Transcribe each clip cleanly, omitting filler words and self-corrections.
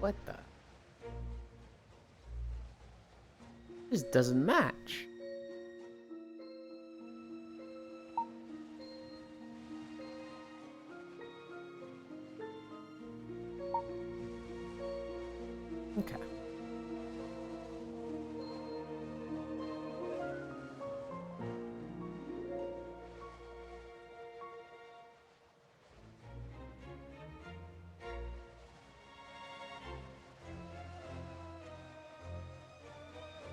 What the? This doesn't match. Okay.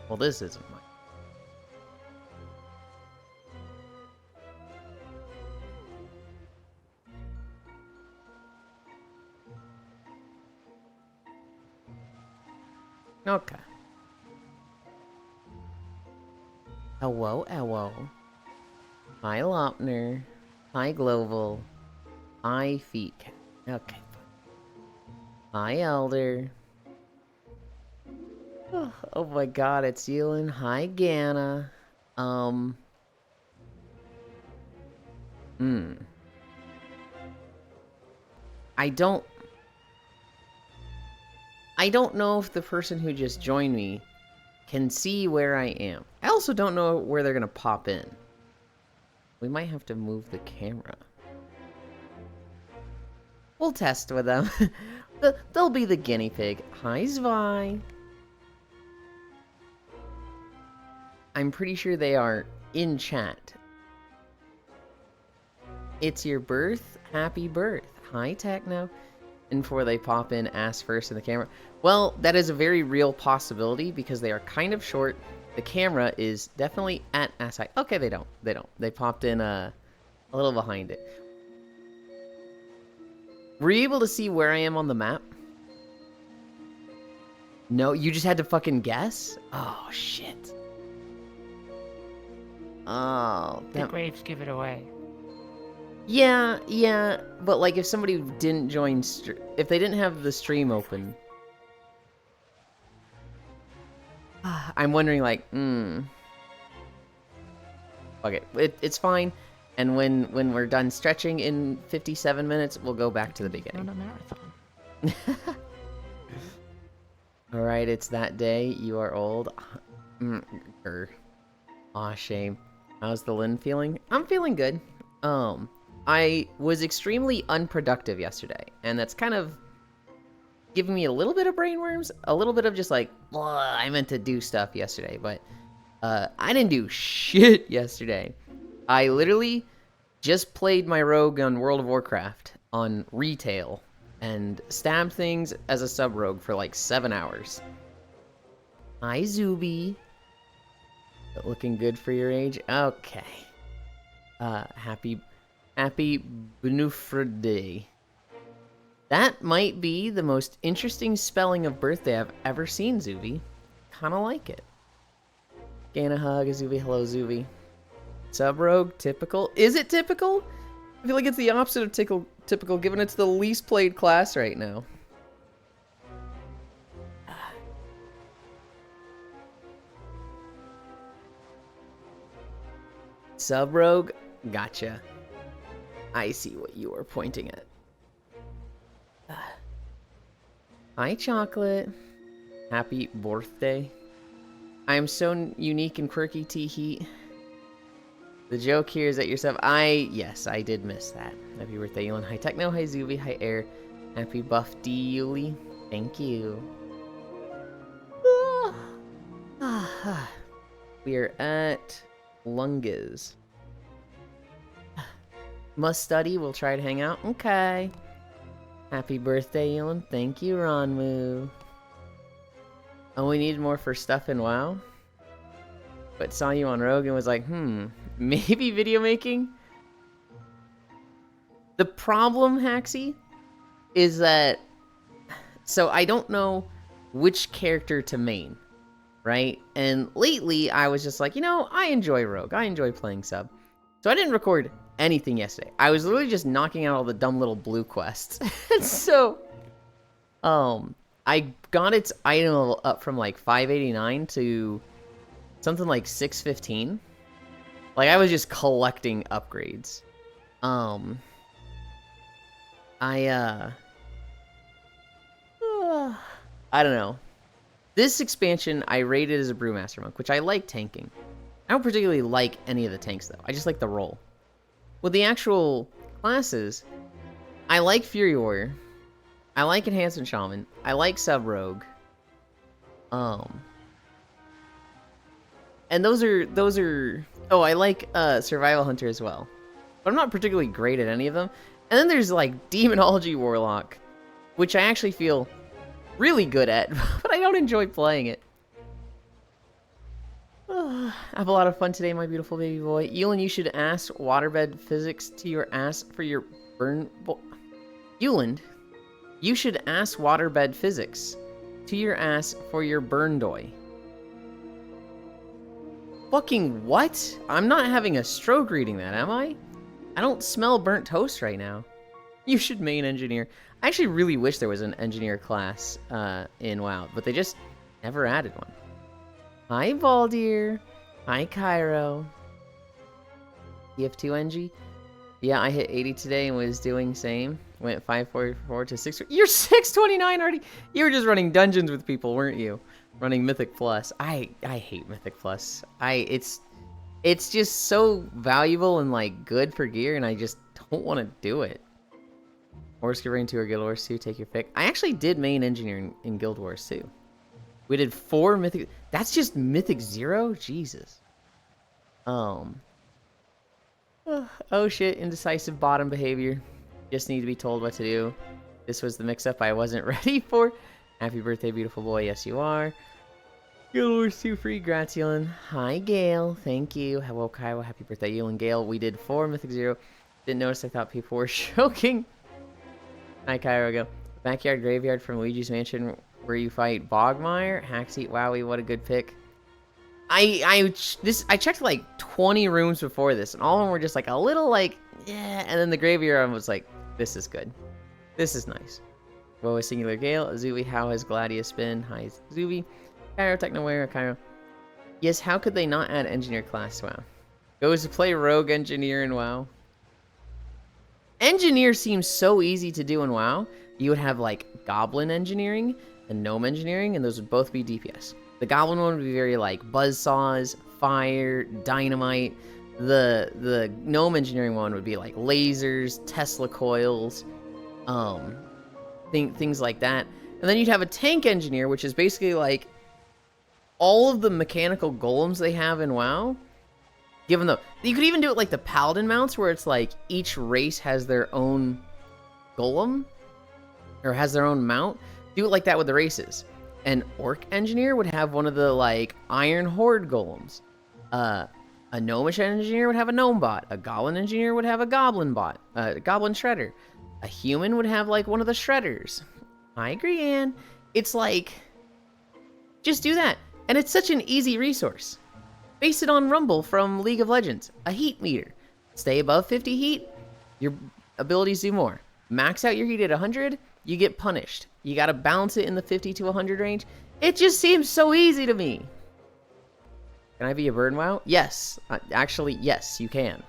Well, this isn't mine. Okay. Hello, hello. Hi, Lopner. Hi, Global. Hi, Feet. Okay. Hi, Elder. Oh my god, it's Yulin. Hi, Ganna. Hmm. I don't know if the person who just joined me can see where I am. I also don't know where they're gonna pop in. We might have to move the camera. We'll test with them. They'll be the guinea pig. Hi, Zvi. I'm pretty sure they are in chat. It's your birth. Happy birth. Hi, Techno. And before they pop in, ass first in the camera. Well, that is a very real possibility because they are kind of short. The camera is definitely at ass height. Okay, they don't. They popped in a little behind it. Were you able to see where I am on the map? No, you just had to fucking guess? Oh, shit. Oh, The graves give it away. Yeah, but like if somebody didn't join, if they didn't have the stream open, I'm wondering like, okay, it's fine. And when we're done stretching in 57 minutes, we'll go back to the beginning. Run a marathon. All right, it's that day. You are old. Aw, shame. How's the Lynn feeling? I'm feeling good. I was extremely unproductive yesterday, and that's kind of giving me a little bit of brainworms, a little bit of just like, I meant to do stuff yesterday, but I didn't do shit yesterday. I literally just played my rogue on World of Warcraft on retail and stabbed things as a sub rogue for like 7 hours. Hi, Zuby. Looking good for your age? Okay. Happy Bnufrday. That might be the most interesting spelling of birthday I've ever seen, Zuby. Kinda like it. Gain a hug, Zuby. Hello, Zuby. Sub rogue, typical. Is it typical? I feel like it's the opposite of typical, given it's the least played class right now. Sub rogue, gotcha. I see what you are pointing at. Hi, Chocolate. Happy birthday. I am so unique and quirky, T-Heat. The joke here is that yourself. Yes, I did miss that. Happy birthday, Elon. Hi, Techno. Hi, Zuby. Hi, Air. Happy buff D, Yuli. Thank you. We are at Lunges. Must study. We'll try to hang out. Okay. Happy birthday, Elon. Thank you, Ronmu. Oh, we need more for stuff in WoW. But saw you on Rogue and was like, maybe video making? The problem, Haxie, is that... So I don't know which character to main, right? And lately, I was just like, I enjoy Rogue. I enjoy playing sub. So I didn't record anything yesterday. I was literally just knocking out all the dumb little blue quests. So, I got its item level up from like 589 to something like 615. Like, I was just collecting upgrades. I don't know. This expansion I rated as a Brewmaster Monk, which I like tanking. I don't particularly like any of the tanks, though. I just like the roll. With the actual classes, I like Fury Warrior. I like Enhancement Shaman. I like Sub Rogue. And those are... Oh, I like Survival Hunter as well. But I'm not particularly great at any of them. And then there's, like, Demonology Warlock, which I actually feel really good at, but I don't enjoy playing it. I have a lot of fun today, my beautiful baby boy. Yulin, you should ask waterbed physics to your ass for your burn... Yulin, you should ask waterbed physics to your ass for your burn doy. Fucking what? I'm not having a stroke reading that, am I? I don't smell burnt toast right now. You should main engineer. I actually really wish there was an engineer class in WoW, but they just never added one. Hi, Valdir. Hi, Cairo. TF2NG. Yeah, I hit 80 today and was doing same. Went 544 to 6. You're 629 already. You were just running dungeons with people, weren't you? Running Mythic Plus. I hate Mythic Plus. It's just so valuable and like good for gear, and I just don't want to do it. Horse Rain 2 or Guild Wars 2, take your pick. I actually did main engineering in Guild Wars 2. We did 4 Mythic... That's just Mythic 0? Jesus. Oh shit, indecisive bottom behavior. Just need to be told what to do. This was the mix-up I wasn't ready for. Happy birthday, beautiful boy. Yes, you are. Guild Wars 2 free. Grats, Yulin. Hi, Gale. Thank you. Hello, Kaiwa. Happy birthday, Yulin. Gale. We did 4 Mythic 0. Didn't notice. I thought people were joking. Hi, Cairo. Go. Backyard Graveyard from Luigi's Mansion where you fight Bogmire. Hackseat. Wowie. What a good pick. I checked like 20 rooms before this, and all of them were just like a little like, yeah. And then the Graveyard was like, this is good. This is nice. Whoa, a singular Gale. Zubi, how has Gladius been? Hi, Zubi. Cairo, Technoware, Cairo. Yes, how could they not add engineer class? WoW. Goes to play rogue engineer in WoW. Engineer seems so easy to do in WoW. You would have like goblin engineering and gnome engineering, and those would both be DPS. The goblin one would be very like buzzsaws, fire, dynamite. The gnome engineering one would be like lasers, Tesla coils, things like that. And then you'd have a tank engineer, which is basically like all of the mechanical golems they have in WoW. Given the, you could even do it like the paladin mounts, where it's like each race has their own golem or has their own mount. Do it like that with the races. An orc engineer would have one of the like iron horde golems. A gnomish engineer would have a gnome bot. A goblin engineer would have a goblin bot. A goblin shredder. A human would have like one of the shredders. I agree, Anne. It's like, just do that. And it's such an easy resource. Base it on Rumble from League of Legends. A heat meter. Stay above 50 heat, your abilities do more. Max out your heat at 100, you get punished. You gotta balance it in the 50 to 100 range. It just seems so easy to me. Can I be a burn WoW? Yes. Actually, yes, you can.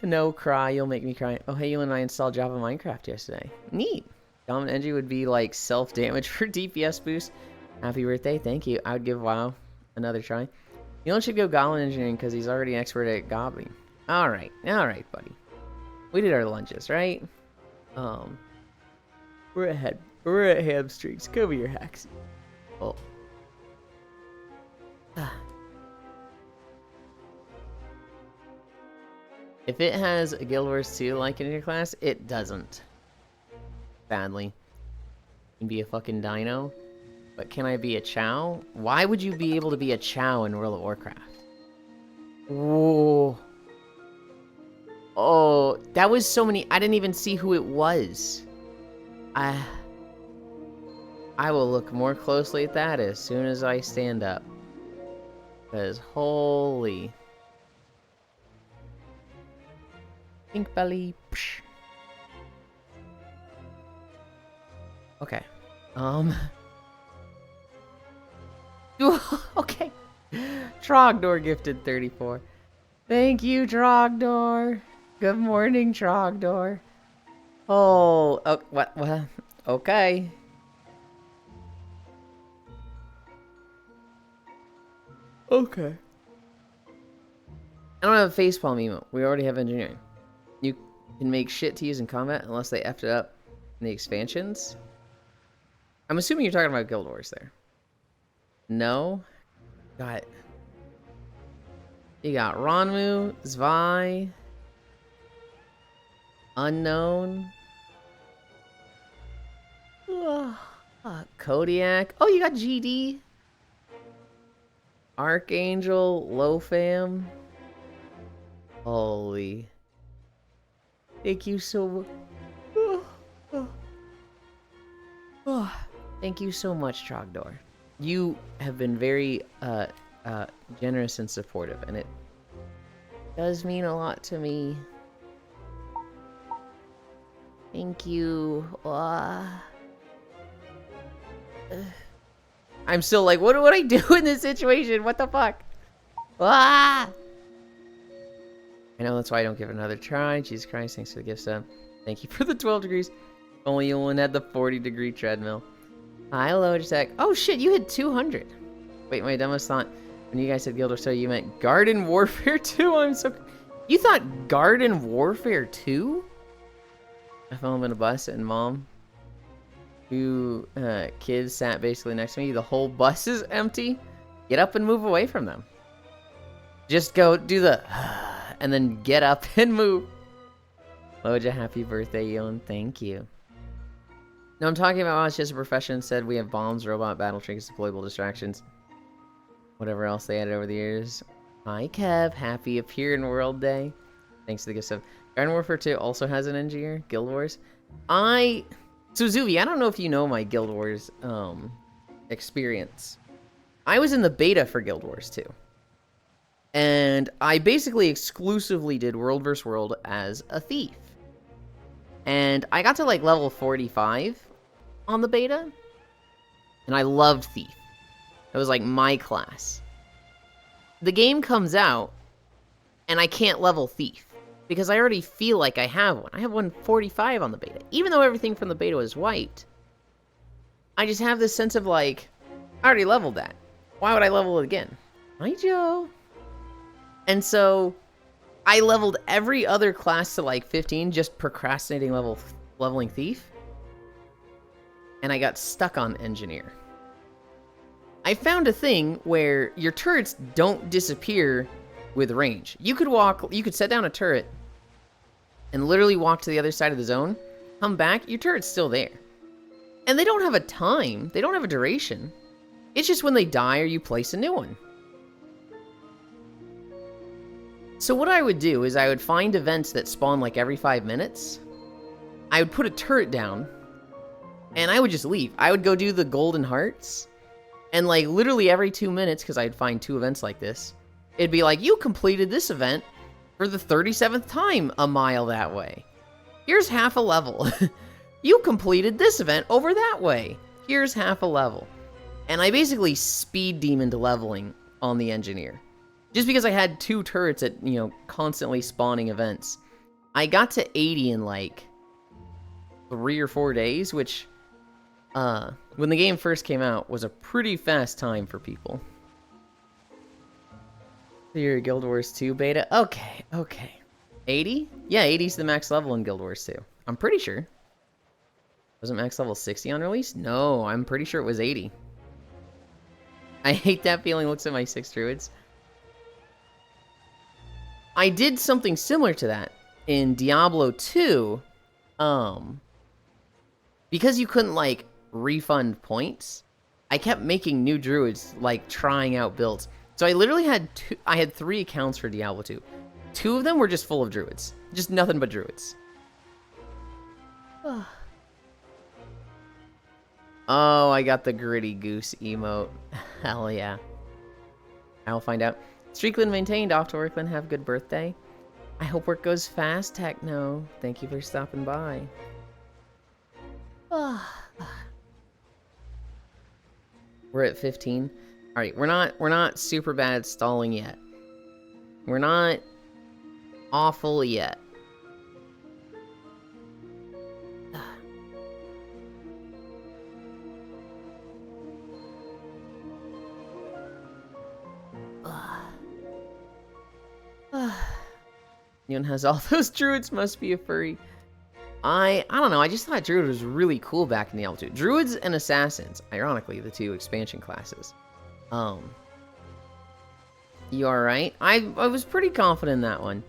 No, cry. You'll make me cry. Oh, hey, you and I installed Java Minecraft yesterday. Neat. Dominant Energy would be like self-damage for DPS boost. Happy birthday. Thank you. I would give WoW another try. Elon should go Goblin Engineering because he's already an expert at gobbling. Alright, buddy. We did our lunges, right? We're ahead. We're at hamstrings. Cover your hacks. Oh. If it has a Guild Wars 2 like in your class, it doesn't. Badly. You can be a fucking dino. But can I be a Chow? Why would you be able to be a Chow in World of Warcraft? Whoa. Oh, that was so many. I didn't even see who it was. I will look more closely at that as soon as I stand up. Because holy. Pink belly. Psh. Okay. Okay. Trogdor gifted 34. Thank you, Trogdor. Good morning, Trogdor. Oh, what? Okay. Okay. I don't have a facepalm emote. We already have engineering. You can make shit to use in combat unless they effed it up in the expansions. I'm assuming you're talking about Guild Wars there. No? Got... You got Ranmu, Zwei... Unknown... Kodiak. Oh, you got GD. Archangel, Lofam. Holy. Thank you so much. Thank you so much, Trogdor. You have been very generous and supportive, and it does mean a lot to me. Thank you. I'm still like, what would I do in this situation? What the fuck? I know that's why I don't give it another try. Jesus Christ, thanks for the gift sub. Thank you for the 12 degrees. Only you one had the 40-degree treadmill. Hi, Logitech. Oh shit, you hit 200. Wait, my dumbest thought. When you guys said Guild Wars 2, you meant Garden Warfare 2? I'm so... You thought Garden Warfare 2? I fell in a bus and mom... Two kids sat basically next to me. The whole bus is empty. Get up and move away from them. Just go do the... and then get up and move. Loja, happy birthday, Yon. Thank you. No, I'm talking about it's just a profession. Said we have bombs, robot, battle trinkets, deployable distractions. Whatever else they added over the years. Hi, Kev. Happy Appear in World Day. Thanks to the gift sub. Garden Warfare 2 also has an engineer. Guild Wars. So, Zuvi, I don't know if you know my Guild Wars experience. I was in the beta for Guild Wars 2. And I basically exclusively did World vs. World as a thief. And I got to like level 45 on the beta. And I loved Thief. It was like my class. The game comes out, and I can't level Thief. Because I already feel like I have one. I have 145 on the beta. Even though everything from the beta was wiped. I just have this sense of like, I already leveled that. Why would I level it again? Hi, Joe. And so, I leveled every other class to like 15, just procrastinating leveling Thief. And I got stuck on Engineer. I found a thing where your turrets don't disappear with range. You could set down a turret and literally walk to the other side of the zone, come back, your turret's still there. And they don't have a time, they don't have a duration. It's just when they die or you place a new one. So what I would do is I would find events that spawn like every 5 minutes. I would put a turret down, and I would just leave. I would go do the golden hearts, and like literally every 2 minutes, because I'd find 2 events like this, it'd be like, you completed this event for the 37th time a mile that way. Here's half a level. You completed this event over that way. Here's half a level. And I basically speed demoned leveling on the engineer. Just because I had 2 turrets at, constantly spawning events. I got to 80 in like 3 or 4 days, which, when the game first came out, was a pretty fast time for people. Your Guild Wars 2 beta? Okay. 80? Yeah, 80's the max level in Guild Wars 2. I'm pretty sure. Wasn't max level 60 on release? No, I'm pretty sure it was 80. I hate that feeling. Looks at my 6 druids. I did something similar to that in Diablo 2. Because you couldn't, like, refund points, I kept making new druids, like, trying out builds. So I literally had 3 accounts for Diablo 2. 2 of them were just full of druids. Just nothing but druids. Oh, I got the gritty goose emote. Hell yeah. I'll find out. Streakland maintained. Off to work, then. Have a good birthday. I hope work goes fast, Techno. Thank you for stopping by. We're at 15. Alright, we're not super bad stalling yet. We're not awful yet. Yun has all those druids, must be a furry. I don't know, I just thought druid was really cool back in the L2. Druids and assassins, ironically, the 2 expansion classes. You alright? I was pretty confident in that one.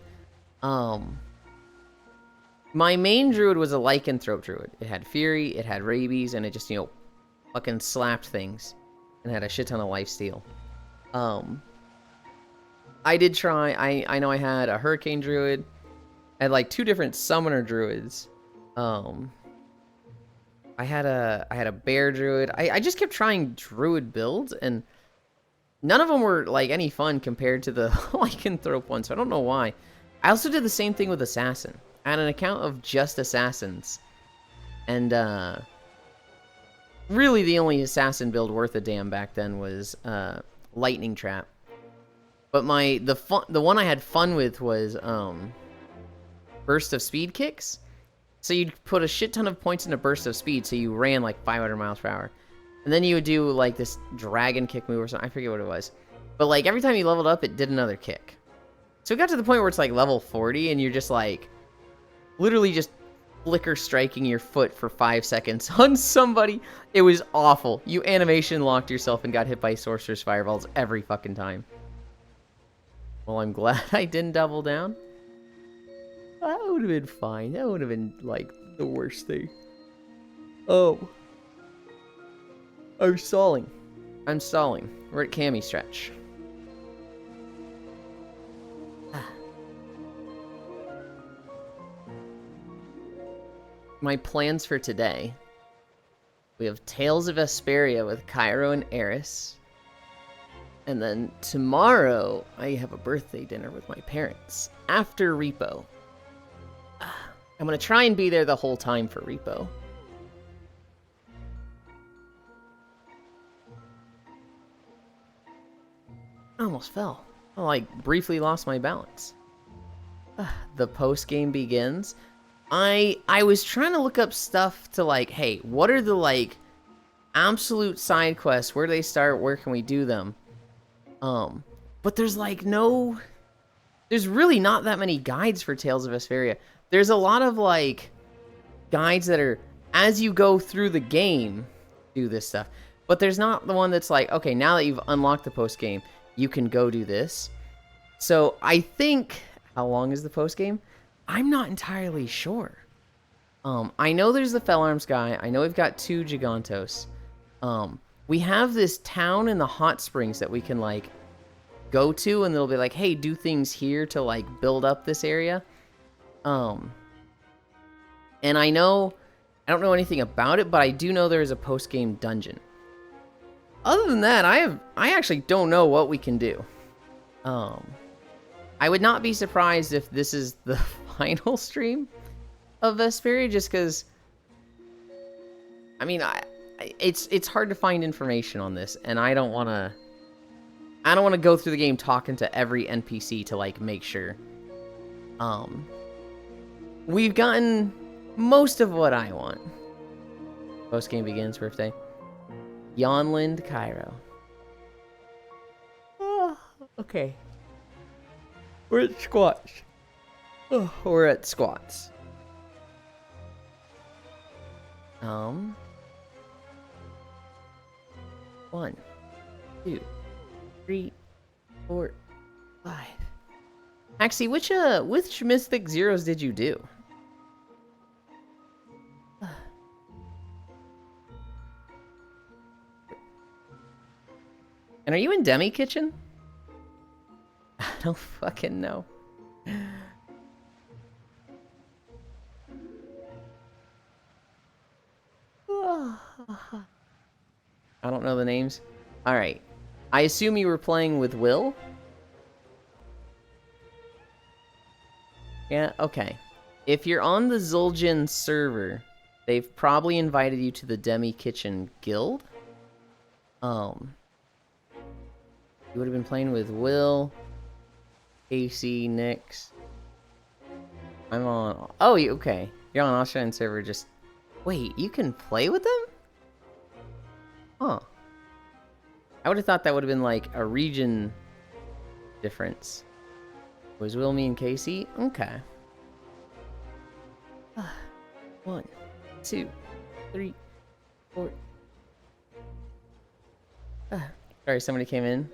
My main druid was a lycanthrope druid. It had fury, it had rabies, and it just, fucking slapped things. And had a shit ton of lifesteal. I did try, I know I had a hurricane druid. I had like 2 different summoner druids. I had a bear druid. I just kept trying druid builds, and none of them were like any fun compared to the lycanthrope one, so I don't know why. I also did the same thing with assassin. I had an account of just assassins, and really the only assassin build worth a damn back then was lightning trap. But the one I had fun with was burst of speed kicks. So you'd put a shit ton of points into burst of speed, so you ran like 500 miles per hour. And then you would do like this dragon kick move or something. I forget what it was. But like every time you leveled up, it did another kick. So it got to the point where it's like level 40 and you're just like literally just flicker striking your foot for 5 seconds on somebody. It was awful. You animation locked yourself and got hit by sorcerer's fireballs every fucking time. Well, I'm glad I didn't double down. That would have been fine. That would have been, like, the worst thing. Oh. I'm stalling. I'm stalling. We're at Cammy stretch. My plans for today. We have Tales of Vesperia with Cairo and Eris. And then tomorrow, I have a birthday dinner with my parents. After Repo. I'm going to try and be there the whole time for Repo. I almost fell. I, like, briefly lost my balance. The post-game begins. I was trying to look up stuff to, like, hey, what are the, like, absolute side quests? Where do they start? Where can we do them? But there's, like, there's really not that many guides for Tales of Vesperia. There's a lot of, like, guides that are, as you go through the game, do this stuff. But there's not the one that's like, okay, now that you've unlocked the post-game, you can go do this. So I think, how long is the post-game? I'm not entirely sure. I know there's the Fellarms guy. I know we've got 2 Gigantos. We have this town in the hot springs that we can, like, go to, and they'll be like, hey, do things here to, like, build up this area. And I don't know anything about it, but I do know there's a post-game dungeon. Other than that, I actually don't know what we can do. I would not be surprised if this is the final stream of Vesperia, just because, I mean, it's hard to find information on this, and I don't want to go through the game talking to every NPC to, like, make sure. We've gotten most of what I want. Post game begins, birthday. Yonland, Cairo. Oh, okay. We're at squats. Oh, we're at squats. 1, 2, 3, 4, 5. Actually, which Mystic Zeros did you do? And are you in Demi Kitchen? I don't fucking know. I don't know the names. Alright. I assume you were playing with Will? Yeah, okay. If you're on the Zul'jin server, they've probably invited you to the Demi Kitchen Guild. You would have been playing with Will, AC, Nix. I'm on... Oh, okay. You're on Australian server, just... Wait, you can play with them? Huh. I would have thought that would have been like a region difference. Was Will, me, and Casey? Okay. 1, 2, 3, 4. Sorry, somebody came in.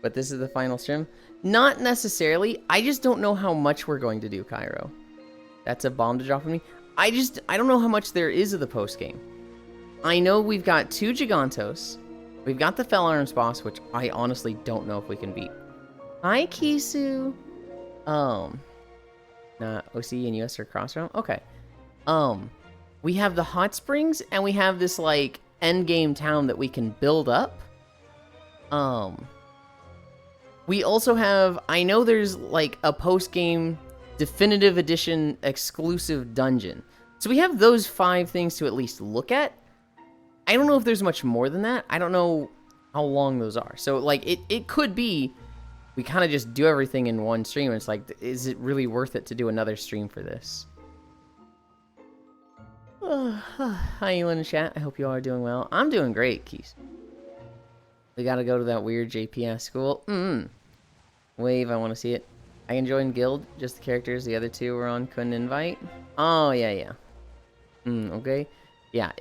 But this is the final stream. Not necessarily. I just don't know how much we're going to do, Cairo. That's a bomb to drop on me. I don't know how much there is of the post game. I know we've got 2 Gigantos. We've got the Fell Arms boss, which I honestly don't know if we can beat. Hi, Kisu. OC and US are cross-realm? Okay. We have the hot springs, and we have this, like, endgame town that we can build up. We also have, I know there's, like, a post-game definitive edition exclusive dungeon. So we have those 5 things to at least look at. I don't know if there's much more than that. I don't know how long those are. So, like, it could be we kind of just do everything in one stream. And it's like, is it really worth it to do another stream for this? Hi, Elon and chat. I hope you all are doing well. I'm doing great, Keys. We gotta go to that weird JPS school. Wave, I want to see it. I can join guild, just the characters the other 2 were on couldn't invite. Oh, yeah. Okay. Yeah,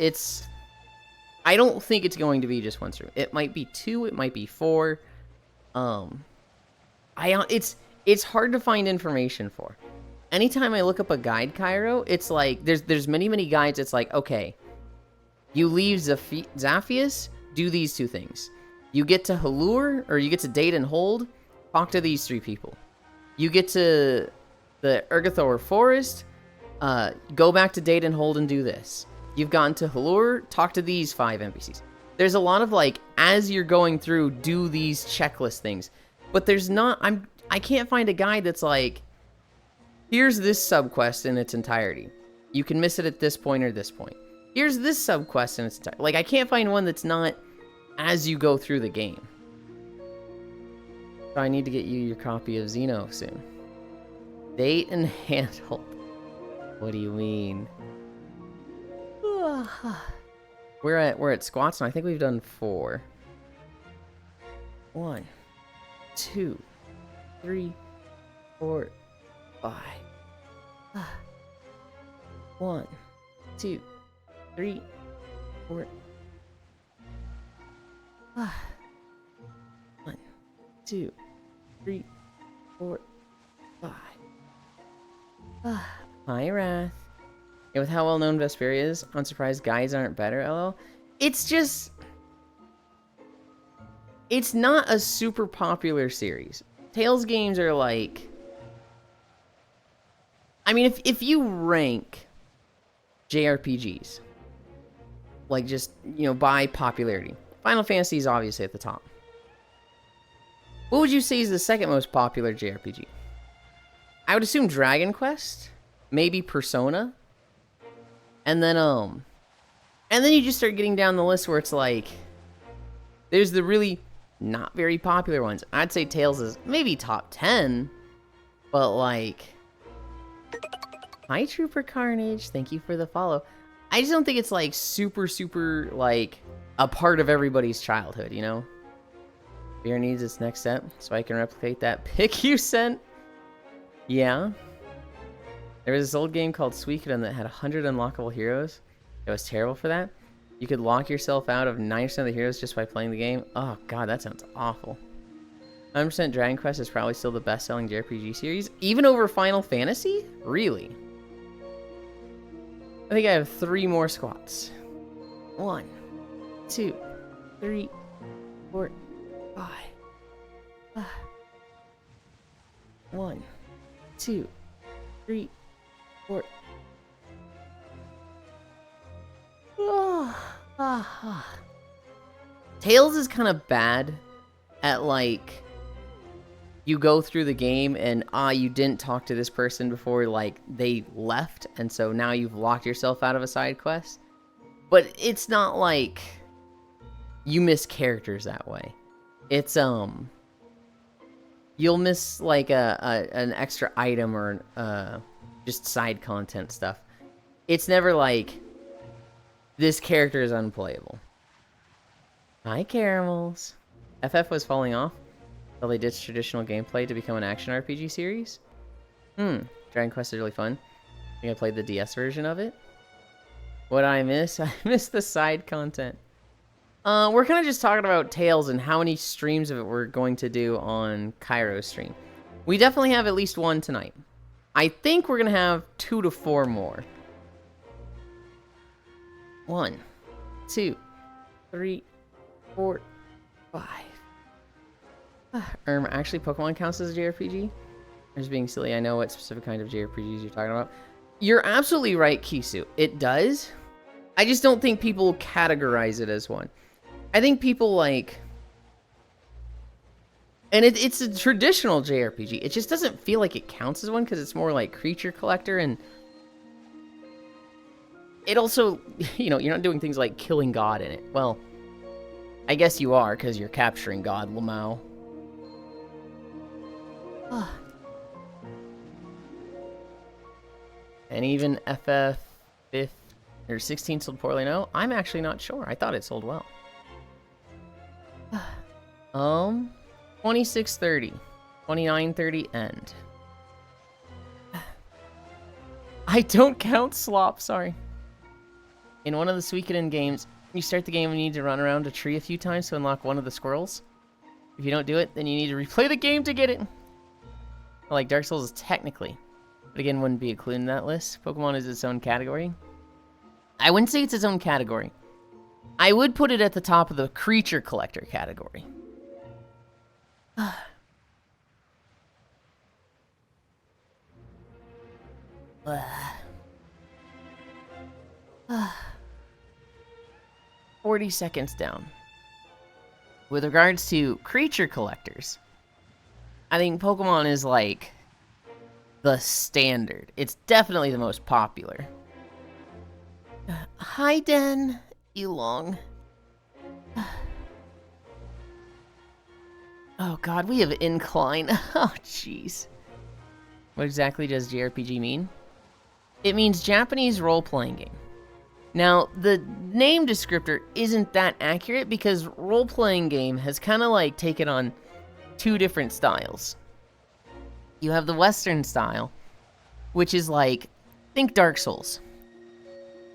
I don't think it's going to be just one stream. It might be 2, it might be 4. It's hard to find information for. Anytime I look up a guide, Cairo, it's like, there's many guides. It's like, okay, you leave Zaphius, do these 2 things. You get to Halur, or you get to Date and Hold, talk to these 3 people. You get to the Urgathor Forest, go back to Date and Hold and do this. You've gotten to Halur, talk to these 5 NPCs. There's a lot of, like, as you're going through, do these checklist things. But there's not, I can't find a guide that's like, here's this subquest in its entirety. You can miss it at this point or this point. Here's this subquest in its entirety. Like, I can't find one that's not as you go through the game. So I need to get you your copy of Xeno soon. Date and handhold. What do you mean? We're at squats, and I think we've done 4. 1, 2, 3, 4, 5. 1, 2, 3, 4. 1, 2, 3, 4, 5. Hi, Wrath. Yeah, with how well known Vesperia is, I'm surprised guides aren't better, LL. It's just, it's not a super popular series. Tales games are like, I mean, if you rank JRPGs, like just, you know, by popularity, Final Fantasy is obviously at the top. What would you say is the second most popular JRPG? I would assume Dragon Quest, maybe Persona, and then you just start getting down the list where it's like, there's the really not very popular ones. I'd say Tales is maybe top 10, but like, hi Trooper Carnage, thank you for the follow. I just don't think it's like super like a part of everybody's childhood, you know? Beer needs its next step, so I can replicate that pic you sent. Yeah. There was this old game called Suikoden that had 100 unlockable heroes. It was terrible for that. You could lock yourself out of 90% of the heroes just by playing the game. Oh god, that sounds awful. 100% Dragon Quest is probably still the best-selling JRPG series, even over Final Fantasy? Really? I think I have 3 more squats. 1, 2, 3, 4, 5. 1, 2, 3, 4. Tales is kind of bad at like, you go through the game and you didn't talk to this person before like they left, and so now you've locked yourself out of a side quest. But it's not like you miss characters that way. It's you'll miss like an extra item or just side content stuff. It's never like this character is unplayable. Hi, Caramels. FF was falling off. Well, they ditched traditional gameplay to become an action RPG series? Dragon Quest is really fun. I think I played the DS version of it. What I miss? I miss the side content. We're kind of just talking about Tales and how many streams of it we're going to do on Cairo's stream. We definitely have at least one tonight. I think we're going to have 2 to 4 more. 1, 2, 3, 4, 5. Actually, Pokemon counts as a JRPG? I'm just being silly. I know what specific kind of JRPGs you're talking about. You're absolutely right, Kisu. It does. I just don't think people categorize it as one. I think people like... And it's a traditional JRPG. It just doesn't feel like it counts as one because it's more like creature collector, and it also, you know, you're not doing things like killing God in it. Well, I guess you are because you're capturing God, Lamau. And even FF 5th or 16 sold poorly. No, I'm actually not sure. I thought it sold well. 2630, 2930 end. I don't count slop, sorry. In one of the Suikoden games, you start the game and you need to run around a tree a few times to unlock one of the squirrels. If you don't do it, then you need to replay the game to get it. Like Dark Souls is technically, but again, wouldn't be included in that list. Pokemon is its own category. I wouldn't say it's its own category. I would put it at the top of the creature collector category. 40 seconds down. With regards to creature collectors, I think Pokemon is like the standard. It's definitely the most popular. Hi, Den. Elong. Oh god, we have incline. Oh jeez. What exactly does JRPG mean? It means Japanese role-playing game. Now, the name descriptor isn't that accurate because role-playing game has kind of like taken on 2 different styles. You have the Western style, which is like, think Dark Souls.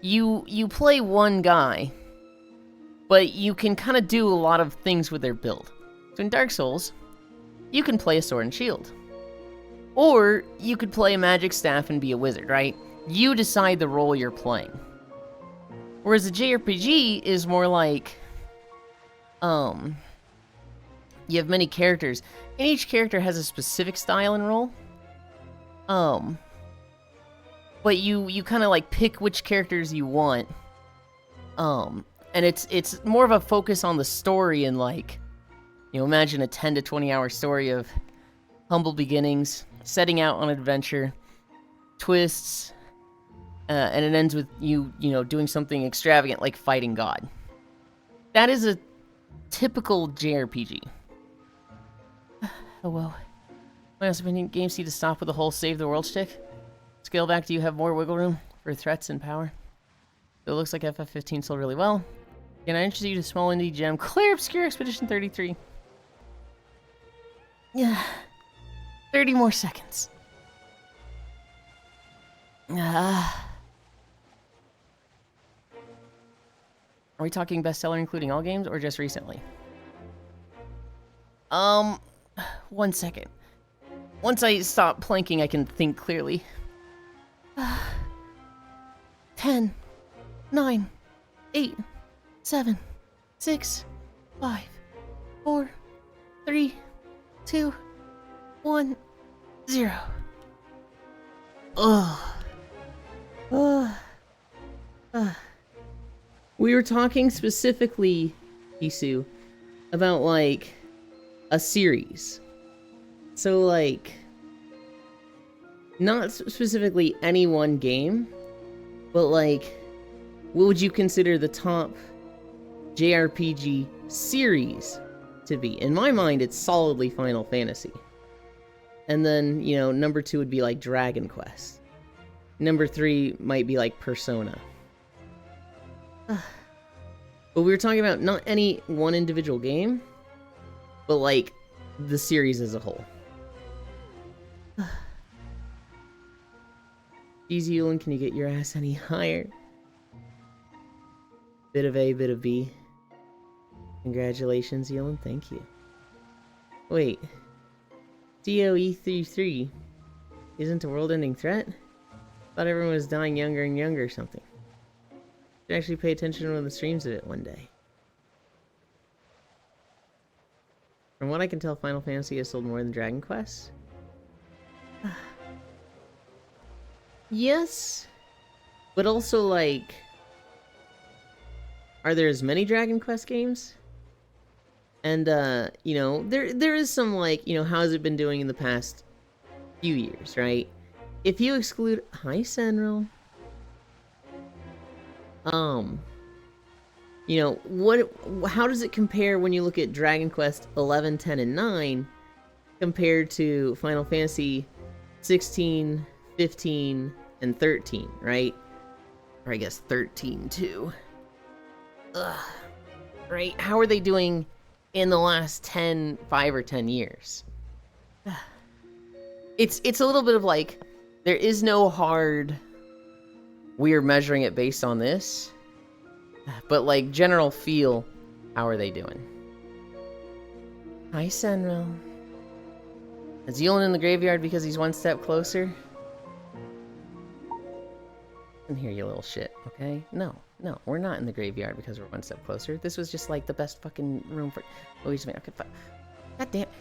You play one guy, but you can kind of do a lot of things with their build. So in Dark Souls, you can play a sword and shield. Or you could play a magic staff and be a wizard, right? You decide the role you're playing. Whereas a JRPG is more like, you have many characters, and each character has a specific style and role. But you kind of like pick which characters you want. And it's more of a focus on the story and like, you know, imagine a 10 to 20 hour story of humble beginnings, setting out on an adventure, twists, and it ends with you know, doing something extravagant like fighting God. That is a typical JRPG. Oh well. My opinion, games need to stop with the whole save the world shtick. Scale back, do you have more wiggle room for threats and power? It looks like FF15 sold really well. Can I introduce you to small indie gem, Clear Obscure Expedition 33? Yeah. 30 more seconds. Are we talking bestseller including all games or just recently? 1 second. Once I stop planking, I can think clearly. 10, 9, 8, 7, 6, 5, 4, 3, 2, 1, 0. We were talking specifically, Isu, about like a series. So like, not specifically any one game, but like, what would you consider the top JRPG series to be? In my mind, it's solidly Final Fantasy. And then, you know, number 2 would be like Dragon Quest. Number 3 might be like Persona. But we were talking about not any one individual game, but like the series as a whole. Jeez, Yulin, can you get your ass any higher? Bit of A, bit of B. Congratulations, Yulin. Thank you. Wait. DOE33 isn't a world-ending threat? Thought everyone was dying younger and younger or something. Should actually pay attention to one of the streams of it one day. From what I can tell, Final Fantasy has sold more than Dragon Quest. Yes, but also, like, are there as many Dragon Quest games? And you know, there is some, like, you know, how has it been doing in the past few years, right? If you exclude, hi Senril. You know, how does it compare when you look at Dragon Quest 11, 10, and 9 compared to Final Fantasy 16, 15, and 13, right? Or I guess 13 too. Ugh. Right? How are they doing in the last 5 or 10 years? It's a little bit of like, there is no hard, we're measuring it based on this. But like, general feel, how are they doing? Hi, Senril. Is Yulin in the graveyard because he's one step closer? Listen here, you little shit, okay? No, we're not in the graveyard because we're one step closer. This was just like the best fucking room for... Oh, wait a minute, okay, fuck.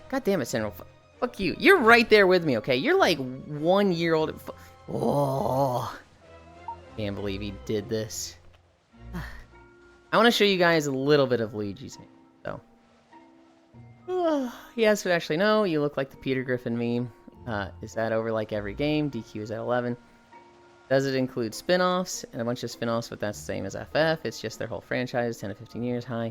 God damn it, Senril. Fuck you. You're right there with me, okay? You're like 1 year old. Oh. Can't believe he did this. I want to show you guys a little bit of Luigi's name, so. Yes, but actually, no, you look like the Peter Griffin meme. Is that over like every game? DQ is at 11. Does it include spin-offs? And a bunch of spin-offs, but that's the same as FF. It's just their whole franchise, 10 to 15 years. Hi,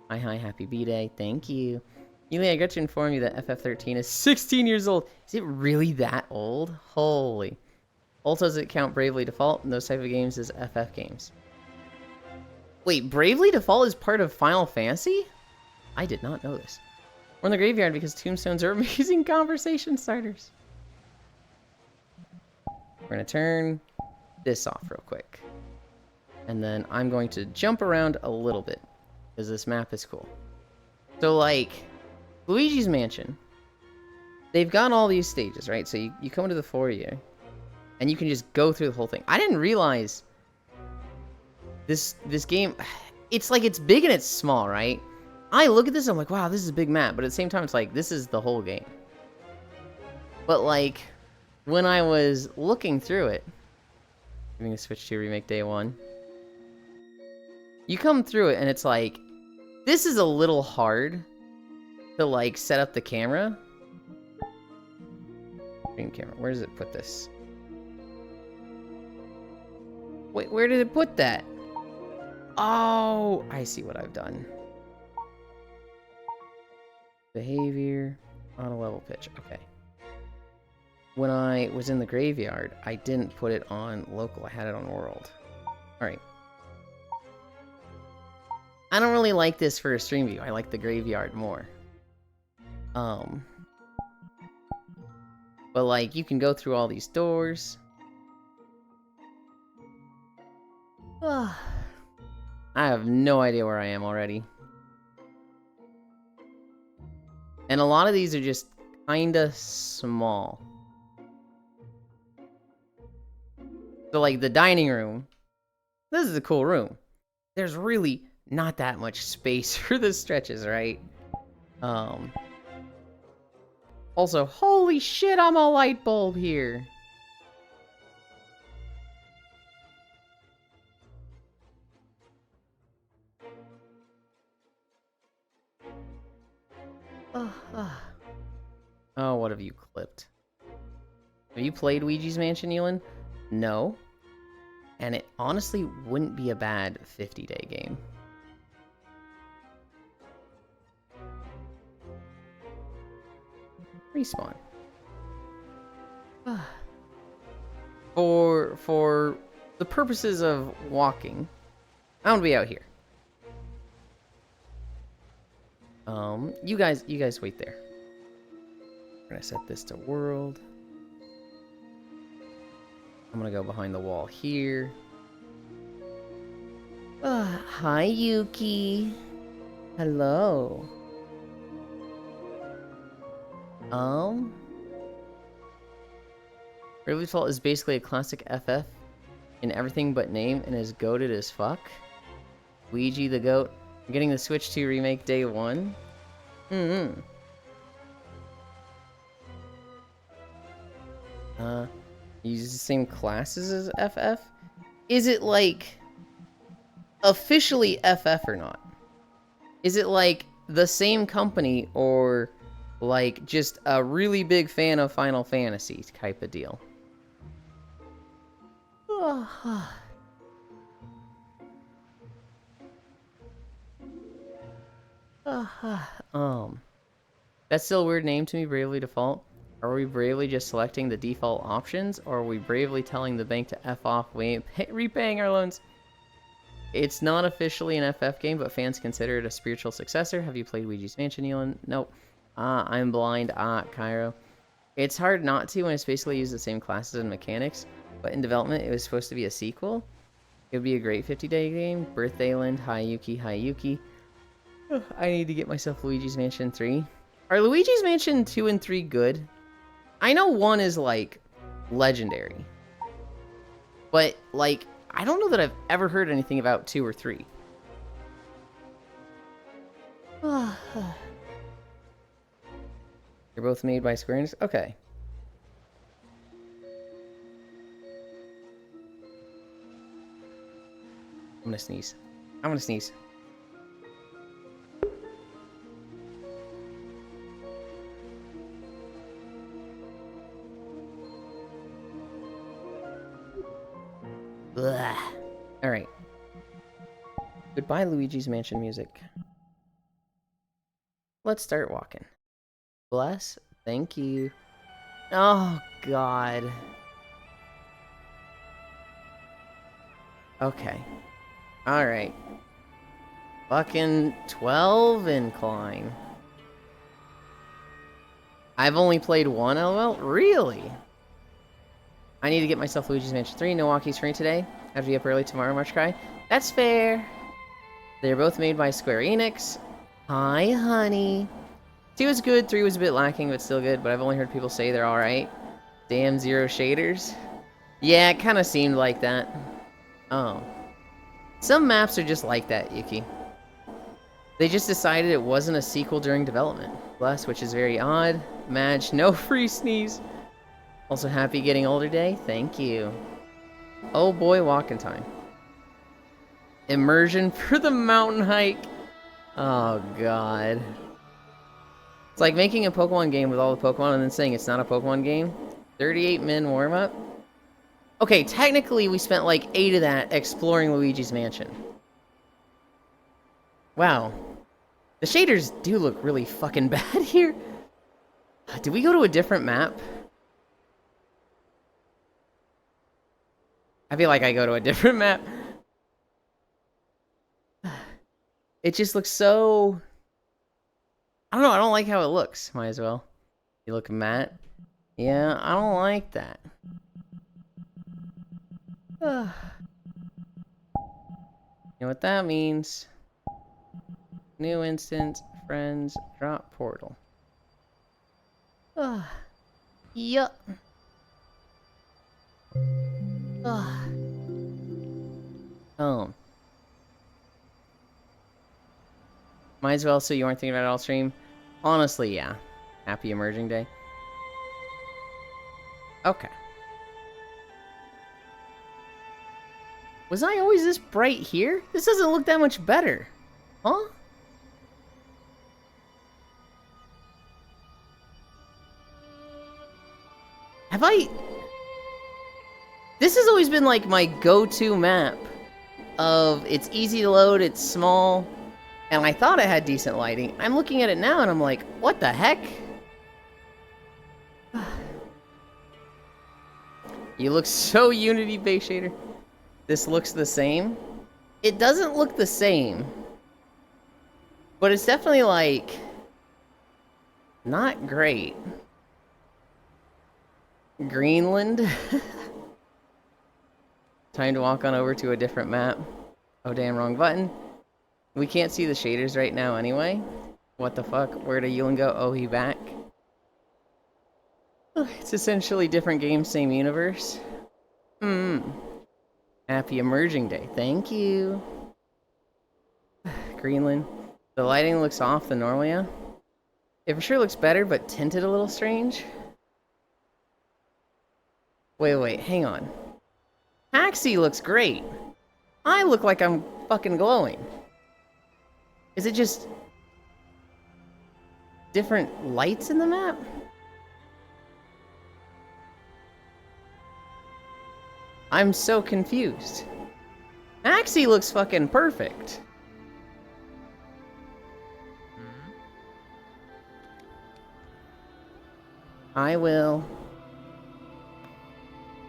happy B-Day. Thank you. Yulia, I got to inform you that FF13 is 16 years old. Is it really that old? Holy. Also, does it count Bravely Default? And those type of games as FF games. Wait, Bravely Default is part of Final Fantasy? I did not know this. We're in the graveyard because tombstones are amazing conversation starters. We're going to turn this off real quick. And then I'm going to jump around a little bit because this map is cool. So, like, Luigi's Mansion, they've got all these stages, right? So you come into the foyer and you can just go through the whole thing. I didn't realize this game, it's like it's big and it's small, right? I look at this, I'm like, wow, this is a big map. But at the same time, it's like, this is the whole game. But like, when I was looking through it, I'm going to switch to Remake Day 1. You come through it and it's like, this is a little hard to like set up the camera. Screen camera, where does it put this? Wait, where did it put that? Oh, I see what I've done. Behavior, auto level pitch, okay. When I was in the graveyard, I didn't put it on local, I had it on world. Alright. I don't really like this for a stream view, I like the graveyard more. But like, you can go through all these doors. I have no idea where I am already. And a lot of these are just kinda small. So like the dining room, this is a cool room. There's really not that much space for the stretches, right? Also, holy shit, I'm a light bulb here. Oh, what have you clipped? Have you played Luigi's Mansion, Elin? No. And it honestly wouldn't be a bad 50-day game. Respawn. For the purposes of walking, I want to be out here. You guys wait there. We're gonna set this to world. I'm gonna go behind the wall here. Hi, Yuki. Hello. Bravely Default is basically a classic FF in everything but name and is goated as fuck. Luigi the Goat. I'm getting the Switch 2 remake day one. Uses the same classes as FF? Is it like officially FF or not? Is it like the same company or like just a really big fan of Final Fantasy type of deal? That's still a weird name to me, Bravely Default. Are we bravely just selecting the default options, or are we bravely telling the bank to F off? We ain't repaying our loans. It's not officially an FF game, but fans consider it a spiritual successor. Have you played Luigi's Mansion, Elon? Nope. I'm blind. Cairo. It's hard not to when it's basically used the same classes and mechanics, but in development it was supposed to be a sequel. It would be a great 50-day game. Birthday Land. Hi Yuki. Hi Yuki. I need to get myself Luigi's Mansion 3. Are Luigi's Mansion 2 and 3 good? I know 1 is, like, legendary. But, like, I don't know that I've ever heard anything about 2 or 3. They're both made by Square Enix? Okay. I'm gonna sneeze. I'm gonna sneeze. Alright. Goodbye, Luigi's Mansion music. Let's start walking. Bless. Thank you. Oh, God. Okay. Alright. Fucking 12 incline. I've only played one LOL? Really? I need to get myself Luigi's Mansion 3. No walkies for me today. I have to be up early tomorrow, March Cry. That's fair. They're both made by Square Enix. Hi, honey. 2 was good, 3 was a bit lacking, but still good. But I've only heard people say they're alright. Damn zero shaders. Yeah, it kind of seemed like that. Oh. Some maps are just like that, Yuki. They just decided it wasn't a sequel during development. Bless, which is very odd. Madge, no free sneeze. Also, happy getting older day. Thank you. Oh boy, walking time. Immersion for the mountain hike. Oh god. It's like making a Pokemon game with all the Pokemon and then saying it's not a Pokemon game. 38 min warm-up. Okay, technically we spent like 8 of that exploring Luigi's Mansion. Wow. The shaders do look really fucking bad here. Did we go to a different map? I feel like I go to a different map. It just looks so... I don't know, I don't like how it looks. Might as well. You look matte. Yeah, I don't like that. You know what that means? New instance, friends, drop portal. Yup. Might as well, so you weren't thinking about it all stream? Honestly, yeah. Happy emerging day. Okay. Was I always this bright here? This doesn't look that much better. Huh? Have I... This has always been like my go-to map of it's easy to load, it's small, and I thought it had decent lighting. I'm looking at it now and I'm like, what the heck? You look so Unity-based, shader. This looks the same. It doesn't look the same, but it's definitely like not great. Greenland. Time to walk on over to a different map. Oh damn, wrong button. We can't see the shaders right now anyway. What the fuck? Where'd Yulin go? Oh, he back. It's essentially different game, same universe. Happy emerging day. Thank you. Greenland. The lighting looks off than normal, yeah? It for sure looks better, but tinted a little strange. Wait, hang on. Axie looks great. I look like I'm fucking glowing. Is it just different lights in the map? I'm so confused. Axie looks fucking perfect. I will.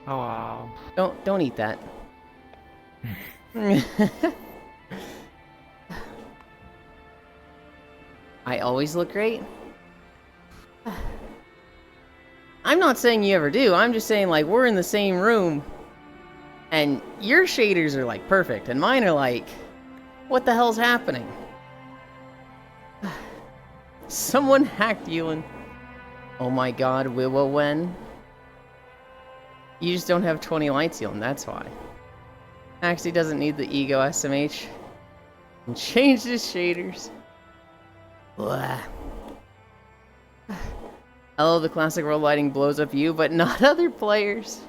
Oh wow. Don't eat that. I always look great. I'm not saying you ever do. I'm just saying, like, we're in the same room and your shaders are like perfect and mine are like, what the hell's happening? Someone hacked Yulin. Oh my god, when? You just don't have 20 lights, Yulin, that's why. Actually doesn't need the ego SMH. And changed his shaders. Blah. Hello, the classic world lighting blows up you, but not other players.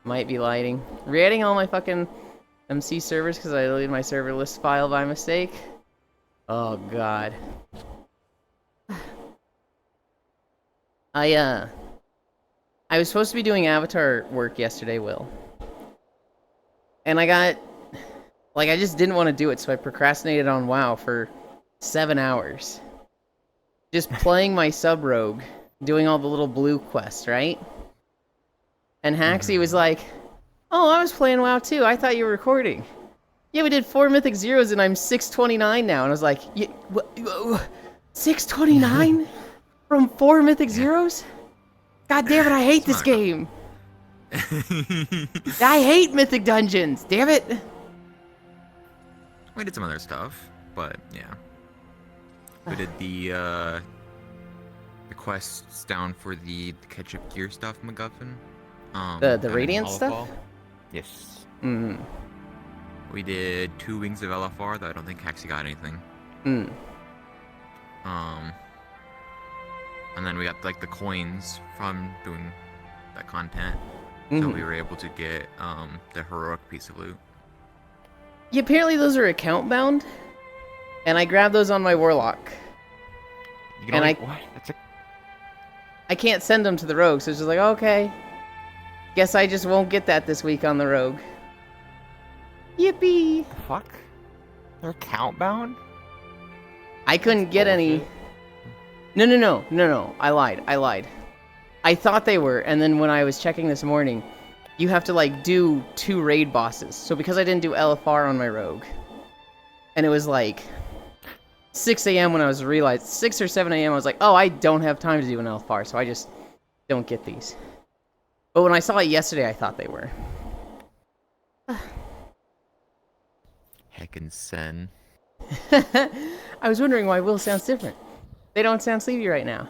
Might be lighting. Re-adding all my fucking MC servers because I deleted my server list file by mistake. Oh god. I was supposed to be doing avatar work yesterday, Will. And I just didn't want to do it, so I procrastinated on WoW for 7 hours. Just playing my sub-rogue, doing all the little blue quests, right? And Haxie was like, oh, I was playing WoW too, I thought you were recording. Yeah, we did 4 Mythic Zeros and I'm 629 now. And I was like, 629? From 4 Mythic Zeros? God damn it, I hate this game. I hate Mythic Dungeons, damn it. We did some other stuff, but yeah. We did the quests down for the ketchup gear stuff, MacGuffin. The Radiant stuff? Yes. Mm. We did 2 Wings of LFR, though I don't think Haxie got anything. Mm. And then we got like the coins from doing that content. So we were able to get the heroic piece of loot. Yeah, apparently those are account bound. And I grabbed those on my Warlock. You can what? I can't send them to the Rogue, so it's just like, okay. Guess I just won't get that this week on the Rogue. Yippee! The fuck? They're account bound? I couldn't get any. No. I lied. I thought they were, and then when I was checking this morning, you have to like do 2 raid bosses. So because I didn't do LFR on my Rogue, and it was like 6 a.m. when I was realized 6 or 7 a.m. I was like, oh, I don't have time to do an LFR, so I just don't get these. But when I saw it yesterday, I thought they were. Heckin' Sen. I was wondering why Will sounds different. They don't sound sleepy right now.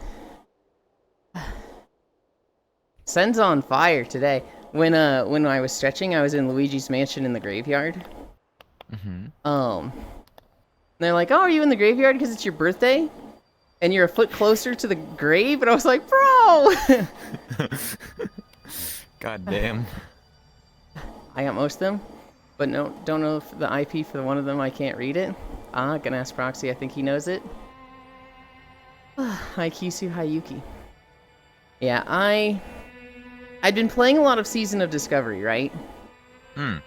Sen's on fire today. When I was stretching, I was in Luigi's mansion in the graveyard. They're like, oh, are you in the graveyard because it's your birthday? And you're a foot closer to the grave? And I was like, bro! God damn. I got most of them, but no, don't know if the IP for one of them, I can't read it. Gonna ask Proxy, I think he knows it. Hi Kisu, hi Yuki. Yeah, I'd been playing a lot of Season of Discovery, right? And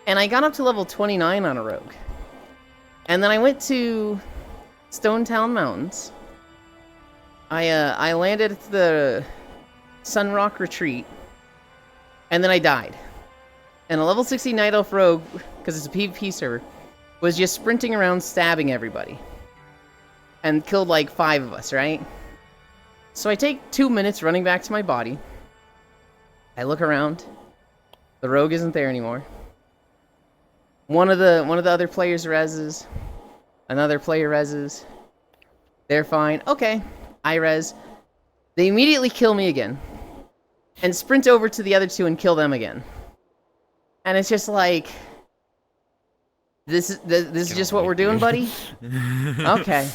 I got up to level 29 on a Rogue. And then I went to Stonetown Mountains. I landed at the Sunrock Retreat. And then I died. And a level 60 Night Elf Rogue, because it's a PvP server, was just sprinting around stabbing everybody. And killed like 5 of us, right? So I take 2 minutes running back to my body. I look around. The rogue isn't there anymore. One of the other players reses. Another player reses. They're fine. Okay, I res. They immediately kill me again. And sprint over to the other two and kill them again. And it's just like, this is just what we're doing, buddy? Okay.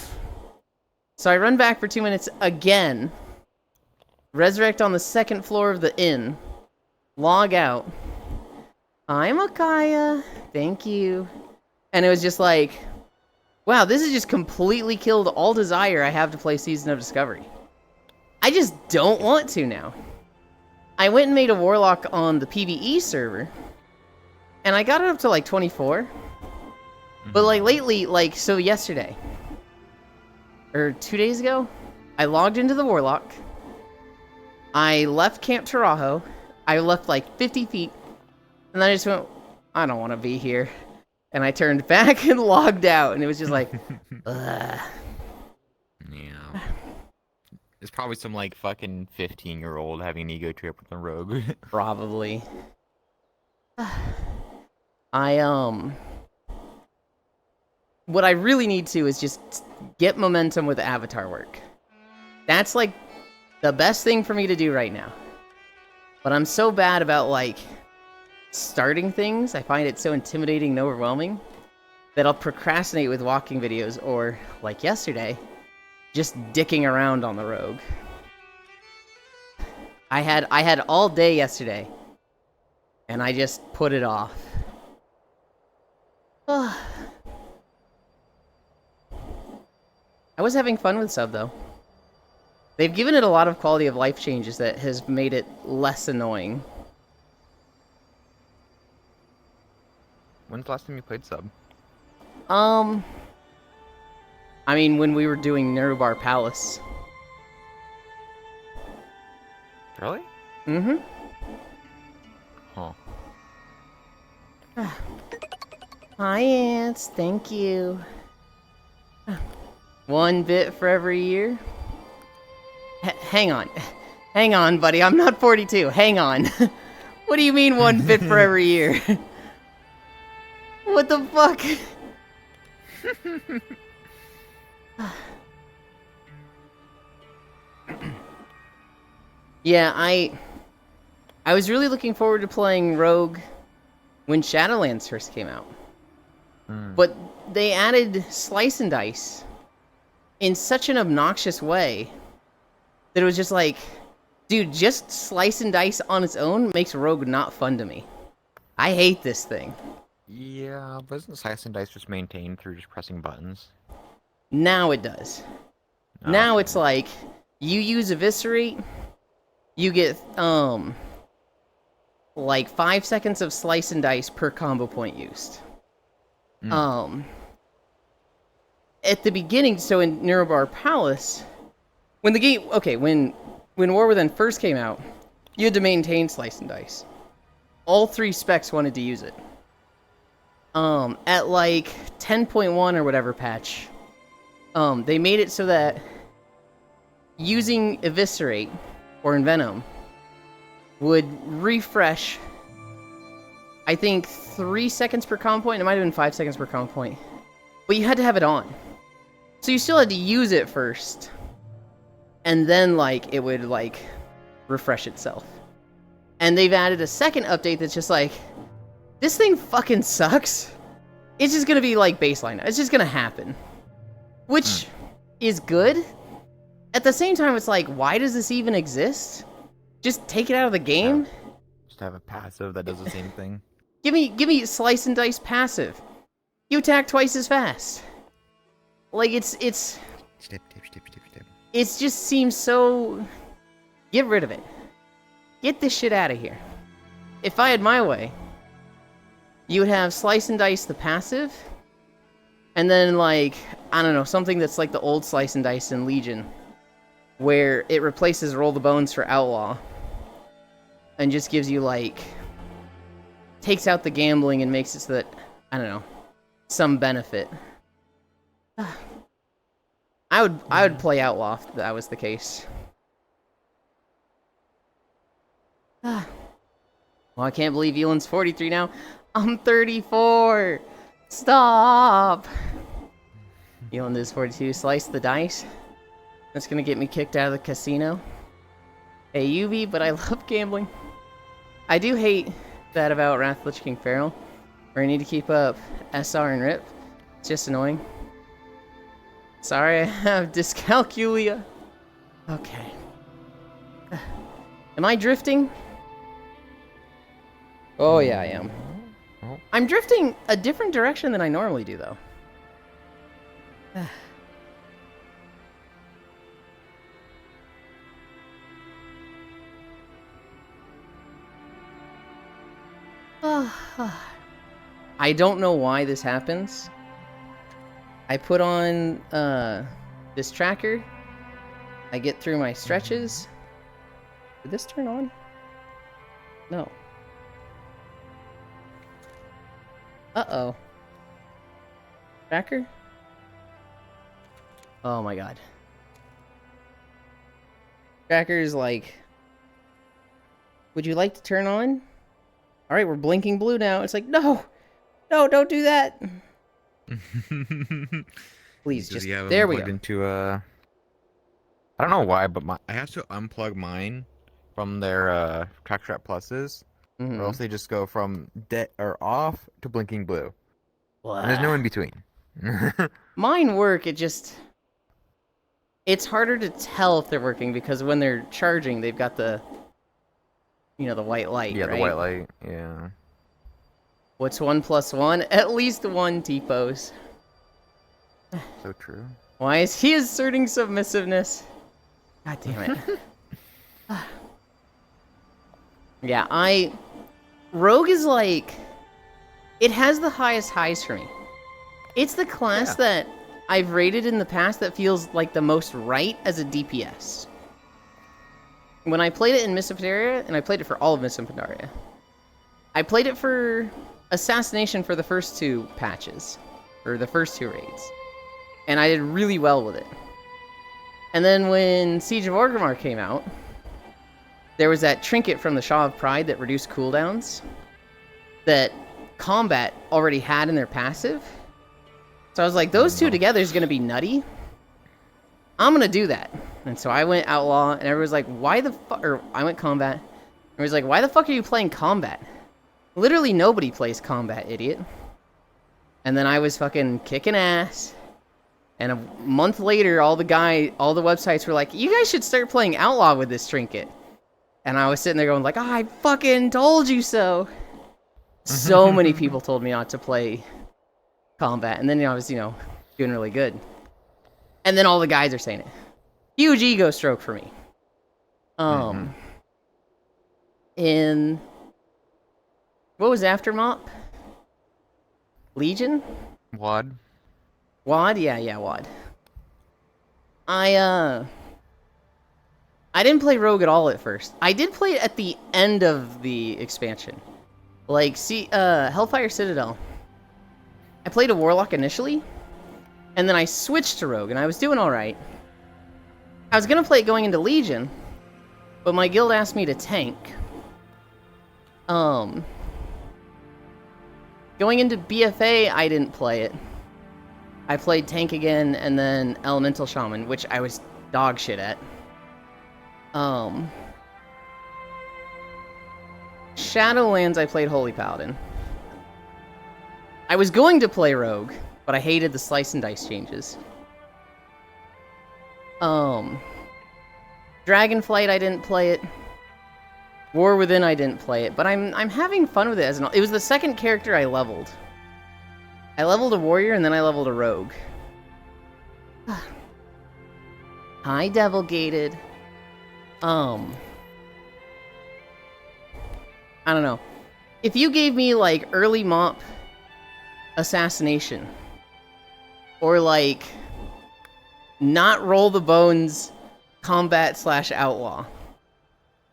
So I run back for 2 minutes again. Resurrect on the second floor of the inn. Log out. I'm Akaya. Thank you. And it was just like, wow, this has just completely killed all desire I have to play Season of Discovery. I just don't want to now. I went and made a Warlock on the PvE server. And I got it up to like 24. But like lately, like, so yesterday. Or 2 days ago. I logged into the Warlock. I left Camp Tarajo. I left like 50 feet. And then I just went, I don't want to be here. And I turned back and logged out. And it was just like, ugh. Yeah. It's probably some like fucking 15-year-old having an ego trip with a rogue. Probably. What I really need to is just get momentum with avatar work. That's like the best thing for me to do right now. But I'm so bad about like starting things. I find it so intimidating and overwhelming that I'll procrastinate with walking videos, or like yesterday, just dicking around on the rogue. I had all day yesterday, and I just put it off. I was having fun with sub though. They've given it a lot of quality of life changes that has made it less annoying. When's the last time you played sub? I mean, when we were doing Nerubar Palace. Really? Mm-hmm. Huh. Hi, ants. Thank you. 1 bit for every year. Hang on. Hang on, buddy. I'm not 42. Hang on. What do you mean 1 bit for every year? What the fuck? Yeah, I was really looking forward to playing Rogue when Shadowlands first came out. But they added Slice and Dice in such an obnoxious way that it was just like, dude, just Slice and Dice on its own makes Rogue not fun to me. I hate this thing. Yeah, but isn't Slice and Dice just maintained through just pressing buttons? Now it does. Oh, Now okay. it's like, you use Eviscerate, you get, like 5 seconds of Slice and Dice per combo point used. At the beginning, so in Nerubar Palace, when the game, okay, when War Within first came out, you had to maintain Slice and Dice. All 3 specs wanted to use it. At like 10.1 or whatever patch, they made it so that using Eviscerate or Envenom would refresh, I think 3 seconds per combo point. It might have been 5 seconds per combo point. But you had to have it on. So you still had to use it first. And then, like, it would, like, refresh itself. And they've added a second update that's just like, this thing fucking sucks. It's just gonna be, like, baseline. It's just gonna happen. Which is good. At the same time, it's like, why does this even exist? Just take it out of the game? Just have a passive that does the same thing. Give me Slice and Dice passive. You attack twice as fast. Like, it's... Step, step, step, step, step. It just seems so... Get rid of it. Get this shit out of here. If I had my way, you would have Slice and Dice the passive, and then, like, I don't know, something that's like the old Slice and Dice in Legion, where it replaces Roll the Bones for Outlaw, and just gives you, like... takes out the gambling and makes it so that, I don't know, some benefit. I would play Outlaw if that was the case. Well, I can't believe Elan's 43 now. I'm 34. Stop. Elan is 42. Slice the dice. That's gonna get me kicked out of the casino. Hey, UV, but I love gambling. I do hate that about Wrath Lich King Feral, where I need to keep up SR and RIP. It's just annoying. Sorry, I have dyscalculia. Okay. Am I drifting? Oh yeah, I am. Oh. I'm drifting a different direction than I normally do, though. I don't know why this happens. I put on this tracker. I get through my stretches. Did this turn on? No. Uh-oh. Tracker? Oh my god. Tracker's like, would you like to turn on? Alright, we're blinking blue now. It's like, no! No, don't do that! Please, Does just, he have there them we plugged go. into I don't know why, but I have to unplug mine. from their track strap pluses, or else they just go from dead or off to blinking blue. And there's no in between. Mine work, it just... It's harder to tell if they're working because when they're charging, they've got the... You know, the white light, Yeah, right? the white light. Yeah. What's 1 plus 1? At least 1 T-pose. So true. Why is he asserting submissiveness? God damn it. Yeah, Rogue is like... It has the highest highs for me. It's the class that I've rated in the past that feels like the most right as a DPS. When I played it in Mists of Pandaria, and I played it for all of Mists of Pandaria, I played it for Assassination for the first 2 patches, or the first 2 raids, and I did really well with it. And then when Siege of Orgrimmar came out, there was that trinket from the Shaw of Pride that reduced cooldowns that Combat already had in their passive. So I was like, those two together is going to be nutty. I'm going to do that. And so I went Outlaw, and everyone's like, why the fuck? Or I went Combat. And everyone's like, why the fuck are you playing Combat? Literally nobody plays Combat, idiot. And then I was fucking kicking ass. And a month later, all the websites were like, you guys should start playing Outlaw with this trinket. And I was sitting there going like, oh, I fucking told you so. So many people told me not to play Combat. And then I was, doing really good. And then all the guys are saying it. Huge ego stroke for me. In... What was after Mop? Legion? WAD. WAD? Yeah, WAD. I didn't play Rogue at all at first. I did play it at the end of the expansion. Like, Hellfire Citadel. I played a Warlock initially, and then I switched to Rogue, and I was doing alright. I was gonna play it going into Legion, but my guild asked me to tank. Going into BFA, I didn't play it. I played tank again, and then Elemental Shaman, which I was dog shit at. Shadowlands, I played Holy Paladin. I was going to play Rogue, but I hated the slice and dice changes. Dragonflight, I didn't play it. War Within, I didn't play it, but I'm having fun with it as it was the second character I leveled. I leveled a warrior and then I leveled a rogue. Hi, Devil Gated. I don't know. If you gave me like early Mop Assassination, or like not Roll the Bones Combat / Outlaw,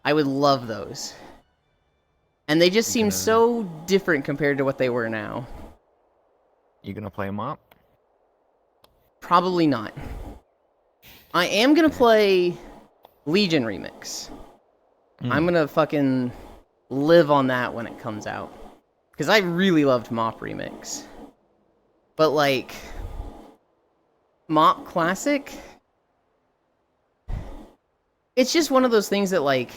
I would love those. And they just seem so different compared to what they were now. You gonna play them up? Probably not. I am gonna play Legion Remix. I'm gonna fucking live on that when it comes out. Because I really loved Mop Remix. But, like, Mop Classic, it's just one of those things that, like,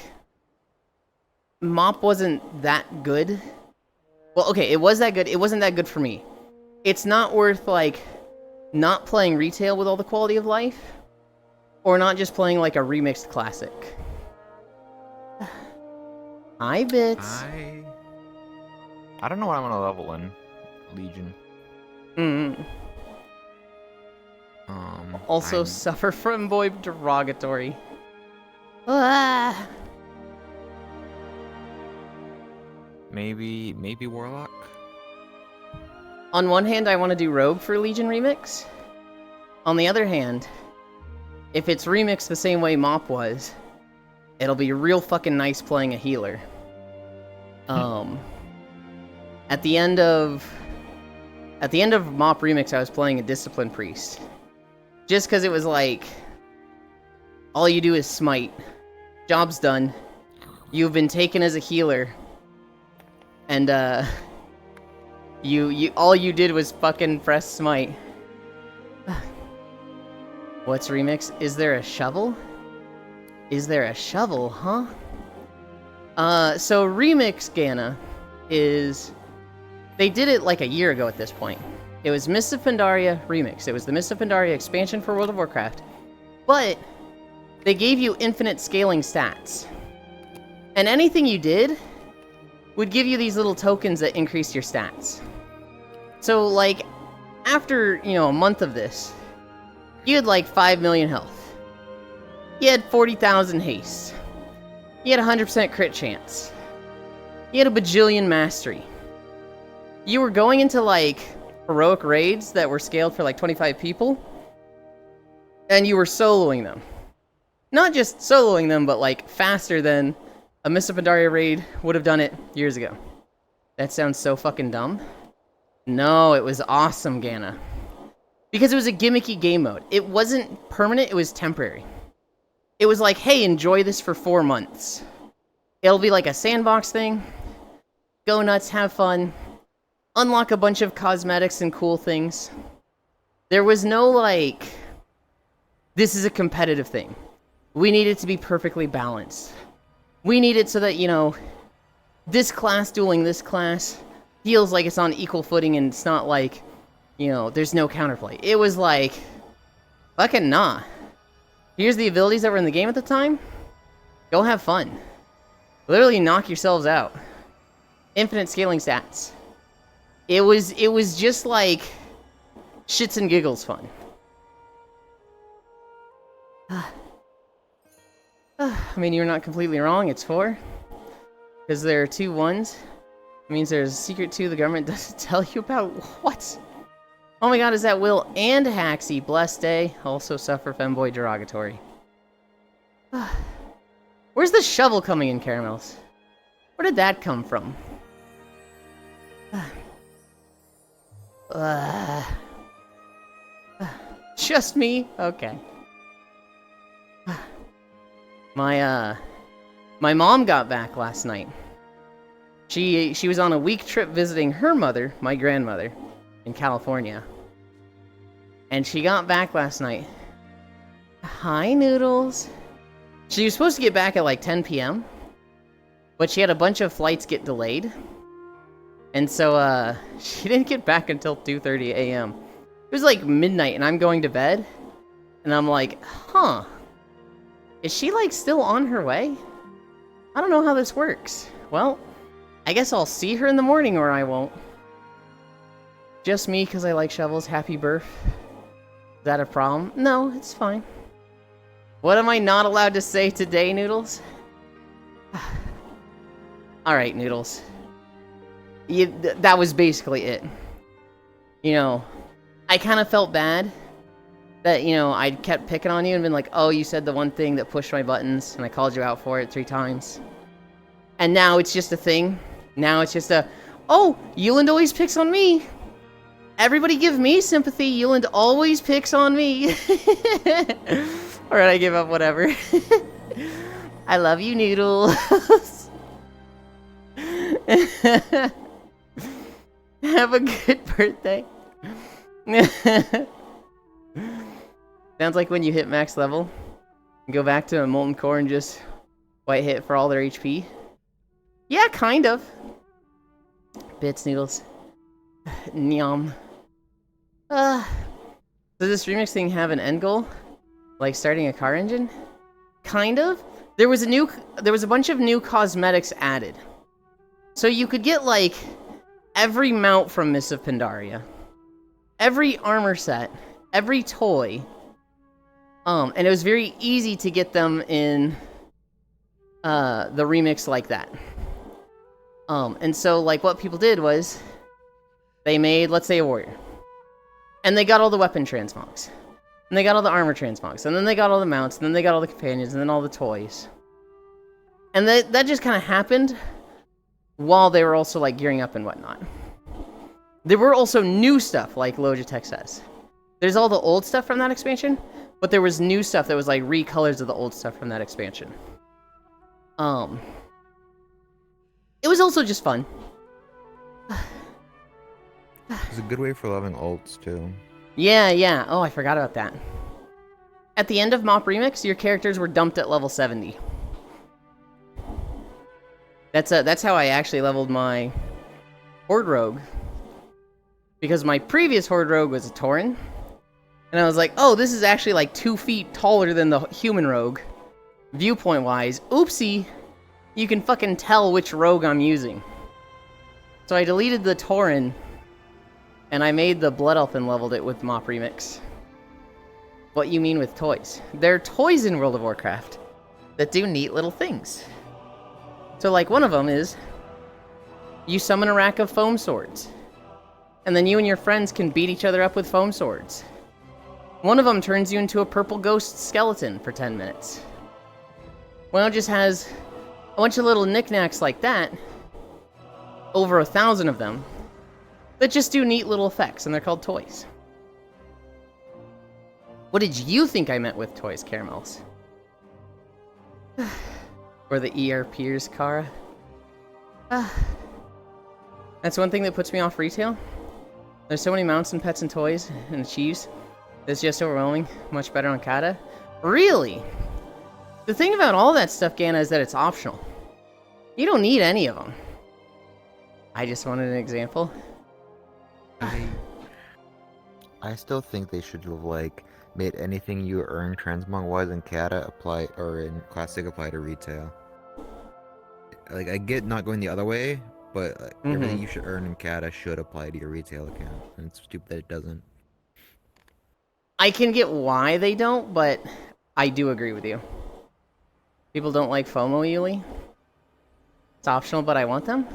Mop wasn't that good. Well, okay, it was that good. It wasn't that good for me. It's not worth, like, not playing retail with all the quality of life, or not just playing, like, a remixed classic. Hi, Bits. I don't know what I'm gonna level in Legion. Also suffer from boy derogatory. Ah. Maybe Warlock? On one hand, I want to do Rogue for Legion Remix. On the other hand, if it's remixed the same way Mop was, it'll be real fucking nice playing a healer. At the end of Mop Remix, I was playing a Discipline Priest. Just because it was like, all you do is smite. Job's done. You've been taken as a healer. And, all you did was fucking press smite. What's remix? Is there a shovel? Is there a shovel, huh? So remix Gana is... They did it like a year ago at this point. It was Mists of Pandaria Remix. It was the Mists of Pandaria expansion for World of Warcraft. But they gave you infinite scaling stats. And anything you did would give you these little tokens that increased your stats. So, like, after, a month of this, you had like 5 million health. You had 40,000 haste. You had 100% crit chance. You had a bajillion mastery. You were going into, like, heroic raids that were scaled for, like, 25 people. And you were soloing them. Not just soloing them, but, like, faster than a Mists of Pandaria raid would have done it years ago. That sounds so fucking dumb. No, it was awesome, Gana. Because it was a gimmicky game mode. It wasn't permanent, it was temporary. It was like, hey, enjoy this for 4 months. It'll be like a sandbox thing. Go nuts, have fun. Unlock a bunch of cosmetics and cool things. There was no, like, this is a competitive thing. We need it to be perfectly balanced. We need it so that, this class dueling this class feels like it's on equal footing and it's not like, there's no counterplay. It was like, fucking nah. Here's the abilities that were in the game at the time. Go have fun. Literally knock yourselves out. Infinite scaling stats. It was just like shits and giggles fun. I mean, you're not completely wrong. It's 4. Because there are 2 1s. It means there's a secret 2 the government doesn't tell you about. What? Oh my god, is that Will and Haxie? Blessed day. Also suffer femboy derogatory. Where's the shovel coming in, Caramels? Where did that come from? Just me? Okay. My mom got back last night. She was on a week trip visiting her mother, my grandmother, in California. And she got back last night. Hi, Noodles. She was supposed to get back at like 10 p.m. But she had a bunch of flights get delayed. And so, she didn't get back until 2:30 a.m. It was like midnight and I'm going to bed. And I'm like, huh. Is she like still on her way? I don't know how this works. Well, I guess I'll see her in the morning or I won't. Just me because I like shovels. Happy birth. Is that a problem? No, it's fine. What am I not allowed to say today, Noodles? Alright, Noodles. That was basically it. I kind of felt bad that, I kept picking on you and been like, oh, you said the one thing that pushed my buttons, and I called you out for it 3 times. And now it's just a thing. Now it's just oh, Yuland always picks on me. Everybody give me sympathy. Yuland always picks on me. Alright, I give up, whatever. I love you, Noodles. Have a good birthday. Sounds like when you hit max level, you go back to a molten core and just white hit for all their HP. Yeah, kind of. Bits, Noodles. Nyam. Does this remix thing have an end goal? Like starting a car engine? Kind of. There was a bunch of new cosmetics added. So you could get like every mount from Mists of Pandaria, every armor set, every toy. And it was very easy to get them in the remix like that. And so like what people did was they made, let's say, a warrior. And they got all the weapon transmogs. And they got all the armor transmogs. And then they got all the mounts. And then they got all the companions. And then all the toys. And that just kind of happened while they were also, like, gearing up and whatnot. There were also new stuff, like Logitech says. There's all the old stuff from that expansion. But there was new stuff that was, like, recolors of the old stuff from that expansion. It was also just fun. It's a good way for loving ults, too. Yeah. Oh, I forgot about that. At the end of Mop Remix, your characters were dumped at level 70. That's how I actually leveled my Horde Rogue. Because my previous Horde Rogue was a Tauren. And I was like, oh, this is actually like 2 feet taller than the human Rogue. Viewpoint-wise. Oopsie. You can fucking tell which Rogue I'm using. So I deleted the Tauren. And I made the Blood Elf and leveled it with Mop Remix. What you mean with toys? There are toys in World of Warcraft that do neat little things. So like one of them is, you summon a rack of foam swords. And then you and your friends can beat each other up with foam swords. One of them turns you into a purple ghost skeleton for 10 minutes. One just has a bunch of little knickknacks like that. Over 1,000 of them. That just do neat little effects, and they're called toys. What did you think I meant with toys, Caramels? Or the ERPers, Kara? That's one thing that puts me off retail. There's so many mounts and pets and toys and achieves. It's just overwhelming. Much better on Kata. Really? The thing about all that stuff, Gana, is that it's optional. You don't need any of them. I just wanted an example. I still think they should have, like, made anything you earn transmog-wise in Kata apply, or in Classic apply to retail. Like, I get not going the other way, but everything you should earn in Kata should apply to your retail account, and it's stupid that it doesn't. I can get why they don't, but I do agree with you. People don't like FOMO, Yuli. It's optional, but I want them.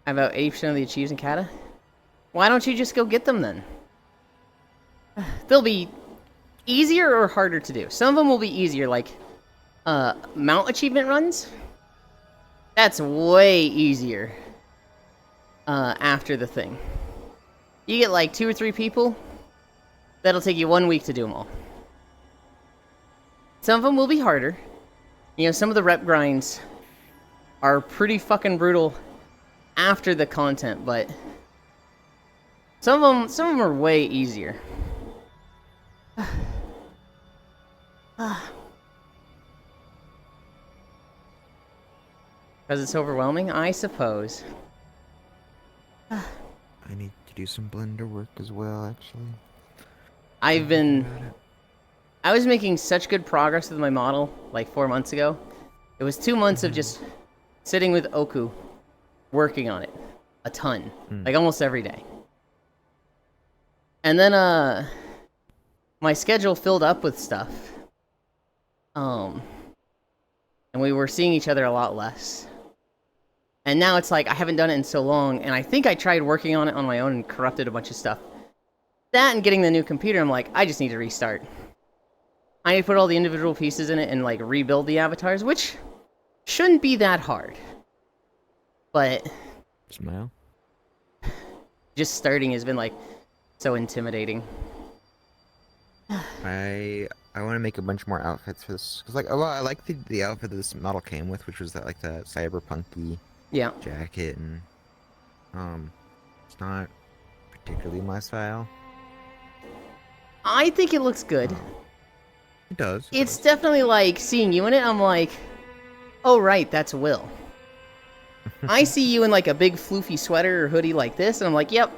I have about 80% of the achieves in Kata. Why don't you just go get them then? They'll be easier or harder to do. Some of them will be easier, like mount achievement runs. That's way easier after the thing. You get like 2 or 3 people. That'll take you 1 week to do them all. Some of them will be harder. You know, some of the rep grinds are pretty fucking brutal after the content, but some of them are way easier. Because it's overwhelming, I suppose. I need to do some Blender work as well, actually. I was making such good progress with my model like 4 months ago. It was 2 months of just sitting with Oku, working on it a ton, like almost every day. And then my schedule filled up with stuff. And we were seeing each other a lot less. And now it's like I haven't done it in so long, and I think I tried working on it on my own and corrupted a bunch of stuff. That and getting the new computer, I'm like, I just need to restart. I need to put all the individual pieces in it and like rebuild the avatars, which shouldn't be that hard. But Smile. just starting has been like so intimidating. I I want to make a bunch more outfits for this. Cause like, well, I like the outfit that this model came with, which was that like that cyberpunky Yeah. jacket, and it's not particularly my style. I think it looks good. It does. It's definitely like seeing you in it. I'm like, oh right, that's Will. I see you in like a big floofy sweater or hoodie like this, and I'm like, yep,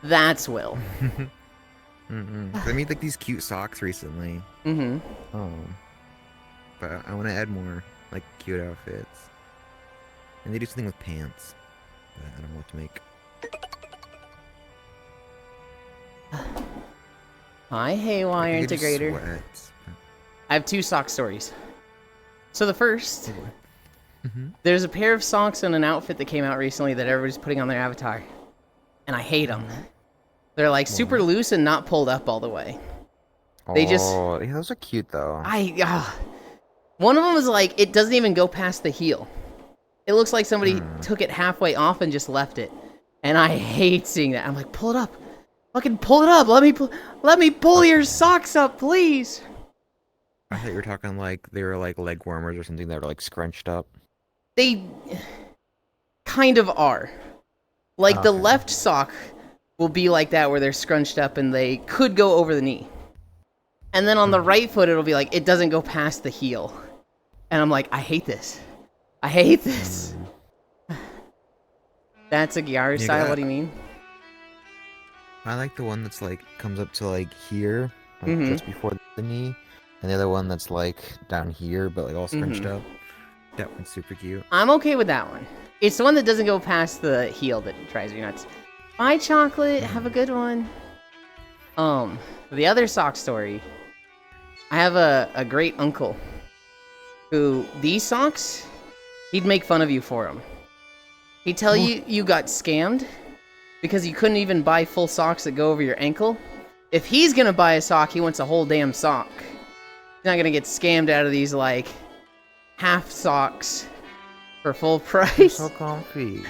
that's Will. I made like these cute socks recently. Mm-hmm. But I want to add more like cute outfits, and they do something with pants, but I don't know what to make. Hi, Haywire I could do Integrator. sweats, I have 2 sock stories. So the first, but- there's a pair of socks and an outfit that came out recently that everybody's putting on their avatar, and I hate them. They're like super loose and not pulled up all the way. They just- Oh, yeah, those are cute though. One of them is like, it doesn't even go past the heel. It looks like somebody took it halfway off and just left it. And I hate seeing that. I'm like, pull it up. Fucking pull it up. Let me pull your socks up, please. I thought you were talking like they were like leg warmers or something that were like scrunched up. They kind of are. Like the Okay. left sock will be like that where they're scrunched up and they could go over the knee. And then on the right foot it'll be like it doesn't go past the heel. And I'm like, I hate this. I hate this. That's a Gyara You style, got- what do you mean? I like the one that's like comes up to like here, like Mhm. just before the knee, and the other one that's like down here, but like all scrunched up. That one's super cute. I'm okay with that one. It's the one that doesn't go past the heel that drives me nuts. Bye, chocolate. Have a good one. The other sock story. I have a great uncle who these socks, he'd make fun of you for them. He'd tell you you got scammed because you couldn't even buy full socks that go over your ankle. If he's gonna buy a sock, he wants a whole damn sock. He's not gonna get scammed out of these like half socks for full price. So comfy.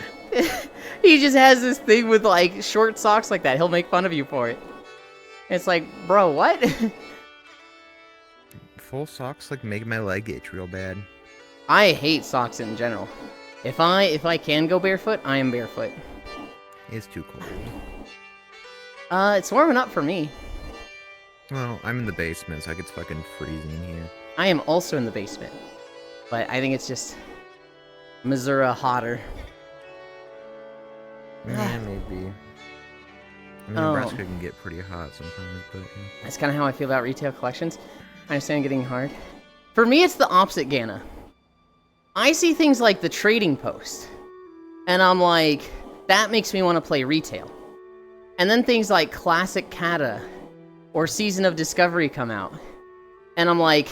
He just has this thing with like short socks like that. He'll make fun of you for it. It's like, bro, what? Full socks like make my leg itch real bad. I hate socks in general. If I can go barefoot, I am barefoot. It's too cold. It's warming up for me. Well, I'm in the basement, so it's fucking freezing in here. I am also in the basement. But I think it's just Missouri hotter. Yeah, maybe. I mean, Nebraska can get pretty hot sometimes, but That's kind of how I feel about retail collections. I understand getting hard. For me, it's the opposite, Gana. I see things like the trading post, and I'm like, that makes me want to play retail. And then things like Classic Kata or Season of Discovery come out, and I'm like,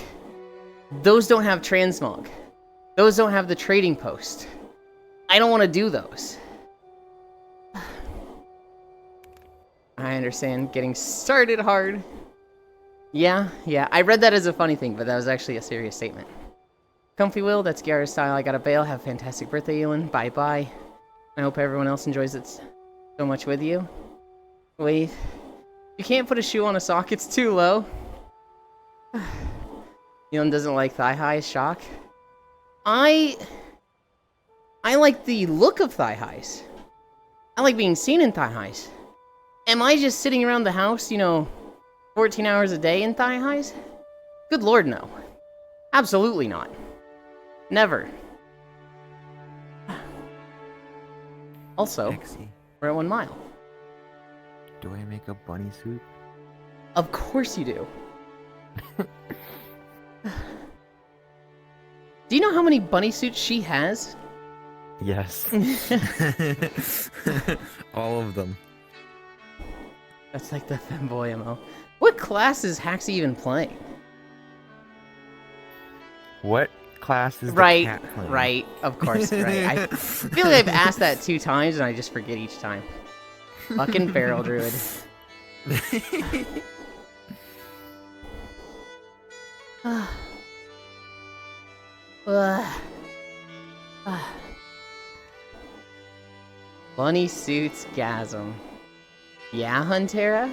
those don't have transmog. Those don't have the trading post. I don't want to do those. I understand getting started hard. Yeah, I read that as a funny thing, but that was actually a serious statement. Comfy Will, that's Gyara's style. I gotta bail. Have a fantastic birthday, Elin. Bye-bye. I hope everyone else enjoys it so much with you. Wait. You can't put a shoe on a sock, it's too low. Elin doesn't like thigh highs, shock. I like the look of thigh highs. I like being seen in thigh highs. Am I just sitting around the house, 14 hours a day in thigh highs? Good lord, no. Absolutely not. Never. Also, Sexy. we're at 1 mile. Do I make a bunny suit? Of course you do. Do you know how many bunny suits she has? Yes. All of them. That's like the femboy MO. What class is Haxie even playing? What class is the Right, cat playing? right, of course, right. I feel like I've asked that 2 times and I just forget each time. Fucking Feral Druid. Bunny suits gasm. Yeah, Huntera?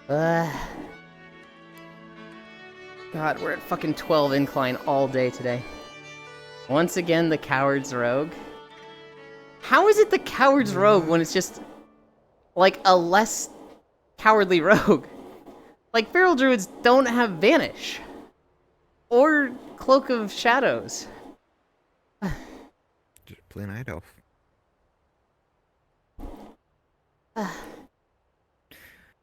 God, we're at fucking 12 incline all day today. Once again, the Coward's Rogue. How is it the Coward's Rogue when it's just, like, a less cowardly rogue? Like, Feral Druids don't have Vanish. Or Cloak of Shadows. Just play Night Elf.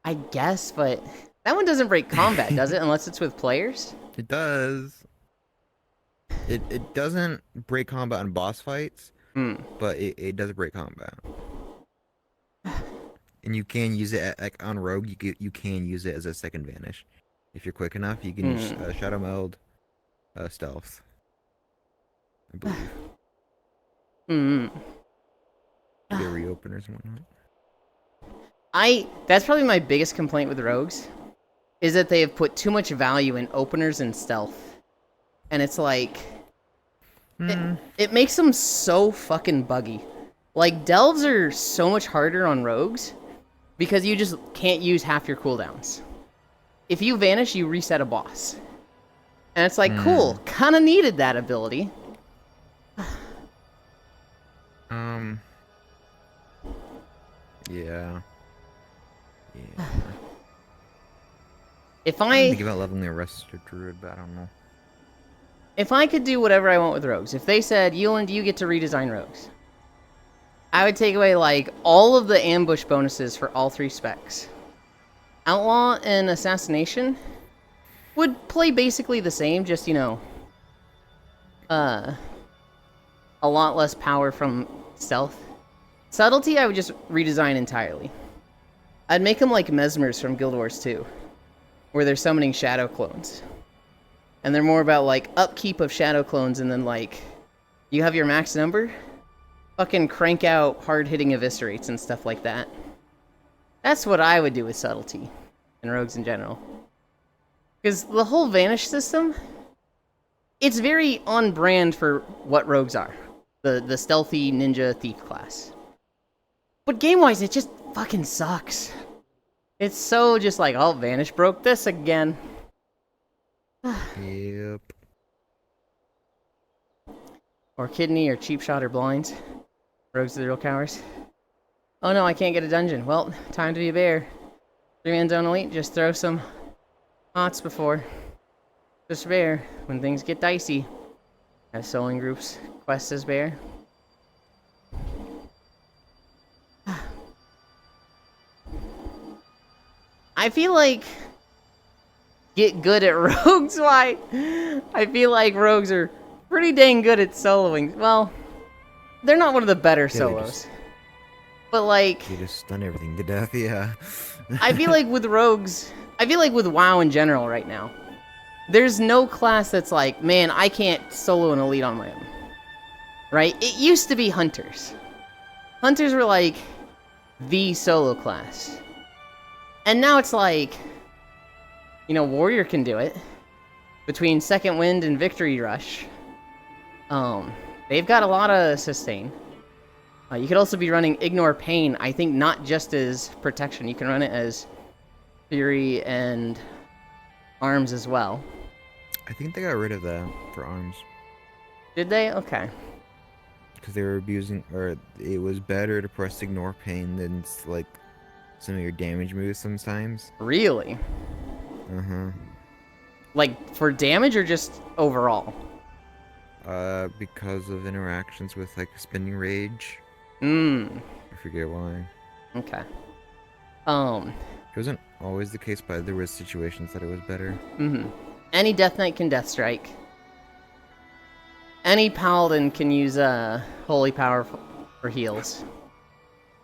I guess, but that one doesn't break combat, does it? Unless it's with players? It does. It doesn't break combat on boss fights, but it does break combat. And you can use it like on Rogue. You can use it as a second Vanish. If you're quick enough, you can use Shadow Meld, Stealth, I believe. Get reopeners and whatnot. That's probably my biggest complaint with rogues, is that they have put too much value in openers and stealth. And it's like, it makes them so fucking buggy. Like, delves are so much harder on rogues, because you just can't use half your cooldowns. If you vanish, you reset a boss. And it's like, cool, kinda needed that ability. Yeah. If I'm I thinking about leveling a Restored Druid, but I don't know. If I could do whatever I want with rogues, if they said, Yuland, you get to redesign rogues, I would take away, like, all of the ambush bonuses for all 3 specs. Outlaw and Assassination would play basically the same, just, you know, a lot less power from stealth. Subtlety, I would just redesign entirely. I'd make them like Mesmers from Guild Wars 2, where they're summoning shadow clones. And they're more about, like, upkeep of shadow clones, and then, like, you have your max number, fucking crank out hard-hitting eviscerates and stuff like that. That's what I would do with Subtlety, and rogues in general. Because the whole Vanish system, it's very on-brand for what rogues are. The stealthy ninja thief class. But game-wise, it just fucking sucks. It's so just like, oh, Vanish broke this again. Yep. Or Kidney, or Cheap Shot, or Blinds. Rogues are the real cowards. Oh no, I can't get a dungeon. Well, time to be a bear. 3-man zone elite, just throw some hots before. Just bear, when things get dicey. Have soloing groups quest as bear. I feel like get good at rogues. Why? I feel like rogues are pretty dang good at soloing. Well, they're not one of the better solos. But like, You just stun everything to death, yeah. I feel like with rogues, I feel like with WoW in general right now, there's no class that's like, man, I can't solo an elite on my own. Right? It used to be hunters. Hunters were like the solo class. And now it's like, you know, Warrior can do it. Between Second Wind and Victory Rush. They've got a lot of sustain. You could also be running Ignore Pain, I think not just as protection. You can run it as Fury and Arms as well. I think they got rid of that for arms. Did they? Okay. Because they were abusing, or it was better to press Ignore Pain than, like, some of your damage moves sometimes. Really? Uh-huh. Like, for damage or just overall? Because of interactions with, like, Spinning Rage. I forget why. Okay. It wasn't always the case, but there was situations that it was better. Any Death Knight can Death Strike. Any Paladin can use Holy Power for heals.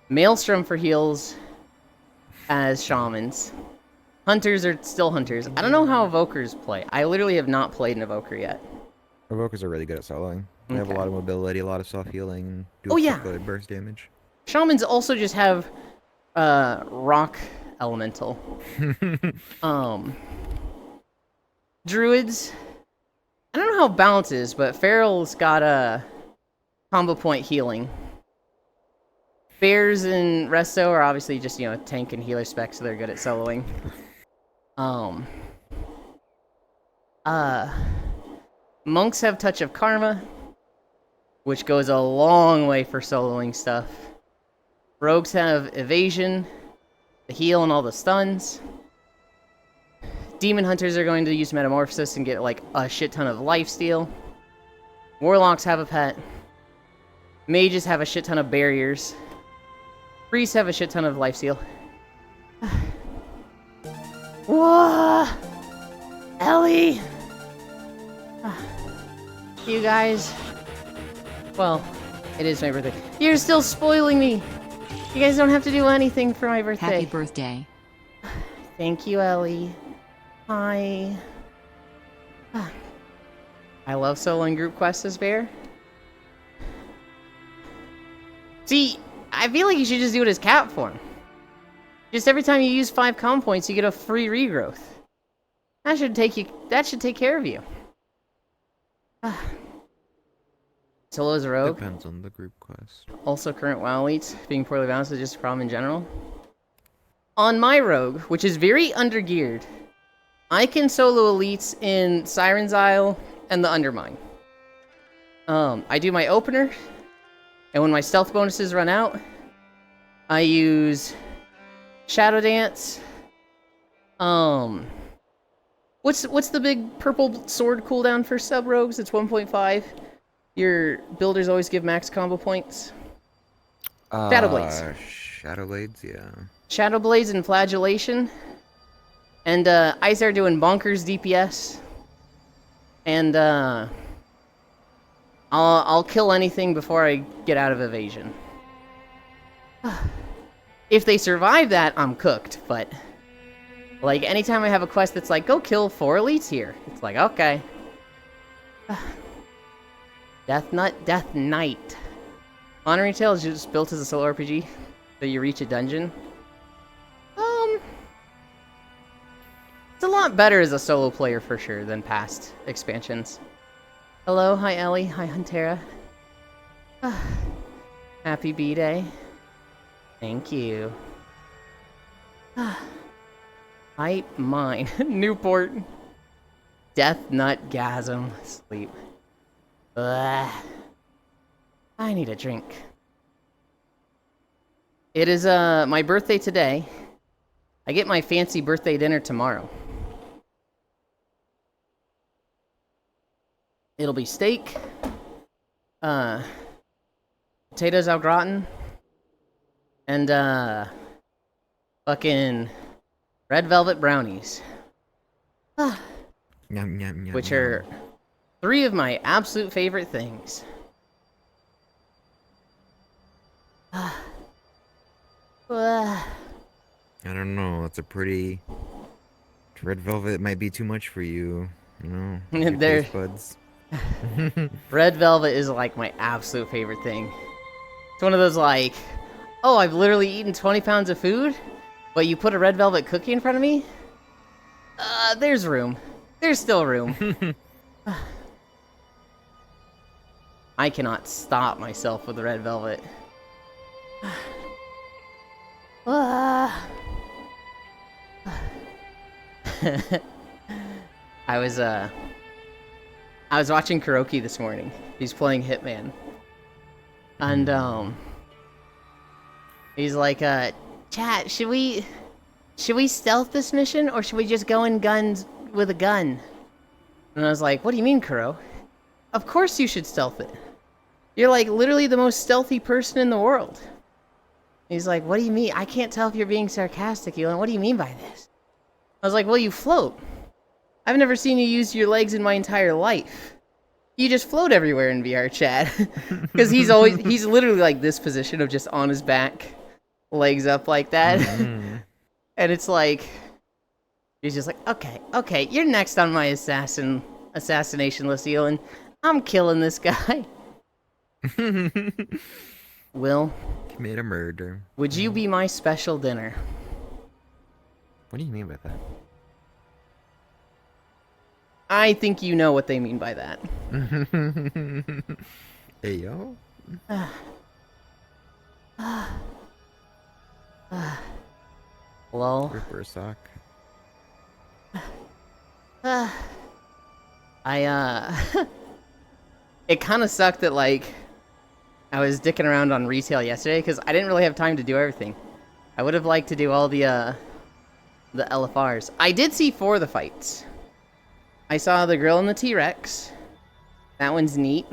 Maelstrom for heals as Shamans. Hunters are still Hunters. I don't know how Evokers play. I literally have not played an Evoker yet. Evokers are really good at soloing. They have a lot of mobility, a lot of self-healing, do good burst damage. Shamans also just have Rock Elemental. Druids, I don't know how balance is, but Feral's got a combo point healing. Bears and Resto are obviously just, you know, tank and healer specs, so they're good at soloing. Um, monks have Touch of Karma, which goes a long way for soloing stuff. Rogues have Evasion, the heal, and all the stuns. Demon Hunters are going to use Metamorphosis and get, like, a shit ton of lifesteal. Warlocks have a pet. Mages have a shit ton of barriers. Priests have a shit ton of lifesteal. Whoa! Ellie! You guys... Well, it is my birthday. You're still spoiling me! You guys don't have to do anything for my birthday. Happy birthday. Thank you, Ellie. Hi. I love soloing group quests as Bear. See, I feel like you should just do it as cat form. Just every time you use 5 comm points, you get a free regrowth. That should take care of you. Solo as a rogue. Depends on the group quest. Also current WoW elites. Being poorly balanced is just a problem in general. On my rogue, which is very undergeared, I can solo elites in Siren's Isle and the Undermine. I do my opener, and when my stealth bonuses run out, I use Shadow Dance. What's the big purple sword cooldown for sub rogues? It's 1.5. Your builders always give max combo points. Shadow Blades. Shadow Blades, yeah. Shadow Blades and Flagellation. And Izar doing bonkers DPS. And I'll kill anything before I get out of evasion. If they survive that, I'm cooked, but like anytime I have a quest that's like, go kill 4 elites here, it's like, okay. Death Knight. Honoring Tale is just built as a solo RPG that you reach a dungeon. It's a lot better as a solo player for sure than past expansions. Hello, hi Ellie, hi Huntera. Happy B-Day. Thank you. Hi, mine. Newport. Death Nutgasm. Sleep. Ugh. I need a drink. It is my birthday today. I get my fancy birthday dinner tomorrow. It'll be steak, potatoes au gratin, and fucking red velvet brownies. Yum, yum, yum, Which yum. are 3 of my absolute favorite things. I don't know. It's a pretty. Red velvet might be too much for you. You know. Your There- taste buds. Red velvet is like my absolute favorite thing. It's one of those like, oh, I've literally eaten 20 pounds of food, but you put a red velvet cookie in front of me? There's room. There's still room. I cannot stop myself with the red velvet. I was watching Kuroki this morning. He's playing Hitman. And he's like, chat, should we stealth this mission or should we just go in guns with a gun? And I was like, what do you mean, Kuro? Of course you should stealth it. You're like literally the most stealthy person in the world. He's like, what do you mean? I can't tell if you're being sarcastic, Elon. What do you mean by this? I was like, well, you float. I've never seen you use your legs in my entire life. You just float everywhere in VR chat. Because he's literally like this position of just on his back, legs up like that. And it's like, he's just like, okay, you're next on my assassination list, Elon. I'm killing this guy. Will, Commit a murder. would you be my special dinner? What do you mean by that? I think you know what they mean by that. Hey yo. Lol. Ripper sock. It kind of sucked that, like, I was dicking around on retail yesterday, because I didn't really have time to do everything. I would have liked to do all the LFRs. I did see 4 of the fights. I saw the girl and the T-Rex. That one's neat.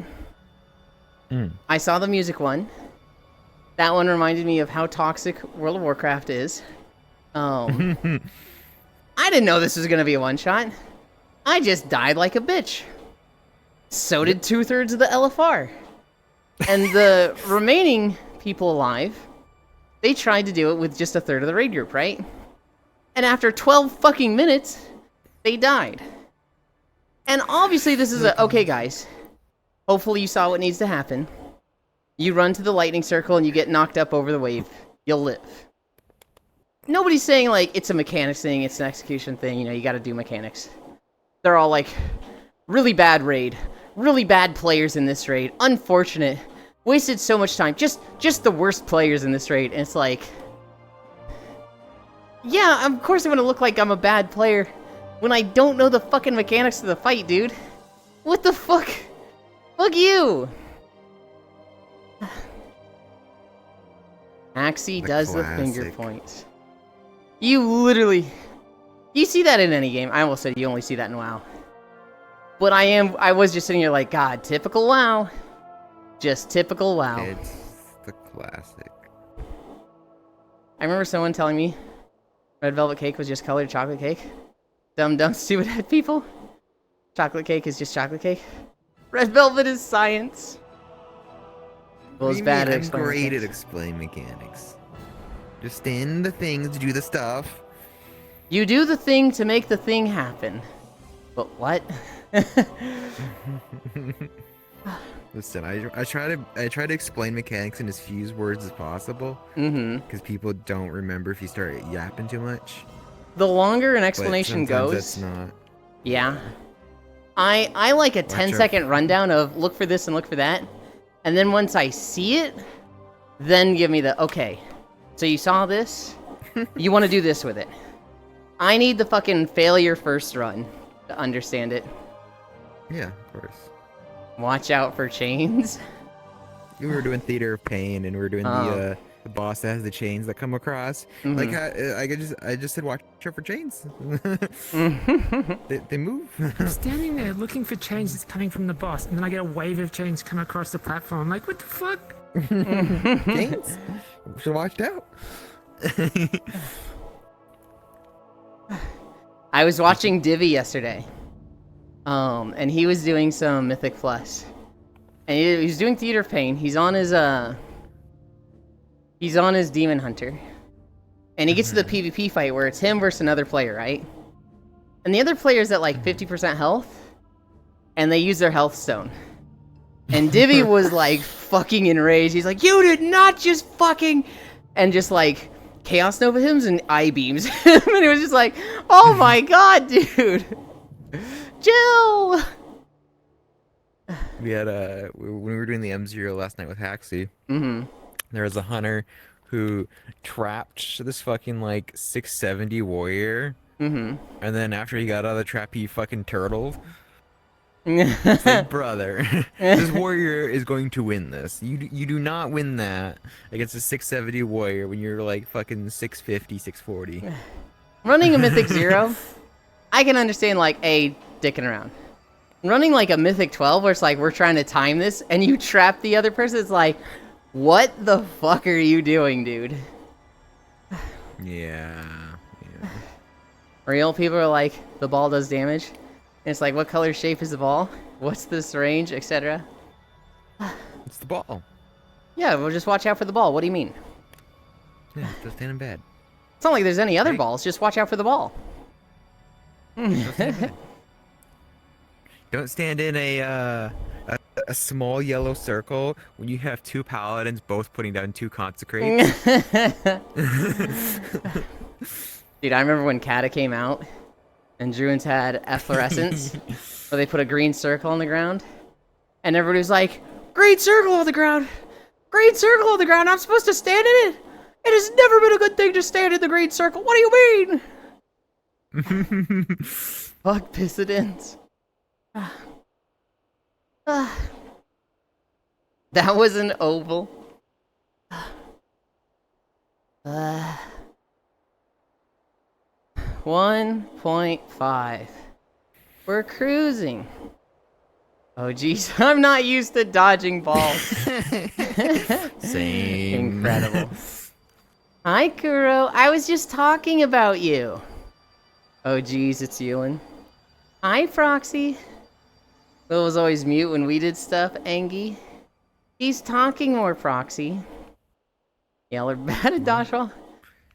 I saw the music one. That one reminded me of how toxic World of Warcraft is. I didn't know this was going to be a one-shot. I just died like a bitch. So did 2/3 of the LFR. And the remaining people alive, they tried to do it with just 1/3 of the raid group, right? And after 12 fucking minutes, they died. And obviously this is okay, guys. Hopefully you saw what needs to happen. You run to the lightning circle and you get knocked up over the wave. You'll live. Nobody's saying, like, it's a mechanics thing, it's an execution thing, you know, you gotta do mechanics. They're all like, really bad raid. Really bad players in this raid. Unfortunate. Wasted so much time. Just the worst players in this raid. And it's like... Yeah, of course I'm gonna look like I'm a bad player when I don't know the fucking mechanics of the fight, dude. What the fuck? Fuck you! Axie does the finger points. You literally... You see that in any game. I almost said you only see that in WoW. But I was just sitting here like, God, typical WoW. Just typical WoW. It's the classic. I remember someone telling me red velvet cake was just colored chocolate cake. Dumb, stupid head people. Chocolate cake is just chocolate cake. Red velvet is science. Well, it's bad at I'm great at explaining mechanics. Just stand in the things to do the stuff. You do the thing to make the thing happen. But what? Listen, I try to explain mechanics in as few words as possible. Because people don't remember if you start yapping too much. The longer an explanation goes, that's not. Yeah. I like a 10-second rundown of look for this and look for that. And then once I see it, then give me the, okay, so you saw this? You want to do this with it. I need the fucking failure first run to understand it. Yeah, of course. Watch out for chains. We were doing Theater of Pain, and we were doing the boss that has the chains that come across. Like I just said, watch out for chains. they move. I'm standing there looking for chains that's coming from the boss, and then I get a wave of chains come across the platform. I'm like, what the fuck? Chains? Should have watched out. I was watching Divi yesterday. And he was doing some Mythic Plus. And he was doing Theater of Pain. He's on his Demon Hunter. And he gets to the PvP fight where it's him versus another player, right? And the other player's at like 50% health. And they use their health stone. And Divi was like fucking enraged. He's like, you did not just fucking... And just like Chaos Nova him and eye beams him. And it was just like, oh my god, dude. Jill! We had when we were doing the M0 last night with Haxie, there was a hunter who trapped this fucking like 670 warrior, and then after he got out of the trap, he fucking turtled. It's like, brother, this warrior is going to win this. You do not win that against a 670 warrior when you're like fucking 650, 640. Running a Mythic 0, I can understand like dicking around. Running like a Mythic 12 where it's like we're trying to time this and you trap the other person, it's like, what the fuck are you doing, dude? Yeah. Real people are like, the ball does damage. And it's like, what color shape is the ball? What's this range, etc. It's the ball. Yeah, we'll just watch out for the ball. What do you mean? Yeah, just stand in bed. It's not like there's any other balls, just watch out for the ball. Don't stand in a small yellow circle when you have two paladins both putting down two consecrates. Dude, I remember when Kata came out and Druids had efflorescence where they put a green circle on the ground and everybody was like, green circle on the ground! Green circle on the ground! I'm supposed to stand in it! It has never been a good thing to stand in the green circle! What do you mean? Fuck Pissidens. That was an oval. 1.5. We're cruising. Oh geez, I'm not used to dodging balls. Same. Incredible. Hi, Kuro. I was just talking about you. Oh geez, it's Ewan. Hi, Proxy. Will was always mute when we did stuff, Angie. He's talking more, Proxy. Y'all are bad at dodgeball.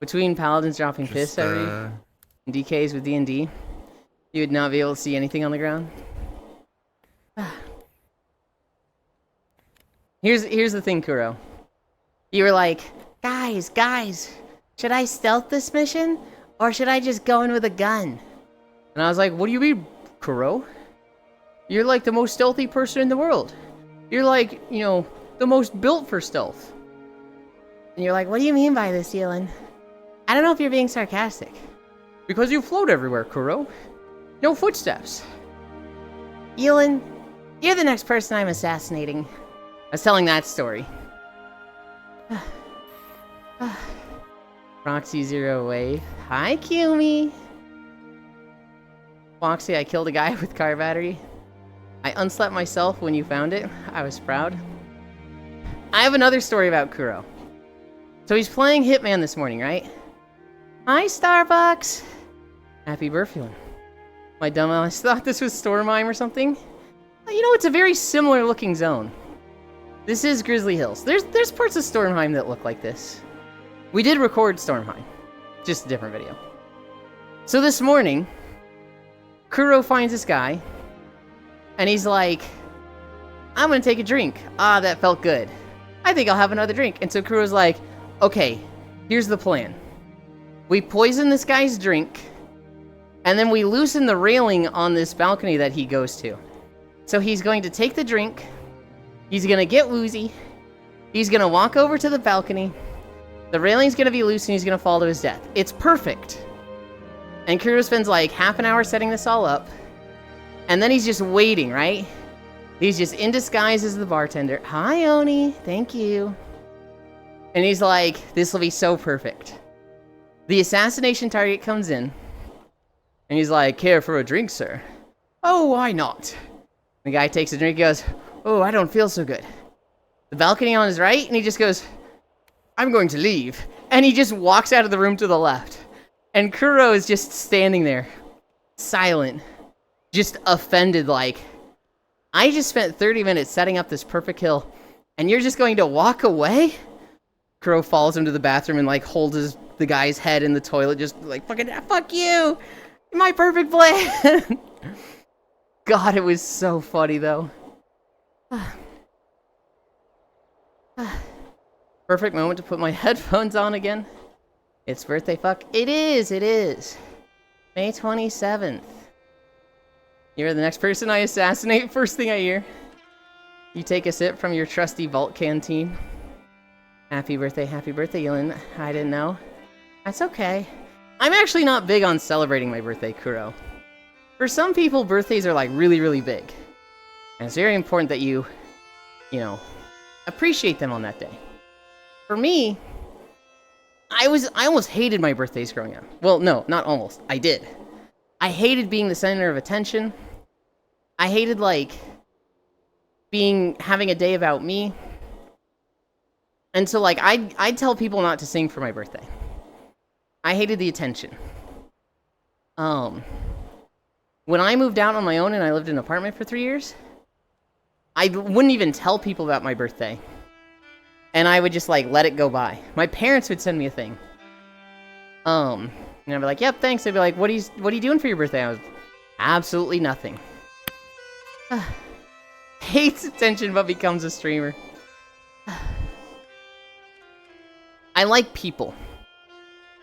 Between paladins dropping fists every and DKs with D&D, you would not be able to see anything on the ground. Here's the thing, Kuro. You were like, guys, should I stealth this mission? Or should I just go in with a gun? And I was like, what do you mean, Kuro? You're like the most stealthy person in the world. You're like, you know, the most built for stealth. And you're like, what do you mean by this, Yelin? I don't know if you're being sarcastic. Because you float everywhere, Kuro. No footsteps. Yelin, you're the next person I'm assassinating. I was telling that story. Proxy Zero Wave. Hi, Kumi. Foxy, I killed a guy with car battery. I unslept myself when you found it. I was proud. I have another story about Kuro. So he's playing Hitman this morning, right? Hi, Starbucks. Happy birthday. My dumbass thought this was Stormheim or something. You know, it's a very similar looking zone. This is Grizzly Hills. There's parts of Stormheim that look like this. We did record Stormheim. Just a different video. So this morning, Kuro finds this guy, and he's like, I'm gonna take a drink. Ah, that felt good. I think I'll have another drink. And so Kuro's like, okay, here's the plan. We poison this guy's drink, and then we loosen the railing on this balcony that he goes to. So he's going to take the drink, he's gonna get woozy, he's gonna walk over to the balcony, the railing's gonna be loose, and he's gonna fall to his death. It's perfect. And Kuro spends like half an hour setting this all up, and then he's just waiting, right? He's just in disguise as the bartender. Hi, Oni. Thank you. And he's like, this will be so perfect. The assassination target comes in, and he's like, care for a drink, sir? Oh, why not? The guy takes a drink, he goes, oh, I don't feel so good. The balcony on his right, and he just goes, I'm going to leave. And he just walks out of the room to the left. And Kuro is just standing there, silent, just offended, like, I just spent 30 minutes setting up this perfect kill, and you're just going to walk away? Kuro falls into the bathroom and, like, holds the guy's head in the toilet, just like, fuck you! My perfect plan! God, it was so funny, though. Perfect moment to put my headphones on again. It's birthday fuck. It is! May 27th. You're the next person I assassinate, first thing I hear. You take a sip from your trusty vault canteen. Happy birthday, Yulin. I didn't know. That's okay. I'm actually not big on celebrating my birthday, Kuro. For some people, birthdays are like really, really big. And it's very important that you know, appreciate them on that day. For me, I almost hated my birthdays growing up. Well, no, not almost. I did. I hated being the center of attention. I hated, like, having a day about me. And so, like, I'd tell people not to sing for my birthday. I hated the attention. When I moved out on my own and I lived in an apartment for 3 years, I wouldn't even tell people about my birthday. And I would just, like, let it go by. My parents would send me a thing. And I'd be like, yep, thanks. They'd be like, what are you doing for your birthday? I was, absolutely nothing. Hates attention but becomes a streamer. I like people.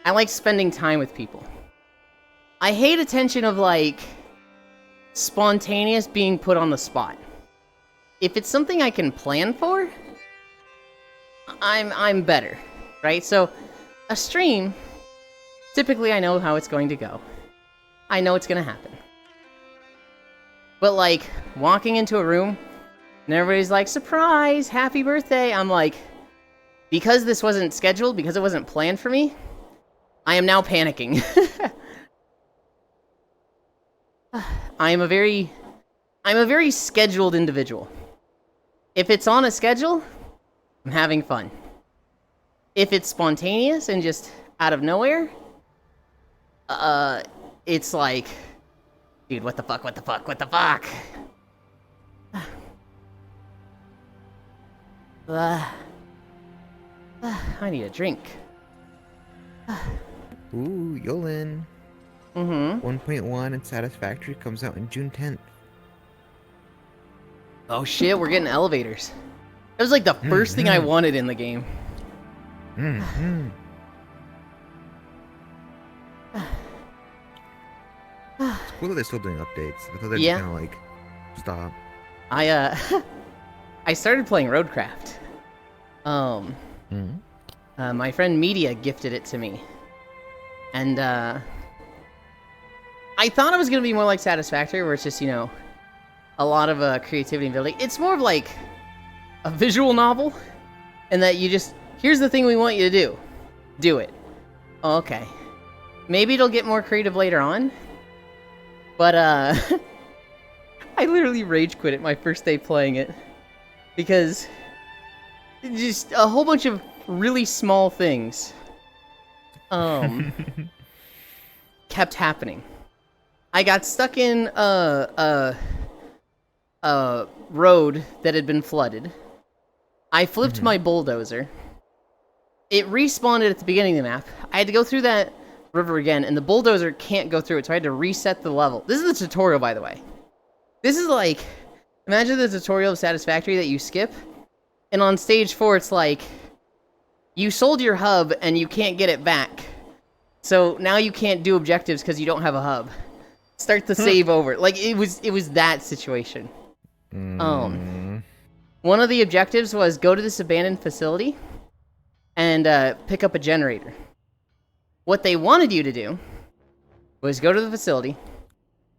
I like spending time with people. I hate attention of, like, spontaneous being put on the spot. If it's something I can plan for, I'm better, right? So, a stream, typically I know how it's going to go. I know it's gonna happen. But like, walking into a room, and everybody's like, surprise, happy birthday. I'm like, because this wasn't scheduled, because it wasn't planned for me, I am now panicking. I'm a very scheduled individual. If it's on a schedule, I'm having fun. If it's spontaneous and just out of nowhere, it's like, dude, what the fuck, what the fuck, what the fuck? I need a drink. Ooh, Yolan. 1.1 and Satisfactory comes out in June 10th. Oh shit, we're getting elevators. That was like the first thing I wanted in the game. It's cool that they're still doing updates. I thought they'd Yeah. kind of like stop. I started playing Roadcraft. My friend Media gifted it to me. And, I thought it was gonna be more like Satisfactory, where it's just, you know, a lot of, creativity and building. It's more of like a visual novel, and that you just, here's the thing we want you to do. Do it. Okay. Maybe it'll get more creative later on. But, I literally rage quit it my first day playing it. Because just a whole bunch of really small things kept happening. I got stuck in a road that had been flooded. I flipped my bulldozer. It respawned at the beginning of the map. I had to go through that river again, and the bulldozer can't go through it, so I had to reset the level. This is the tutorial, by the way. This is like, imagine the tutorial of Satisfactory that you skip, and on stage 4 it's like, you sold your hub and you can't get it back. So now you can't do objectives because you don't have a hub. Start the save over. Like, it was that situation. One of the objectives was go to this abandoned facility and pick up a generator. What they wanted you to do was go to the facility,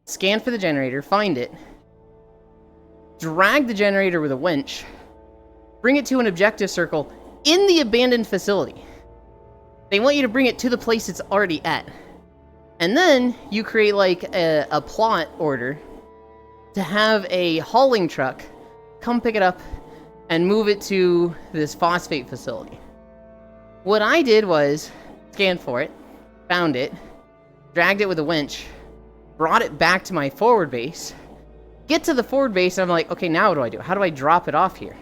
scan for the generator, find it, drag the generator with a winch, bring it to an objective circle in the abandoned facility. They want you to bring it to the place it's already at. And then you create like a plot order to have a hauling truck come pick it up and move it to this phosphate facility. What I did was scan for it, found it, dragged it with a winch, brought it back to my forward base, get to the forward base, and I'm like, okay, now what do I do? How do I drop it off here?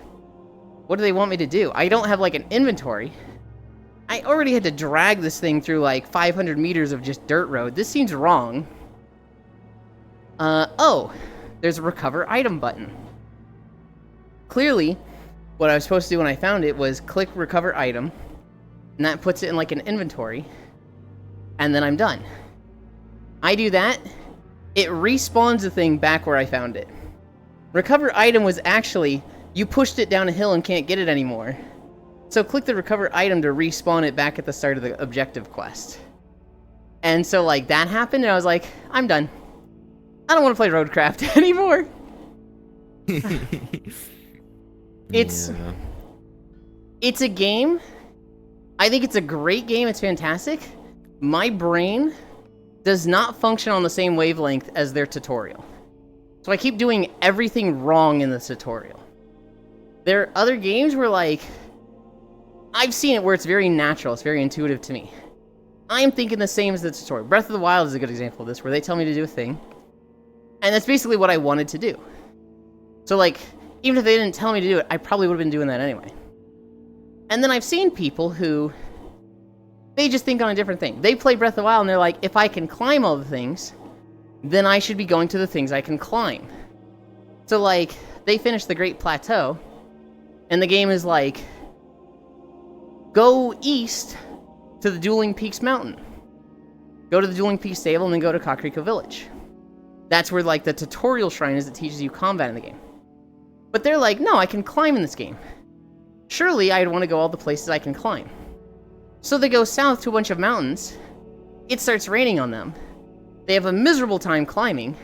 What do they want me to do? I don't have like an inventory. I already had to drag this thing through like 500 meters of just dirt road. This seems wrong. Oh, there's a recover item button. Clearly, what I was supposed to do when I found it was click recover item, and that puts it in like an inventory, and then I'm done. I do that, it respawns the thing back where I found it. Recover item was actually, you pushed it down a hill and can't get it anymore. So click the recover item to respawn it back at the start of the objective quest. And so like that happened, and I was like, I'm done. I don't want to play Roadcraft anymore. It's a game. I think it's a great game. It's fantastic. My brain does not function on the same wavelength as their tutorial. So I keep doing everything wrong in the tutorial. There are other games where like, I've seen it where it's very natural, it's very intuitive to me. I'm thinking the same as the tutorial. Breath of the Wild is a good example of this, where they tell me to do a thing, and that's basically what I wanted to do. So like, even if they didn't tell me to do it, I probably would have been doing that anyway. And then I've seen people who, they just think on a different thing. They play Breath of the Wild and they're like, if I can climb all the things, then I should be going to the things I can climb. So like, they finish the Great Plateau, and the game is like, go east to the Dueling Peaks Mountain. Go to the Dueling Peaks Stable and then go to Kakariko Village. That's where like the tutorial shrine is that teaches you combat in the game. But they're like, no, I can climb in this game. Surely I'd want to go all the places I can climb. So they go south to a bunch of mountains. It starts raining on them. they have a miserable time climbing,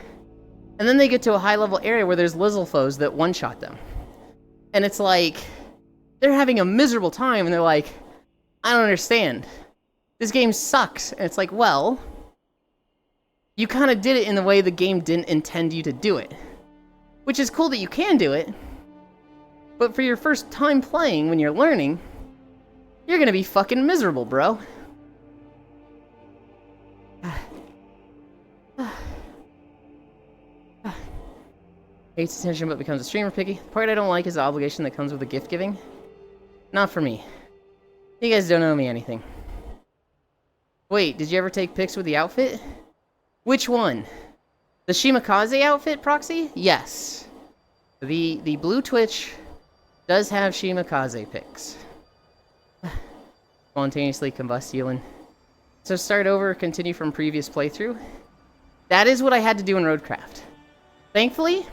and then they get to a high-level area where there's Lizalfoes that one-shot them. And it's like, they're having a miserable time, and they're like, I don't understand. This game sucks. And it's like, well, you kind of did it in the way the game didn't intend you to do it. Which is cool that you can do it, but for your first time playing, when you're learning, you're gonna be fucking miserable, bro. Hates attention but becomes a streamer picky. The part I don't like is the obligation that comes with the gift giving. Not for me. You guys don't owe me anything. Wait, did you ever take pics with the outfit? Which one? The Shimakaze outfit, Proxy? Yes. The blue Twitch does have Shimakaze pics. Spontaneously combust Yulin. So start over, continue from previous playthrough. That is what I had to do in Roadcraft. Thankfully,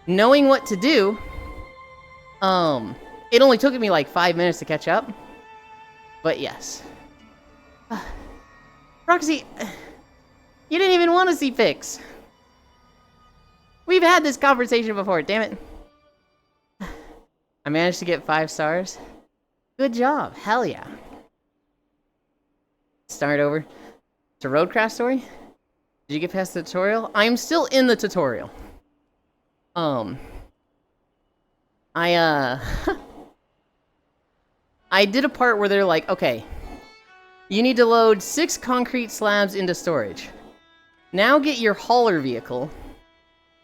knowing what to do, it only took me like 5 minutes to catch up. But yes. Roxy, you didn't even want to see pics. We've had this conversation before, damn it. I managed to get 5 stars. Good job, hell yeah. Start over. It's a Roadcraft story? Did you get past the tutorial? I'm still in the tutorial. I did a part where they're like, okay, you need to load 6 concrete slabs into storage. Now get your hauler vehicle,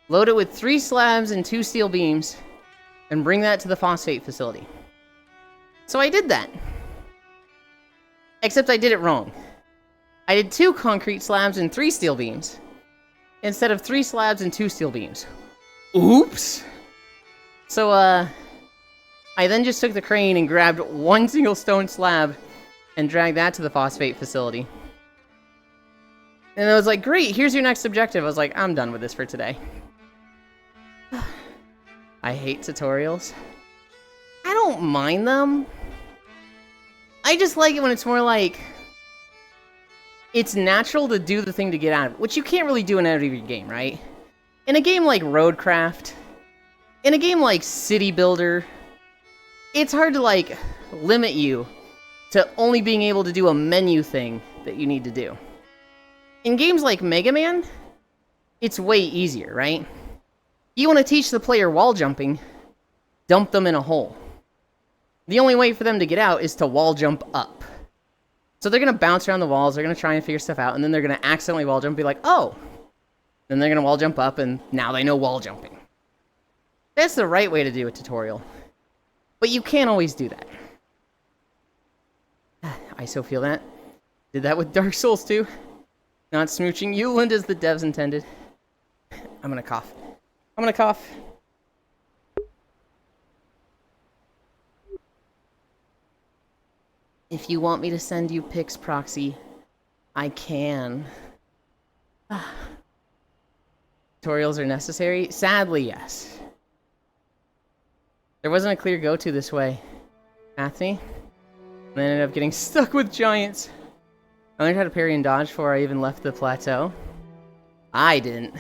load it with 3 slabs and 2 steel beams, and bring that to the phosphate facility. So I did that. Except I did it wrong. I did 2 concrete slabs and 3 steel beams, instead of 3 slabs and 2 steel beams. Oops! So, I then just took the crane and grabbed 1 single stone slab and dragged that to the phosphate facility. And I was like, great, here's your next objective. I was like, I'm done with this for today. I hate tutorials. I don't mind them. I just like it when it's more like, it's natural to do the thing to get out of it, which you can't really do in every game, right? In a game like Roadcraft, in a game like City Builder, it's hard to, like, limit you to only being able to do a menu thing that you need to do. In games like Mega Man, it's way easier, right? You want to teach the player wall jumping, dump them in a hole. The only way for them to get out is to wall jump up. So they're going to bounce around the walls, they're going to try and figure stuff out, and then they're going to accidentally wall jump and be like, oh! Then they're going to wall jump up, and now they know wall jumping. That's the right way to do a tutorial. But you can't always do that. I so feel that. Did that with Dark Souls 2. Not smooching Yuland as the devs intended. I'm gonna cough. I'm gonna cough. If you want me to send you pics, Proxy, I can. Tutorials are necessary? Sadly, yes. There wasn't a clear go-to this way. Anthony? And I ended up getting stuck with giants. I learned how to parry and dodge before I even left the plateau. I didn't.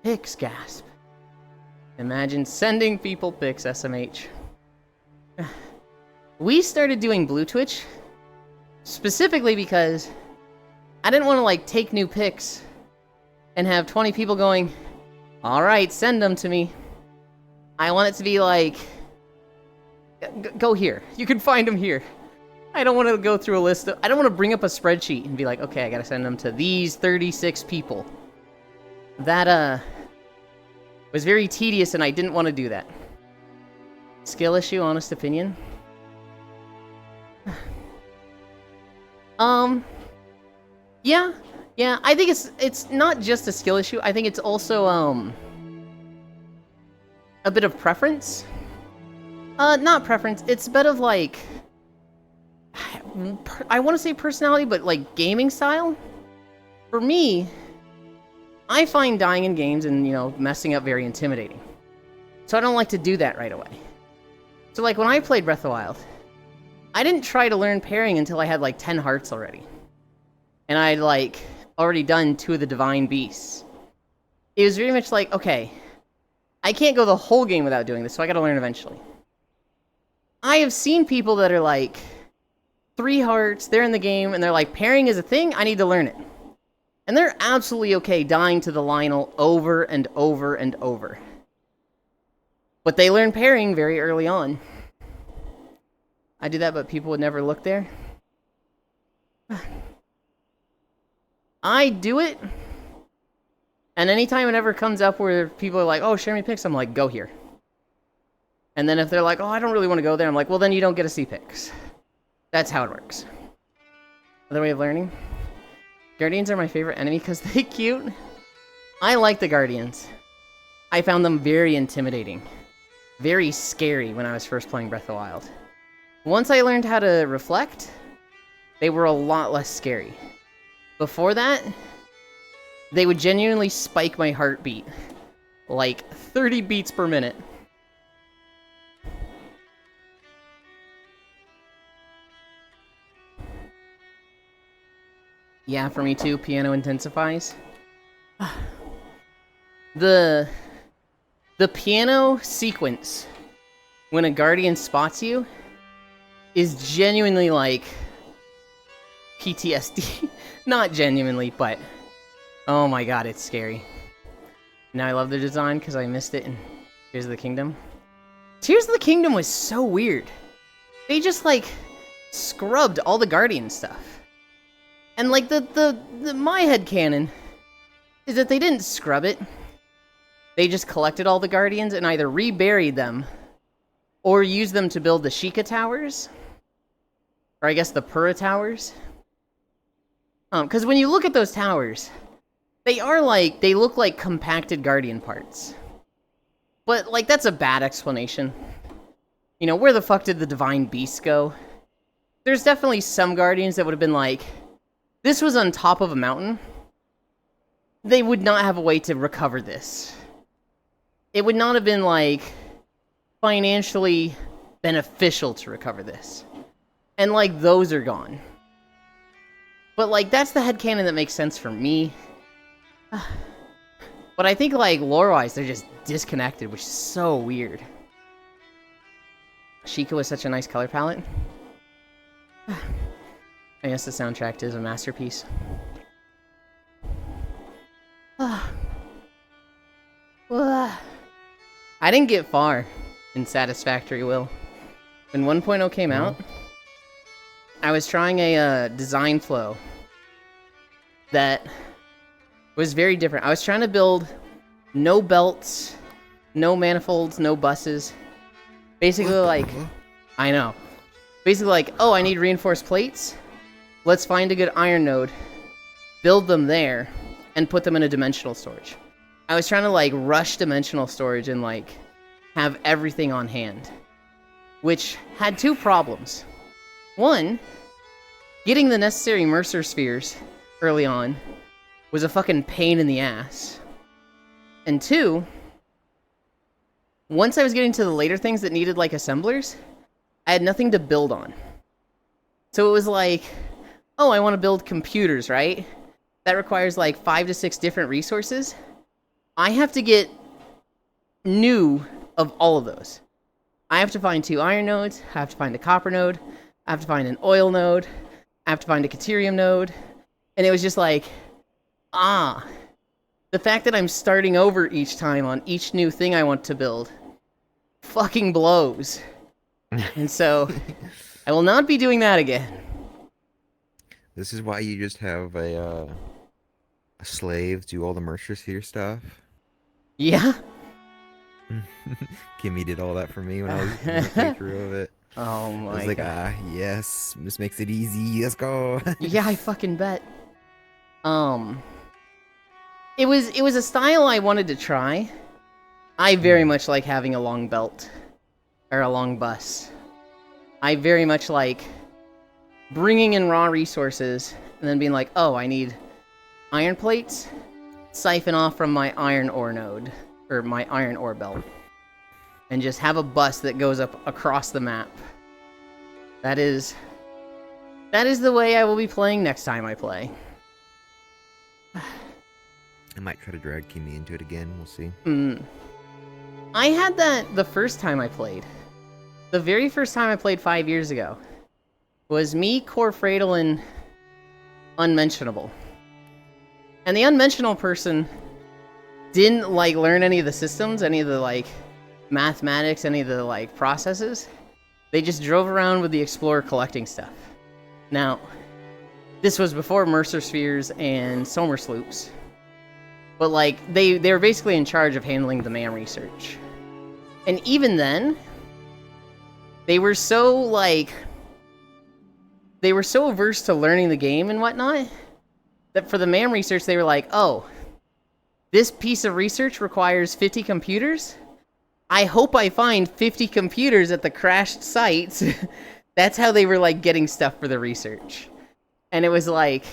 Pics, gasp. Imagine sending people pics, SMH. We started doing Blue Twitch specifically because I didn't want to, like, take new pics and have 20 people going, alright, send them to me. I want it to be like, go here. You can find them here. I don't want to go through a list of, I don't want to bring up a spreadsheet and be like, okay, I gotta send them to these 36 people. That, was very tedious and I didn't want to do that. Skill issue, honest opinion. Yeah, I think it's not just a skill issue, I think it's also, a bit of preference. Not preference, it's a bit of, like, I want to say personality, but, like, gaming style. For me, I find dying in games and, you know, messing up very intimidating. So I don't like to do that right away. So, like, when I played Breath of the Wild, I didn't try to learn parrying until I had, like, 10 hearts already. And already done two of the divine beasts. It was very much like, okay, I can't go the whole game without doing this, so I gotta learn eventually. I have seen people that are like 3 hearts, they're in the game, and they're like, pairing is a thing, I need to learn it. And they're absolutely okay dying to the Lionel over and over and over. But they learn pairing very early on. I do that, but people would never look there. I do it, and anytime it ever comes up where people are like, oh, share me picks, I'm like, go here. And then if they're like, oh, I don't really want to go there, I'm like, well, then you don't get to see picks. That's how it works. Other way of learning? Guardians are my favorite enemy because they're cute. I like the Guardians. I found them very intimidating. Very scary when I was first playing Breath of the Wild. Once I learned how to reflect, they were a lot less scary. Before that, they would genuinely spike my heartbeat. Like 30 beats per minute. Yeah, for me too, piano intensifies. The piano sequence, when a Guardian spots you, is genuinely like PTSD. Not genuinely, but oh my god, it's scary. Now I love the design because I missed it in Tears of the Kingdom. Tears of the Kingdom was so weird. They just like scrubbed all the Guardian stuff. And like my headcanon is that they didn't scrub it. They just collected all the Guardians and either reburied them or used them to build the Sheikah Towers. Or I guess the Pura Towers. Because when you look at those towers, they look like compacted Guardian parts. But like that's a bad explanation. You know, where the fuck did the Divine Beasts go? There's definitely some Guardians that would have been like, this was on top of a mountain. They would not have a way to recover this. It would not have been, like, financially beneficial to recover this. And, like, those are gone. But, like, that's the headcanon that makes sense for me. But I think, like, lore-wise, they're just disconnected, which is so weird. Sheikah was such a nice color palette. I guess the soundtrack is a masterpiece. I didn't get far in Satisfactory Will. When 1.0 came out, I was trying a design flow that was very different. I was trying to build no belts, no manifolds, no buses. Basically like, I know. Basically like, oh, I need reinforced plates. Let's find a good iron node, build them there, and put them in a dimensional storage. I was trying to like rush dimensional storage and like have everything on hand, which had 2 problems. One, getting the necessary Mercer spheres early on was a fucking pain in the ass. And 2, once I was getting to the later things that needed like assemblers, I had nothing to build on. So it was like, oh, I want to build computers, right? That requires like 5 to 6 different resources. I have to get new of all of those. I have to find 2 iron nodes, I have to find a copper node, I have to find an oil node, I have to find a caterium node, and it was just like, the fact that I'm starting over each time on each new thing I want to build fucking blows. And so, I will not be doing that again. This is why you just have a slave do all the Mercer Sphere stuff. Yeah? Kimmy did all that for me when I was in the playthrough of it. Oh I my was like, god. yes, this makes it easy. Let's go. Yeah, I fucking bet. It was a style I wanted to try. I very much like having a long belt. Or a long bus. I very much like bringing in raw resources and then being like, oh, I need iron plates, siphon off from my iron ore node, or my iron ore belt, and just have a bus that goes up across the map. That is the way I will be playing next time I play. I might try to drag Kimi into it again. We'll see. I had that the first time I played. The very first time I played 5 years ago was me, Core Fradel, and Unmentionable. And the Unmentionable person didn't, like, learn any of the systems, any of the, like, mathematics, any of the, like, processes. They just drove around with the Explorer collecting stuff. Now, this was before Mercer Spheres and Somer Sloops. But, like, they were basically in charge of handling the MAM research. And even then, they were so, like... They were so averse to learning the game and whatnot, that for the MAM research, they were like, oh, this piece of research requires 50 computers? I hope I find 50 computers at the crashed sites. That's how they were, like, getting stuff for the research. And it was like...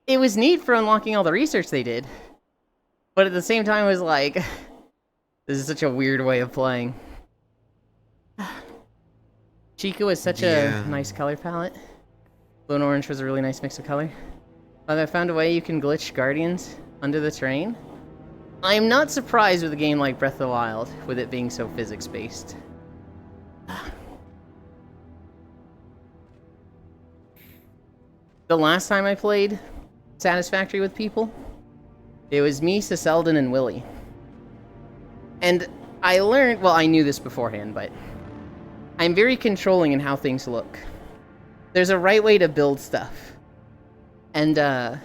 It was neat for unlocking all the research they did. But at the same time, it was like... This is such a weird way of playing. Chico is such a nice color palette. Blue and orange was a really nice mix of color. I found a way you can glitch Guardians under the terrain. I am not surprised with a game like Breath of the Wild, with it being so physics-based. The last time I played Satisfactory with people, it was me, Ciseldon, and Willy. And I learned, well, I knew this beforehand, but I'm very controlling in how things look. There's a right way to build stuff. And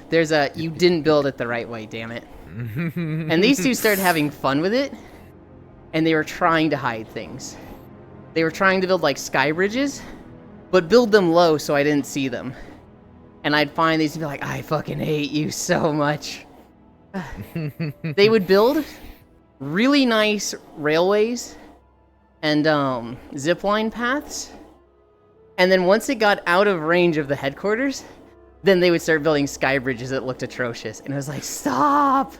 there's a, you didn't build it the right way, damn it. And these two started having fun with it, and they were trying to hide things. They were trying to build, like, sky bridges, but build them low so I didn't see them. And I'd find these and be like, I fucking hate you so much. They would build really nice railways and zipline paths. And then once it got out of range of the headquarters, then they would start building sky bridges that looked atrocious. And I was like, stop!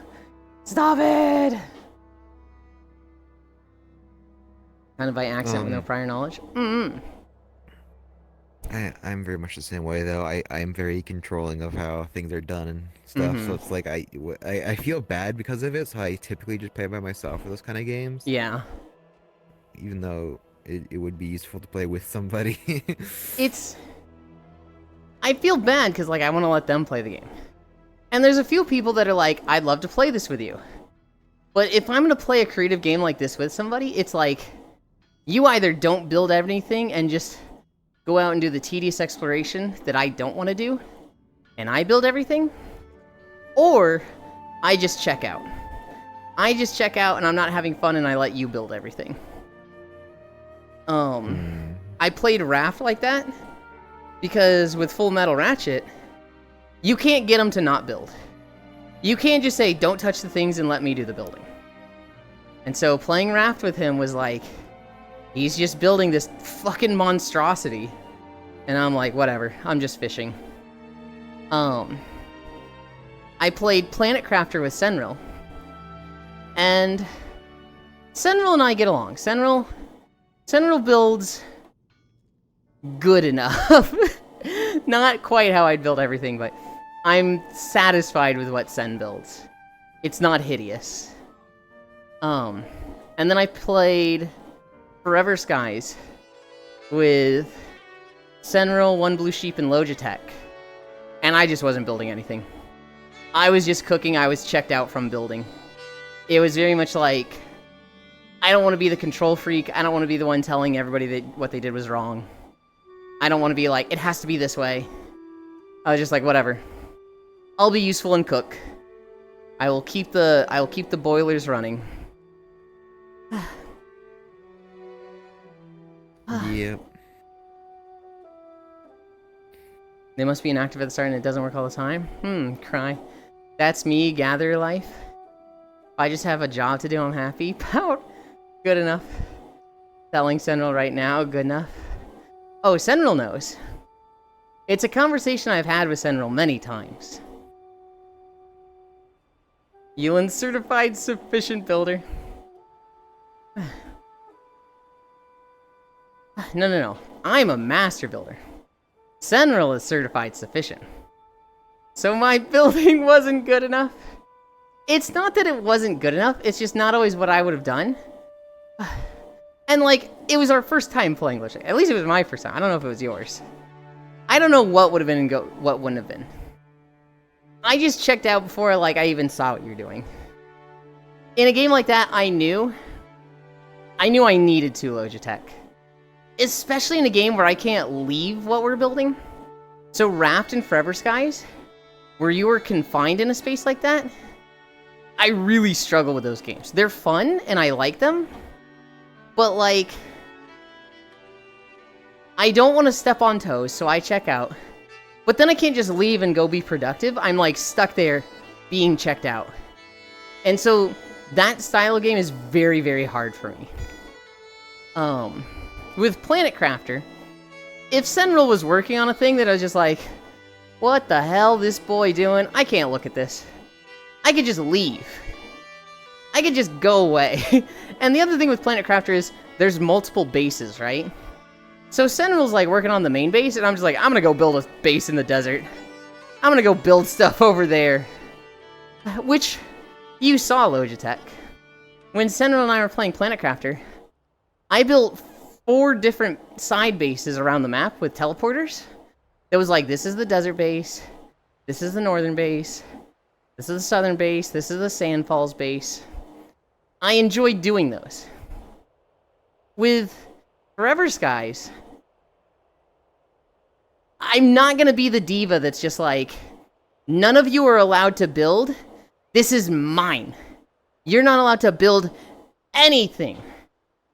Stop it! Kind of by accident with no prior knowledge. I'm very much the same way, though. I'm very controlling of how things are done and stuff. So it's like I feel bad because of it. So I typically just play by myself for those kind of games. Yeah. Even though it would be useful to play with somebody. I feel bad because, like, I want to let them play the game. And there's a few people that are like, I'd love to play this with you. But if I'm going to play a creative game like this with somebody, it's like, you either don't build anything and just go out and do the tedious exploration that I don't want to do, and I build everything, or I just check out. I just check out and I'm not having fun and I let you build everything. I played Raft like that, because with Full Metal Ratchet, you can't get them to not build. You can't just say, don't touch the things and let me do the building. And so playing Raft with him was like, he's just building this fucking monstrosity. And I'm like, whatever, I'm just fishing. I played Planet Crafter with Senril. And Senril and I get along. Senril builds good enough. Not quite how I'd build everything, but I'm satisfied with what Sen builds. It's not hideous. And then I played Forever Skies with Senril, One Blue Sheep, and Logitech. And I just wasn't building anything. I was just cooking, I was checked out from building. It was very much like, I don't want to be the control freak, I don't want to be the one telling everybody that what they did was wrong. I don't want to be like, it has to be this way. I was just like, whatever. I'll be useful and cook. I will keep the boilers running. Yep. They must be inactive at the start and it doesn't work all the time? Cry. That's me, gather life. If I just have a job to do, I'm happy. Pout. Good enough. Telling Senril right now, good enough. Oh, Senril knows. It's a conversation I've had with Senril many times. Yulin's certified sufficient builder. No. I'm a master builder. Senril is certified sufficient. So my building wasn't good enough. It's not that it wasn't good enough, it's just not always what I would have done. And, like, it was our first time playing Glitch. At least it was my first time. I don't know if it was yours. I don't know what would have been and what wouldn't have been. I just checked out before, like, I even saw what you're doing. In a game like that, I knew I needed to Logitech. Especially in a game where I can't leave what we're building. So Raft and Forever Skies, where you were confined in a space like that, I really struggle with those games. They're fun, and I like them, but, like, I don't want to step on toes, so I check out. But then I can't just leave and go be productive. I'm, like, stuck there being checked out. And so that style of game is very, very hard for me. With Planet Crafter, if Senril was working on a thing that I was just like, what the hell this boy doing? I can't look at this. I could just leave. I could just go away. And the other thing with Planet Crafter is there's multiple bases, right? So Senril's like working on the main base, and I'm just like, I'm gonna go build a base in the desert. I'm gonna go build stuff over there. Which you saw, Logitech. When Senril and I were playing Planet Crafter, I built 4 different side bases around the map with teleporters. It was like, this is the desert base, this is the northern base, this is the southern base, this is the Sandfalls base. I enjoyed doing those. With Forever Skies, I'm not gonna be the diva that's just like, none of you are allowed to build, this is mine. You're not allowed to build anything.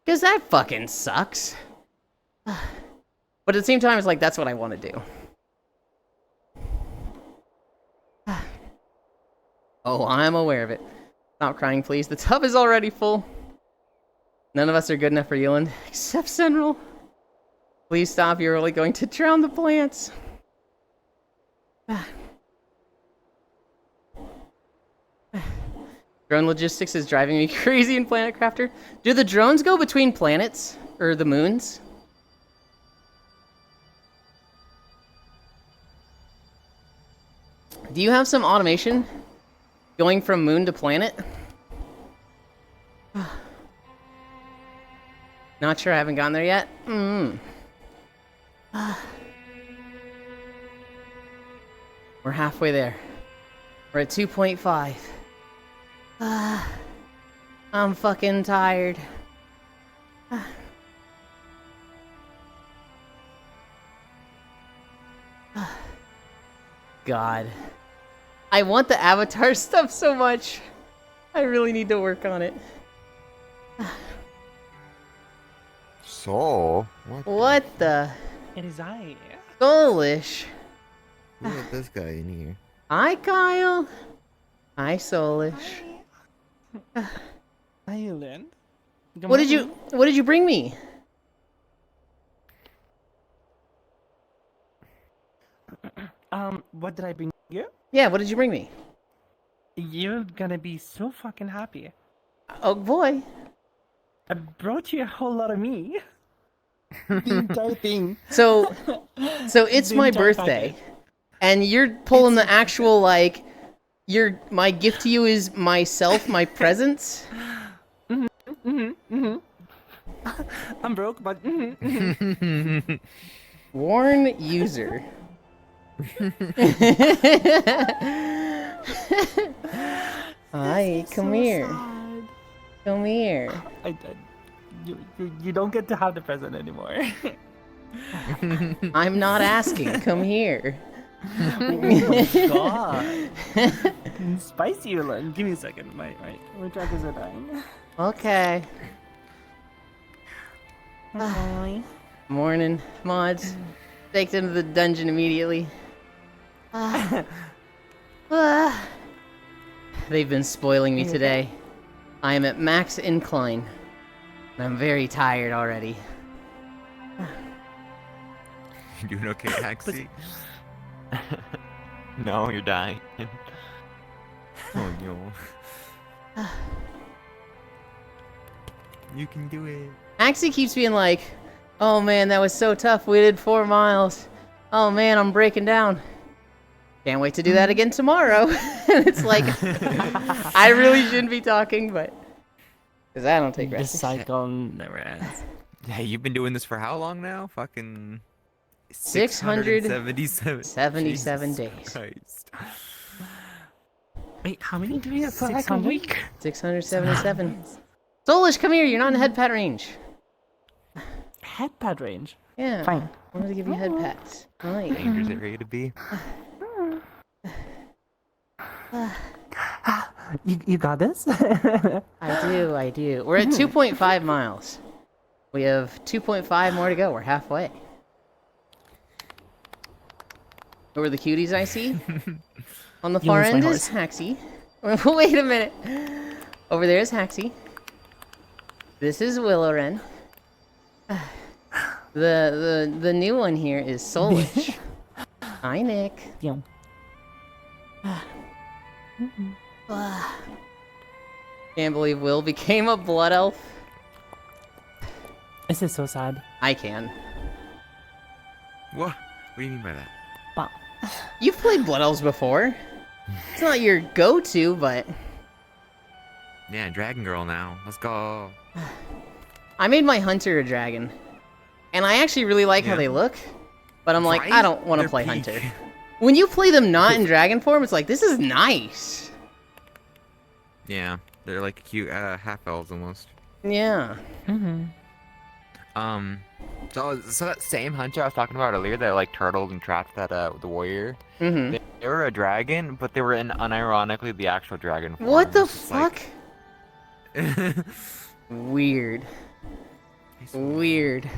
Because that fucking sucks. But at the same time, it's like, that's what I want to do. Oh, I'm aware of it. Stop crying, please. The tub is already full. None of us are good enough for Yulin, except Senril. Please stop, you're only going to drown the plants. Drone logistics is driving me crazy in Planet Crafter. Do the drones go between planets? Or the moons? Do you have some automation going from moon to planet? Not sure, I haven't gotten there yet. We're halfway there. We're at 2.5. I'm fucking tired. God. I want the avatar stuff so much. I really need to work on it. So, What the? It is I. Soulish. Look at this guy in here. Hi, Kyle. Hi, Soulish. Hi, Lynn. What did you bring me? What did I bring you? Yeah, what did you bring me? You're gonna be so fucking happy. Oh boy. I brought you a whole lot of me. The entire thing. So it's The my entire birthday. package. And you're pulling the actual, like, my gift to you is myself, my presents? I'm broke, but Warn user. Hi, come here. sad. Come here. You don't get to have the present anymore. I'm not asking. Come here. Oh my god. Spicy, Lynn. Give me a second. My trackers are dying. Okay. Hi. Morning, mods. Staked into the dungeon immediately. They've been spoiling me today. I am at max incline. And I'm very tired already. You doing okay, Haxie? No, you're dying. Oh no. You can do it. Axie keeps being like, oh man, that was so tough. We did 4 miles. Oh man, I'm breaking down. Can't wait to do that again tomorrow. And it's like, I really shouldn't be talking, but because I don't take This rest. cycle never ends. Hey, you've been doing this for how long now? Fucking 677 677 days. Christ. Wait, how many do we have for like a 600? week? 677. Soulish, come here. You're not in head pat range. Head pad range. Yeah. Fine. I wanted to give you head pats. Right. Danger's area to be. You got this? I do. We're at 2.5 miles. We have 2.5 more to go. We're halfway. Who are the cuties I see? On the You far lose my end is Haxie. Wait a minute. Over there is Haxie. This is Willow Wren. The new one here is Soulish. Hi, Nick. Yeah. Can't believe Will became a blood elf. This is so sad. I can. What? What do you mean by that? Wow. You've played blood elves before. It's not your go-to, but Yeah, Dragon Girl now. Let's go. I made my hunter a dragon. And I actually really like how Yeah. they look. But I'm like, Right? I don't want to They're play peak. hunter. When you play them not in dragon form, it's like, this is nice. Yeah, they're like cute half elves almost. Yeah. Mm-hmm. So that same hunter I was talking about earlier that like turtled and trapped that the warrior. Mm-hmm. They were a dragon, but they were in unironically the actual dragon form. What the It's just fuck? like- Weird. Weird.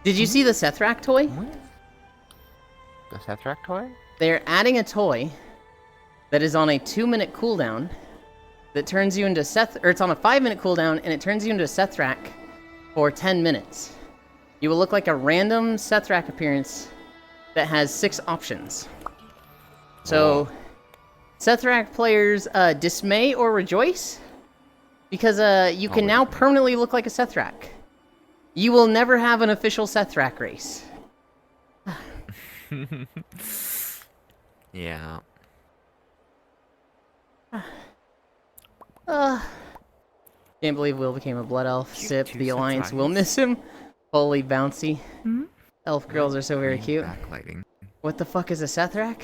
Did you see the Sethrak toy? The Sethrak toy? They're adding a toy that is on a 2-minute cooldown that turns you into or it's on a 5-minute cooldown and it turns you into a Sethrak for 10 minutes. You will look like a random Sethrak appearance that has 6 options. So, Sethrak players dismay or rejoice because you can now permanently look like a Sethrak. You will never have an official Sethrak race. Yeah. Can't believe Will became a blood elf. Sip, two the Alliance Sethrakians. will miss him. Holy bouncy. Elf girls are so very Green cute. Backlighting. What the fuck is a Sethrak?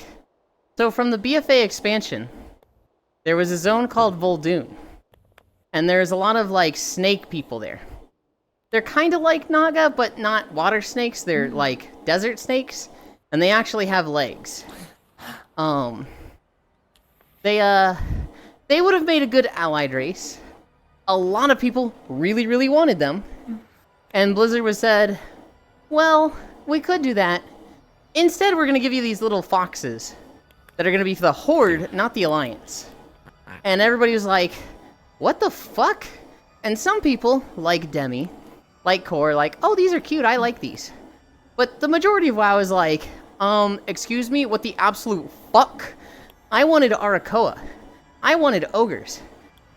So from the BFA expansion, there was a zone called Voldoon. And there's a lot of like snake people there. They're kind of like Naga, but not water snakes. They're like desert snakes. And they actually have legs. They would have made a good allied race. A lot of people really, really wanted them. And Blizzard was said, well, we could do that. Instead, we're going to give you these little foxes that are going to be for the Horde, not the Alliance. And everybody was like, what the fuck? And some people, like Demi, like Core, like, oh, these are cute, I like these. But the majority of WoW is like, excuse me, what the absolute fuck? I wanted Arakoa. I wanted Ogres.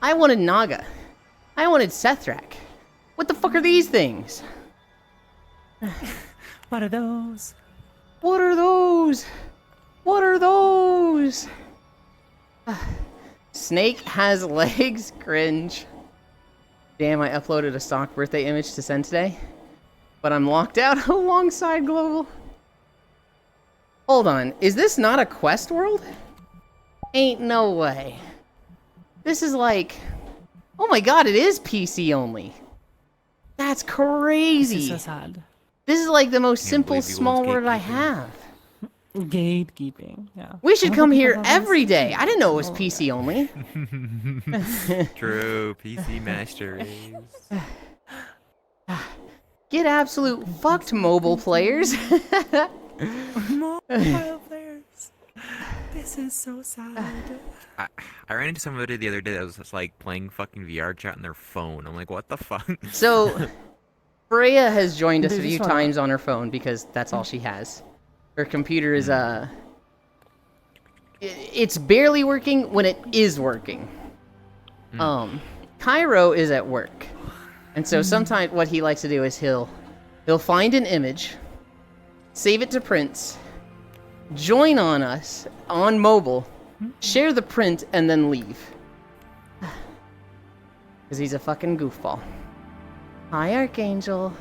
I wanted Naga. I wanted Sethrak. What the fuck are these things? What are those? What are those? What are those? Snake has legs? Cringe. Damn, I uploaded a stock birthday image to send today. But I'm locked out alongside Global. Hold on, is this not a quest world? Ain't no way. This is like... Oh my god, it is PC only. That's This crazy. is so sad. This is like the most Can't simple believe you small want word I gatekeeping. have. Gatekeeping. Yeah. We should Why come do here people have every this? day. I didn't know it was Oh, PC only. True, PC Master Race. Get absolute fucked, mobile players. Mobile players. This is so sad. I ran into somebody the other day that was just like playing fucking VR chat on their phone. I'm like, what the fuck? So, Freya has joined us a They few just wanna- times on her phone because that's all she has. Her computer is, it's barely working when it is working. Cairo is at work. And so sometimes what he likes to do is he'll find an image, save it to prints, join on us on mobile, share the print, and then leave. Because he's a fucking goofball. Hi, Archangel.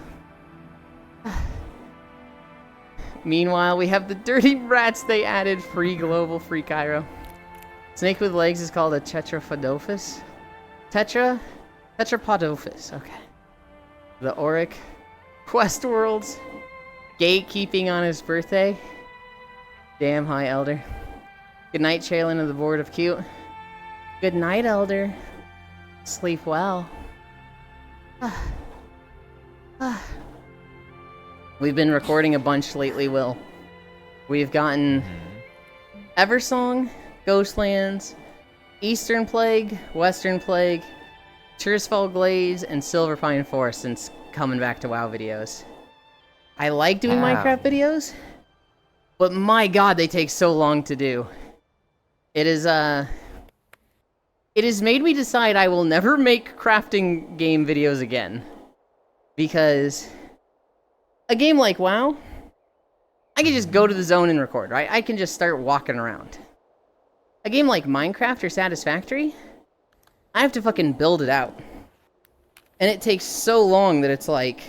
Meanwhile, we have the dirty rats they added. Free global, free Cairo. Snake with legs is called a tetraphodophus. Tetrapodophus, okay. The Auric. Quest Worlds. Gatekeeping on his birthday. Damn, hi, Elder. Good night, Chaylin of the Board of Cute. Good night, Elder. Sleep well. We've been recording a bunch lately, Will. We've gotten Eversong, Ghostlands, Eastern Plague, Western Plague, Tearsfall Glades, and Silverpine Forest since coming back to WoW videos. I like doing Minecraft videos, but my god, they take so long to do. It has made me decide I will never make crafting game videos again. Because a game like WoW, I can just go to the zone and record, right? I can just start walking around. A game like Minecraft or Satisfactory, I have to fucking build it out. And it takes so long that it's like,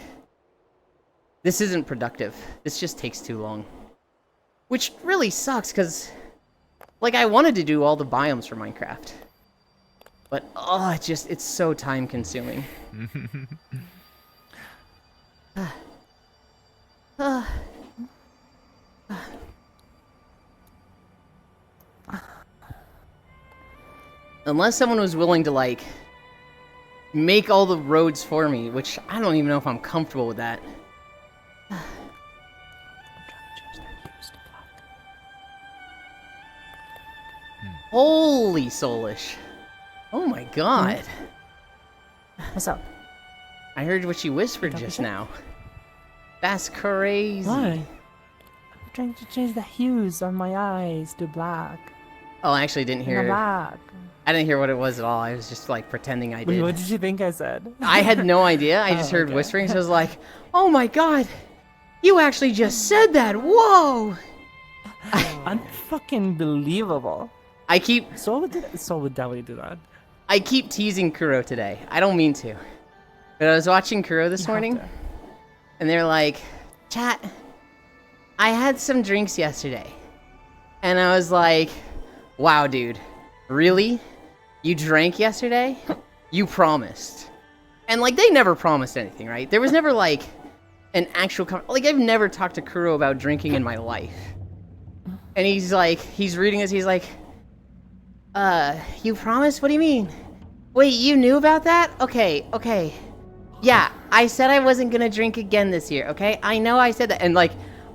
this isn't productive. This just takes too long. Which really sucks, because, like, I wanted to do all the biomes for Minecraft. But, oh, it's so time consuming. Unless someone was willing to, like, make all the roads for me, which I don't even know if I'm comfortable with that. Holy soulish. Oh my god. What's up? I heard what you whispered just now. That's crazy. Why? I'm trying to change the hues on my eyes to black. Oh, I actually didn't hear. Black. I didn't hear what it was at all. I was just like pretending I Wait, did. what did you think I said? I had no idea. I just heard whispering, so I was like, "Oh my god, you actually just said that! Whoa!" Unfucking believable. I keep Soul would definitely do that. I keep teasing Kuro today. I don't mean to, but I was watching Kuro this morning, and they're like, "Chat, I had some drinks yesterday," and I was like, "Wow, dude, really? You drank yesterday? You promised." And, like, they never promised anything, right? There was never, like, an actual... Like, I've never talked to Kuro about drinking in my life. And he's like, he's reading this, he's like, you promised? What do you mean? Wait, you knew about that? Okay. Yeah, I said I wasn't gonna drink again this year, okay? I know I said that. And, like,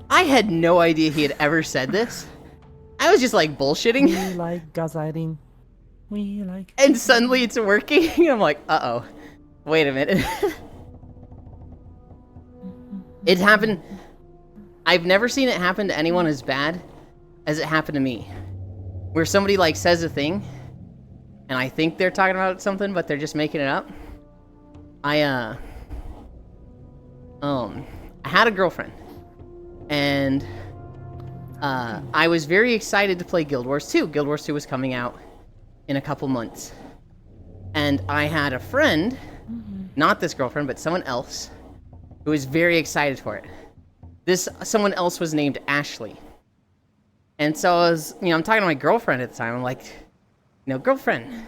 I had no idea he had ever said this. I was just, like, bullshitting. We like gaslighting. We like... And suddenly it's working. I'm like, uh-oh. Wait a minute. It happened... I've never seen it happen to anyone as bad as it happened to me. Where somebody, like, says a thing, and I think they're talking about something, but they're just making it up. I had a girlfriend. And... I was very excited to play Guild Wars 2. Guild Wars 2 was coming out in a couple months. And I had a friend, not this girlfriend, but someone else, who was very excited for it. This someone else was named Ashley. And so I was, I'm talking to my girlfriend at the time. I'm like, girlfriend,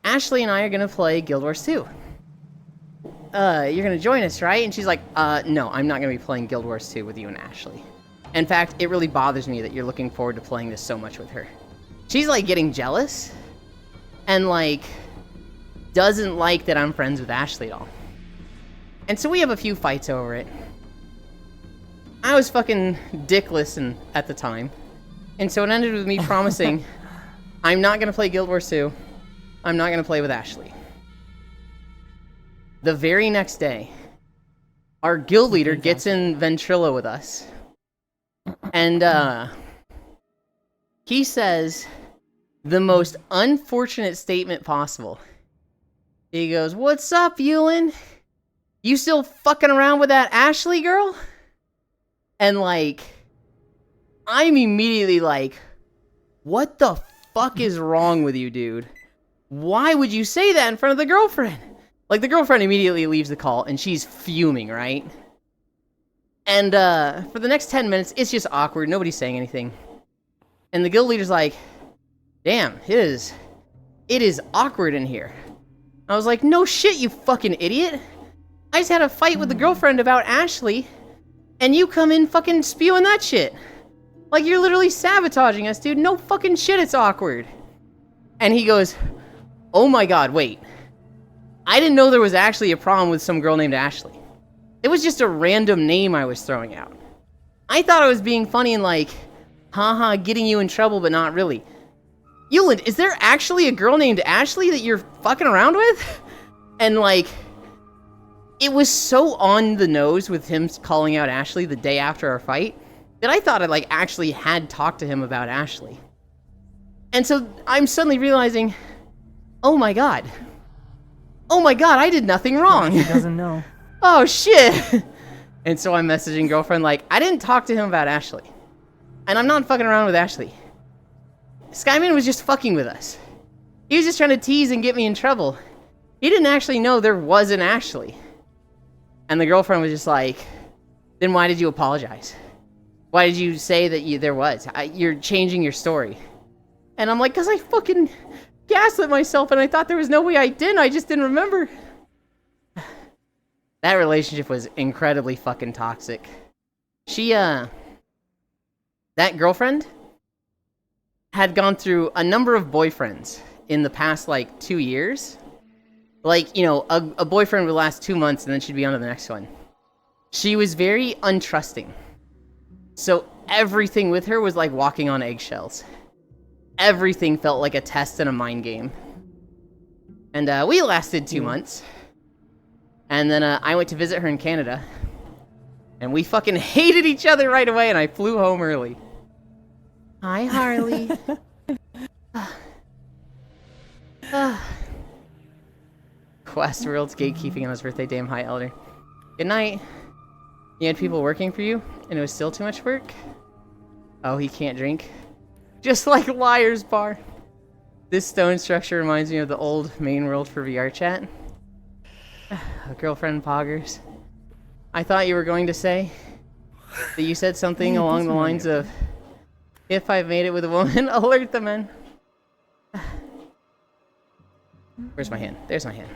Ashley and I are going to play Guild Wars 2. You're going to join us, right? And she's like, no, I'm not going to be playing Guild Wars 2 with you and Ashley. In fact, it really bothers me that you're looking forward to playing this so much with her. She's, like, getting jealous, and, like, doesn't like that I'm friends with Ashley at all. And so we have a few fights over it. I was fucking dickless at the time. And so it ended with me promising, I'm not gonna play Guild Wars 2. I'm not gonna play with Ashley. The very next day, our guild leader gets in Ventrilo with us. And, he says the most unfortunate statement possible. He goes, "What's up, Ewan? You still fucking around with that Ashley girl?" And, like, I'm immediately like, what the fuck is wrong with you, dude? Why would you say that in front of the girlfriend? Like, the girlfriend immediately leaves the call, and she's fuming, right? And, for the next 10 minutes, it's just awkward. Nobody's saying anything. And the guild leader's like, damn, it is awkward in here. I was like, no shit, you fucking idiot. I just had a fight with the girlfriend about Ashley, and you come in fucking spewing that shit. Like, you're literally sabotaging us, dude. No fucking shit, it's awkward. And he goes, oh my god, wait. I didn't know there was actually a problem with some girl named Ashley. It was just a random name I was throwing out. I thought I was being funny and like, haha, getting you in trouble, but not really. Yuland, is there actually a girl named Ashley that you're fucking around with? And like, it was so on the nose with him calling out Ashley the day after our fight that I thought I like actually had talked to him about Ashley. And so I'm suddenly realizing, oh my god, I did nothing wrong. He doesn't know. Oh shit. And so I'm messaging girlfriend like, I didn't talk to him about Ashley. And I'm not fucking around with Ashley. Skyman was just fucking with us. He was just trying to tease and get me in trouble. He didn't actually know there was an Ashley. And the girlfriend was just like, then why did you apologize? Why did you say that there was? You're changing your story. And I'm like, because I fucking gaslit myself and I thought there was no way I didn't. I just didn't remember. That relationship was incredibly fucking toxic. That girlfriend had gone through a number of boyfriends in the past, like, 2 years. Like, you know, a boyfriend would last 2 months and then she'd be on to the next one. She was very untrusting. So everything with her was like walking on eggshells. Everything felt like a test and a mind game. And we lasted 2 months. And then I went to visit her in Canada. And we fucking hated each other right away and I flew home early. Hi, Harley. Westworld's gatekeeping on his birthday. Damn, hi, Elder. Good night. You had people working for you, and it was still too much work? Oh, he can't drink? Just like Liar's Bar. This stone structure reminds me of the old main world for VR chat. Girlfriend poggers. I thought you were going to say that you said something along the lines of, if I've made it with a woman, alert the men. Where's my hand? There's my hand.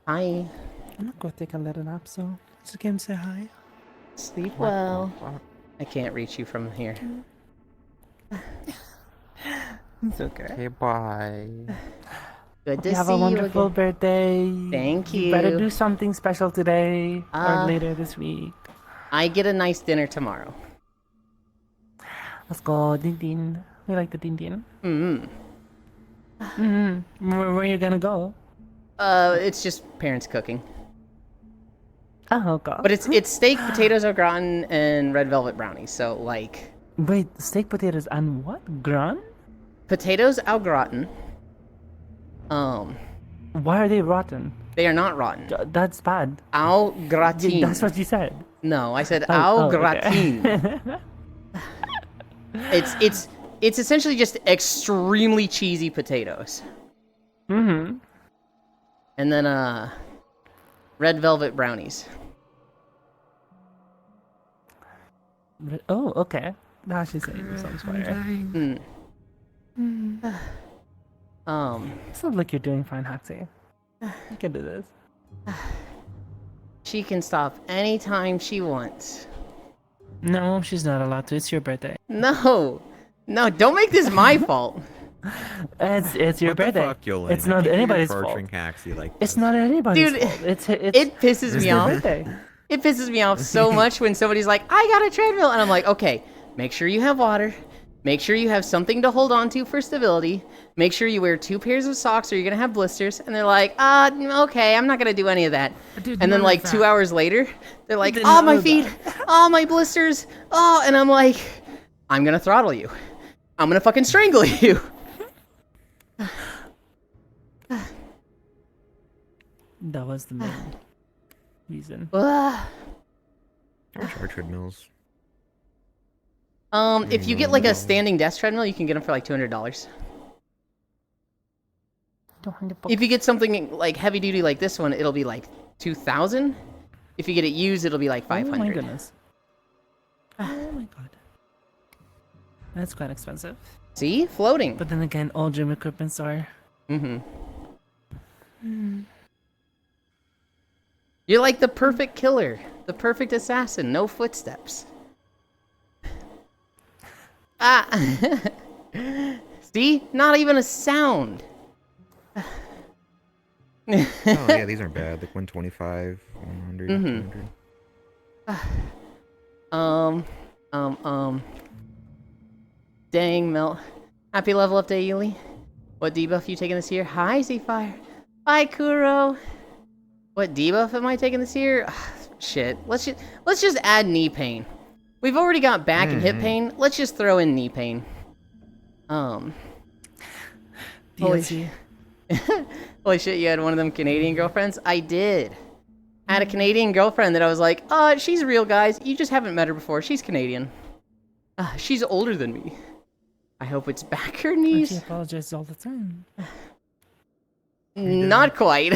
Hi. I'm not gonna take a little nap, so just came to say hi. Sleep well. I can't reach you from here. It's okay. Okay, bye. Good to You have see a you wonderful again. birthday. Thank you. You better do something special today or later this week. I get a nice dinner tomorrow. Let's go, Din Din. We like the Din Din. Where are you gonna go? It's just parents cooking. Oh god. But it's steak, potatoes au gratin, and red velvet brownies. So, like... Wait, steak potatoes and what? Gran? Potatoes au gratin. Why are they rotten? They are not rotten. That's bad. Au gratin. That's what you said. No, I said au okay. gratin. It's essentially just extremely cheesy potatoes. Mm-hmm. And then, red velvet brownies. Oh, okay. That actually sounds fire. Sounds like you're doing fine, Hatsy. You can do this. She can stop anytime she wants. No, she's not allowed to. It's your birthday. No, don't make this my fault. It's your What the birthday. fuck, Yolanda? It's not I think you're anybody's fault. torturing Caxi like It's this. not anybody's Dude, fault. It's It pisses it's me your off. birthday. It pisses me off so much when somebody's like, I got a treadmill. And I'm like, okay, make sure you have water. Make sure you have something to hold on to for stability. Make sure you wear 2 pairs of socks or you're going to have blisters. And they're like, okay, I'm not going to do any of that. And then like 2 hours later, they're like, oh, my feet. Oh, my blisters. Oh, and I'm like, I'm going to throttle you. I'm going to fucking strangle you. That was the main reason. Or treadmills. If you get like a standing desk treadmill, you can get them for like $200. If you get something like heavy duty like this one, it'll be like 2,000. If you get it used, it'll be like 500. Oh my goodness. Oh my god. That's quite expensive. See, floating. But then again, all gym equipments are. You're like the perfect killer, the perfect assassin. No footsteps. Ah. See, not even a sound. Oh yeah, these aren't bad. Like 125, 100, 200. Dang, Melt. Happy level up day, Yuli. What debuff you taking this year? Hi, Zfire. Bye, Kuro. What debuff am I taking this year? Shit. Let's just add knee pain. We've already got back and hip pain. Let's just throw in knee pain. Holy shit. Holy shit, you had one of them Canadian girlfriends? I did. I had a Canadian girlfriend that I was like, she's real, guys. You just haven't met her before. She's Canadian. She's older than me. I hope it's back her knees. She apologizes all the time. Not quite.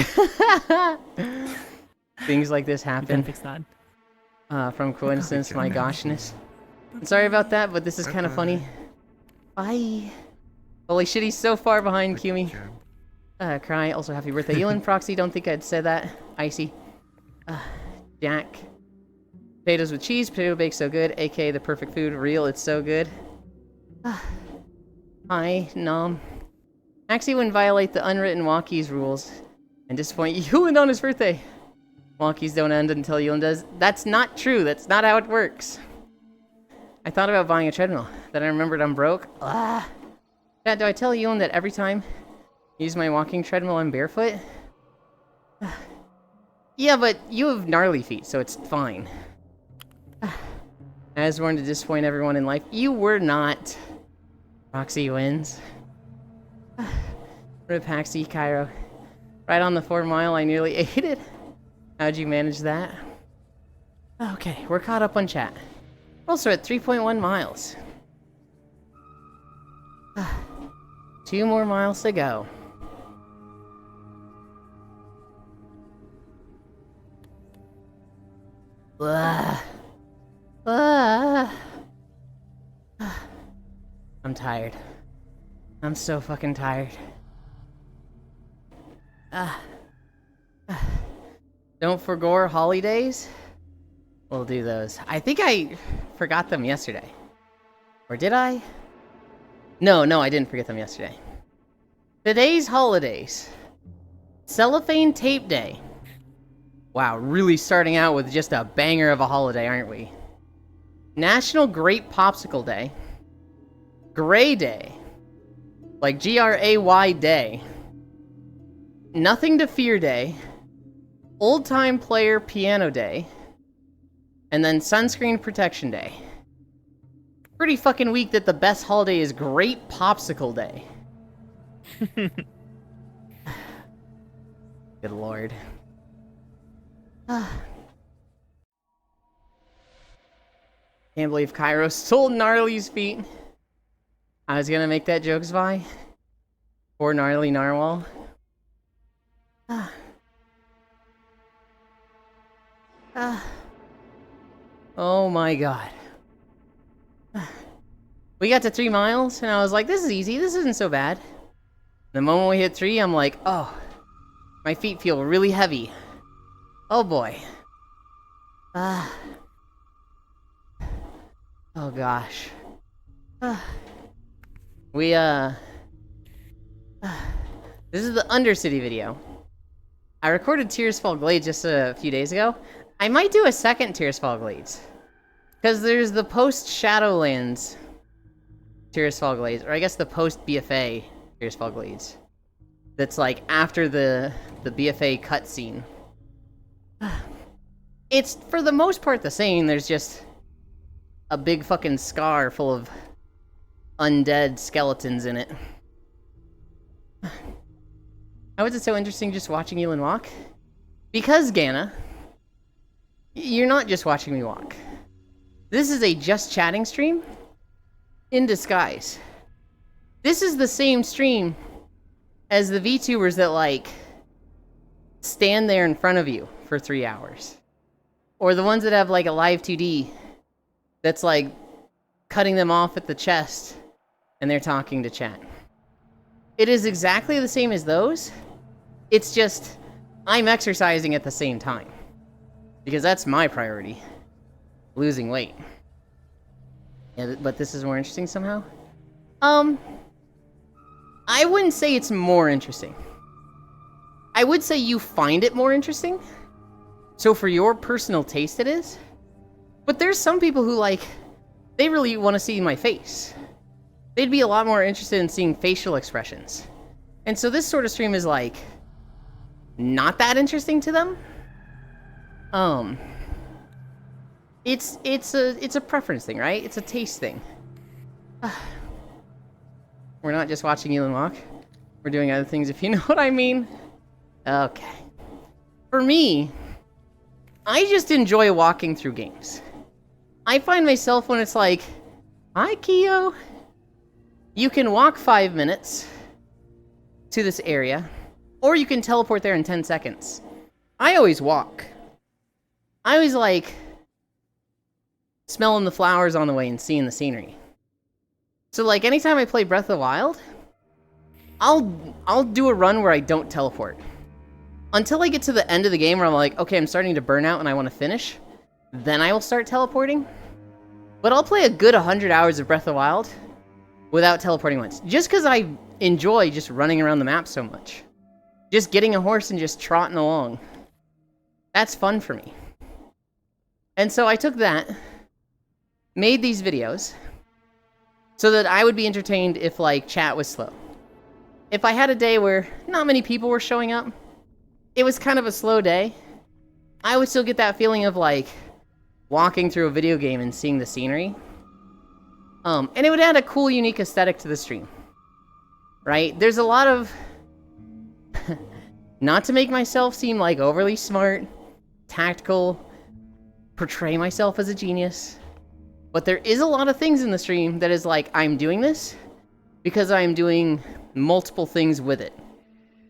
Things like this You gotta happen. fix that. From coincidence, my goshness. I'm sorry about that, but this is kind of funny. Bye. Holy shit, he's so far behind, Kumi. Cry. Also, happy birthday, Elin. Proxy, don't think I'd said that. Icy. Jack. Potatoes with cheese. Potato bake so good. AKA the perfect food. Real, it's so good. Hi, Nom. Maxie wouldn't violate the unwritten walkies rules and disappoint Yulin on his birthday. Walkies don't end until Yulin does. That's not true. That's not how it works. I thought about buying a treadmill. Then I remembered I'm broke. Dad, do I tell Yulin that every time I use my walking treadmill I'm barefoot? Yeah, but you have gnarly feet, so it's fine. I was born to disappoint everyone in life. You were not. Roxy wins. Rip Haxi, Cairo. Right on the 4 mile, I nearly ate it. How'd you manage that? Okay, we're caught up on chat. We're also at 3.1 miles. 2 more miles to go. I'm tired. I'm so fucking tired. Don't forgo holidays? We'll do those. I think I forgot them yesterday. Or did I? No, I didn't forget them yesterday. Today's holidays. Cellophane Tape Day. Wow, really starting out with just a banger of a holiday, aren't we? National Grape Popsicle Day. Gray Day. Like Gray Day. Nothing to Fear Day. Old Time Player Piano Day. And then Sunscreen Protection Day. Pretty fucking weak that the best holiday is Grape Popsicle Day. Good lord. Can't believe Cairo stole Gnarly's feet. I was gonna make that joke, Zvi. Poor Gnarly Narwhal. Oh my god. We got to 3 miles, and I was like, this is easy, this isn't so bad. The moment we hit 3, I'm like, oh, my feet feel really heavy. Oh boy. Oh gosh. This is the Undercity video. I recorded Tears Fall Glades just a few days ago. I might do a second Tears Fall Glades. Because there's the post-Shadowlands Tears Fall Glades, or I guess the post-BFA Tears Fall Glades. That's like after the BFA cutscene. It's for the most part the same, there's just a big fucking scar full of undead skeletons in it. How is it so interesting just watching Elin walk? Because, Gana, you're not just watching me walk. This is a just chatting stream in disguise. This is the same stream as the VTubers that, like, stand there in front of you for 3 hours. Or the ones that have, like, a live 2D that's, like, cutting them off at the chest and they're talking to chat. It is exactly the same as those. It's just, I'm exercising at the same time. Because that's my priority. Losing weight. Yeah, but this is more interesting somehow? I wouldn't say it's more interesting. I would say you find it more interesting. So for your personal taste it is. But there's some people who, like, they really want to see my face. They'd be a lot more interested in seeing facial expressions. And so this sort of stream is, like, not that interesting to them. It's a preference thing, right? It's a taste thing. We're not just watching Elon walk. We're doing other things, if you know what I mean. Okay. For me, I just enjoy walking through games. I find myself when it's like, hi, Keo. You can walk 5 minutes to this area, or you can teleport there in 10 seconds. I always walk. I always like smelling the flowers on the way and seeing the scenery. So, like, anytime I play Breath of the Wild, I'll do a run where I don't teleport. Until I get to the end of the game where I'm like, okay, I'm starting to burn out and I want to finish, then I will start teleporting. But I'll play a good 100 hours of Breath of the Wild without teleporting once. Just because I enjoy just running around the map so much. Just getting a horse and just trotting along. That's fun for me. And so I took that, made these videos, so that I would be entertained if, like, chat was slow. If I had a day where not many people were showing up, it was kind of a slow day, I would still get that feeling of, like, walking through a video game and seeing the scenery. And it would add a cool, unique aesthetic to the stream. Right? There's a lot of... not to make myself seem, like, overly smart, tactical, portray myself as a genius, but there is a lot of things in the stream that is like, I'm doing this because I'm doing multiple things with it.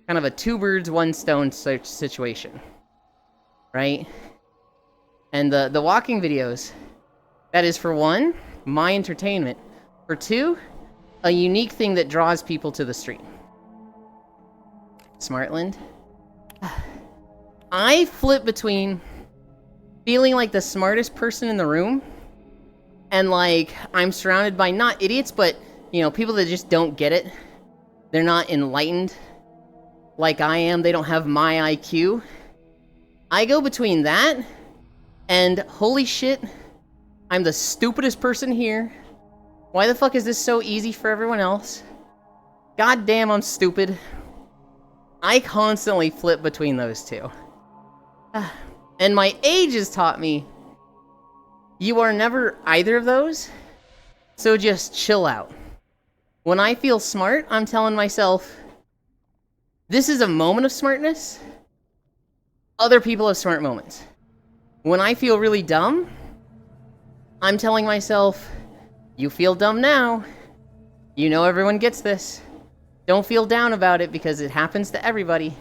Kind of a two birds, one stone situation. Right? And the walking videos, that is, for one, my entertainment. For two, a unique thing that draws people to the stream. Smartland. I flip between feeling like the smartest person in the room and, like, I'm surrounded by not idiots, but, you know, people that just don't get it. They're not enlightened like I am. They don't have my IQ. I go between that and, holy shit, I'm the stupidest person here. Why the fuck is this so easy for everyone else? God damn, I'm stupid. I constantly flip between those two. And my age has taught me, you are never either of those, so just chill out. When I feel smart, I'm telling myself, this is a moment of smartness. Other people have smart moments. When I feel really dumb, I'm telling myself, you feel dumb now. You know everyone gets this. Don't feel down about it because it happens to everybody.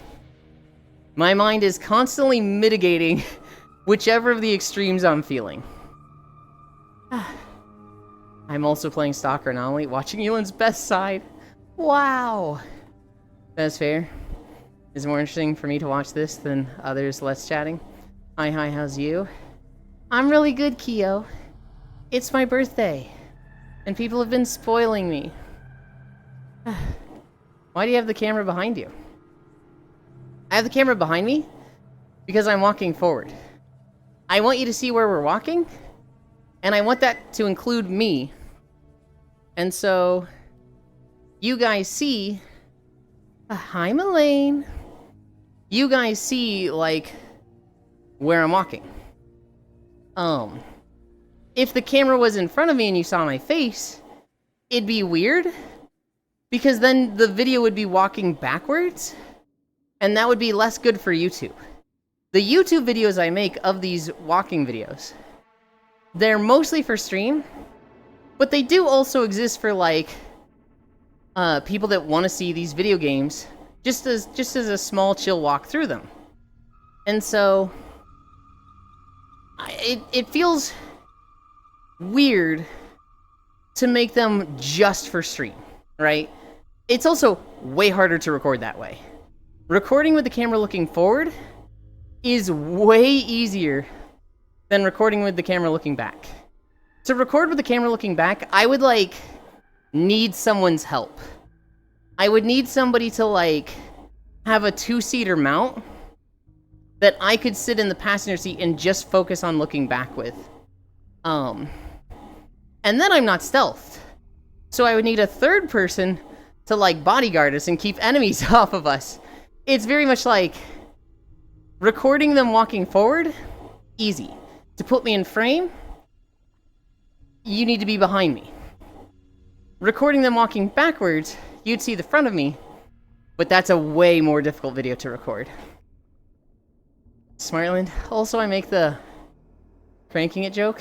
My mind is constantly mitigating whichever of the extremes I'm feeling. I'm also playing Stalker Anomaly, watching Elon's best side. Wow. That's fair. Is it more interesting for me to watch this than others Let's Chatting? Hi, how's you? I'm really good, Keo. It's my birthday, and people have been spoiling me. Why do you have the camera behind you? I have the camera behind me because I'm walking forward. I want you to see where we're walking, and I want that to include me. And so, you guys see... hi, Elaine. You guys see, like, where I'm walking. If the camera was in front of me and you saw my face, it'd be weird, because then the video would be walking backwards, and that would be less good for YouTube. The YouTube videos I make of these walking videos they're mostly for stream, but they do also exist for like people that want to see these video games just as a small chill walk through them. And so it feels weird to make them just for stream, right? It's also way harder to record that way. Recording with the camera looking forward is way easier than recording with the camera looking back. To record with the camera looking back, I would like need someone's help. I would need somebody to like have a 2-seater mount that I could sit in the passenger seat and just focus on looking back with. And then I'm not stealthed. So I would need a third person to like bodyguard us and keep enemies off of us. It's very much like recording them walking forward, easy. To put me in frame, you need to be behind me. Recording them walking backwards, you'd see the front of me, but that's a way more difficult video to record. Smartland. Also, I make the cranking it joke.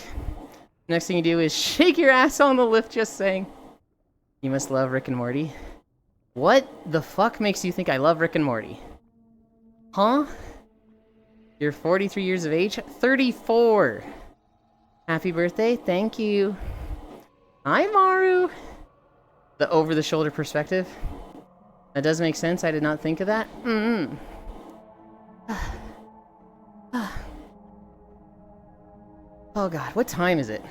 Next thing you do is shake your ass on the lift just saying, you must love Rick and Morty. What the fuck makes you think I love Rick and Morty? Huh? You're 43 years of age? 34! Happy birthday, thank you. Hi, Maru! The over-the-shoulder perspective. That does make sense, I did not think of that. Oh god, what time is it?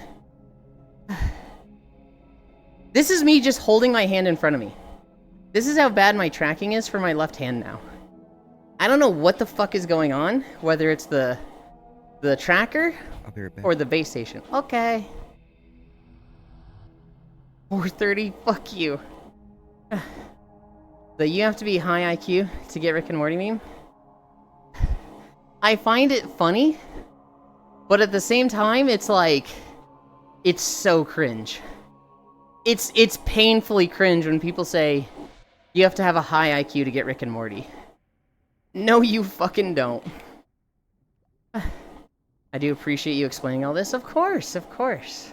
This is me just holding my hand in front of me. This is how bad my tracking is for my left hand now. I don't know what the fuck is going on, whether it's the tracker I'll be right back. or the base station. Okay. 430, fuck you. The you have to be high IQ to get Rick and Morty meme. I find it funny, but at the same time, it's like, it's so cringe. It's painfully cringe when people say, you have to have a high IQ to get Rick and Morty. No, you fucking don't. I do appreciate you explaining all this. Of course, of course.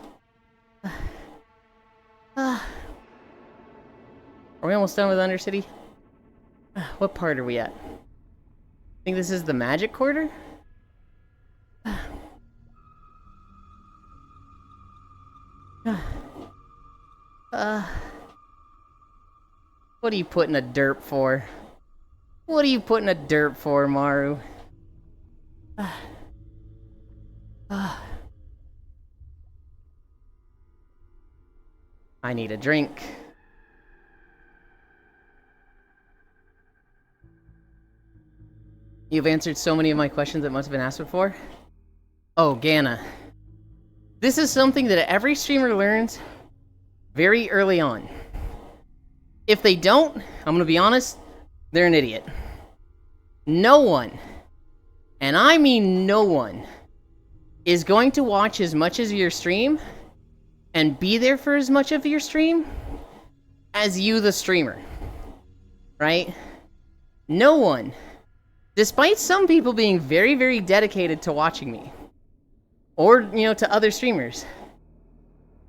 Are we almost done with Undercity? What part are we at? I think this is the magic quarter? What are you putting a derp for? What are you putting a derp for, Maru? I need a drink. You've answered so many of my questions that must have been asked before. Oh, Gana. This is something that every streamer learns very early on. If they don't, I'm gonna be honest, they're an idiot. No one, and I mean no one, is going to watch as much of your stream and be there for as much of your stream as you, the streamer. Right? No one. Despite some people being very, very dedicated to watching me, or, you know, to other streamers,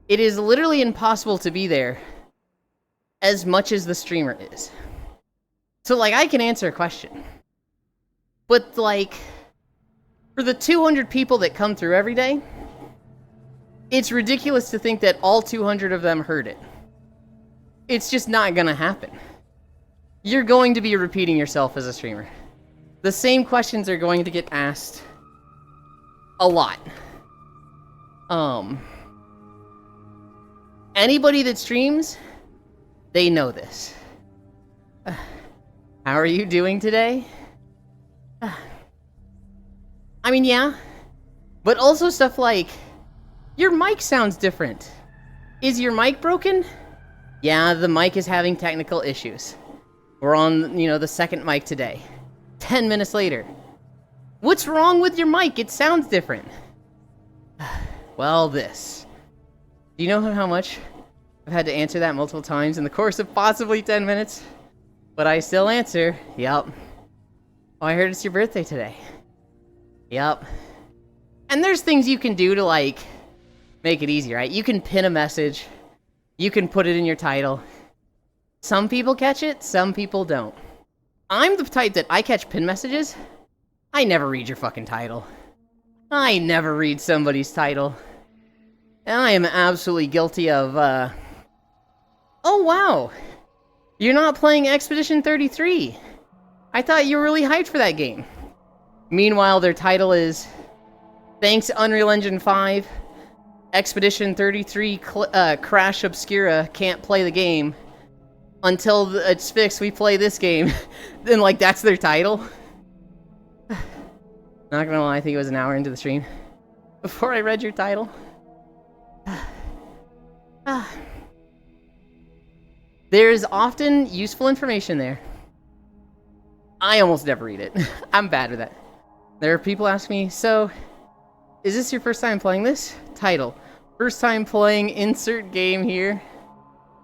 it is literally impossible to be there as much as the streamer is. So, like, I can answer a question, but, like, for the 200 people that come through every day, it's ridiculous to think that all 200 of them heard it. It's just not gonna happen. You're going to be repeating yourself as a streamer. The same questions are going to get asked a lot. Anybody that streams, they know this. How are you doing today? I mean, yeah. But also stuff like, your mic sounds different. Is your mic broken? Yeah, the mic is having technical issues. We're on, you know, the second mic today. 10 minutes later. What's wrong with your mic? It sounds different. Well, this. Do you know how much I've had to answer that multiple times in the course of possibly 10 minutes? But I still answer, yup. Oh, I heard it's your birthday today. Yup. And there's things you can do to, like, make it easy, right? You can pin a message. You can put it in your title. Some people catch it, some people don't. I'm the type that I catch pin messages. I never read your fucking title. I never read somebody's title. And I am absolutely guilty of, oh wow! You're not playing Expedition 33! I thought you were really hyped for that game. Meanwhile, their title is, Thanks Unreal Engine 5, Expedition 33 Crash Obscura can't play the game. Until it's fixed, we play this game. Then, like, that's their title. Not gonna lie, I think it was an hour into the stream before I read your title. There's often useful information there. I almost never read it. I'm bad with that. There are people ask me, so, is this your first time playing this? Title. First time playing insert game here.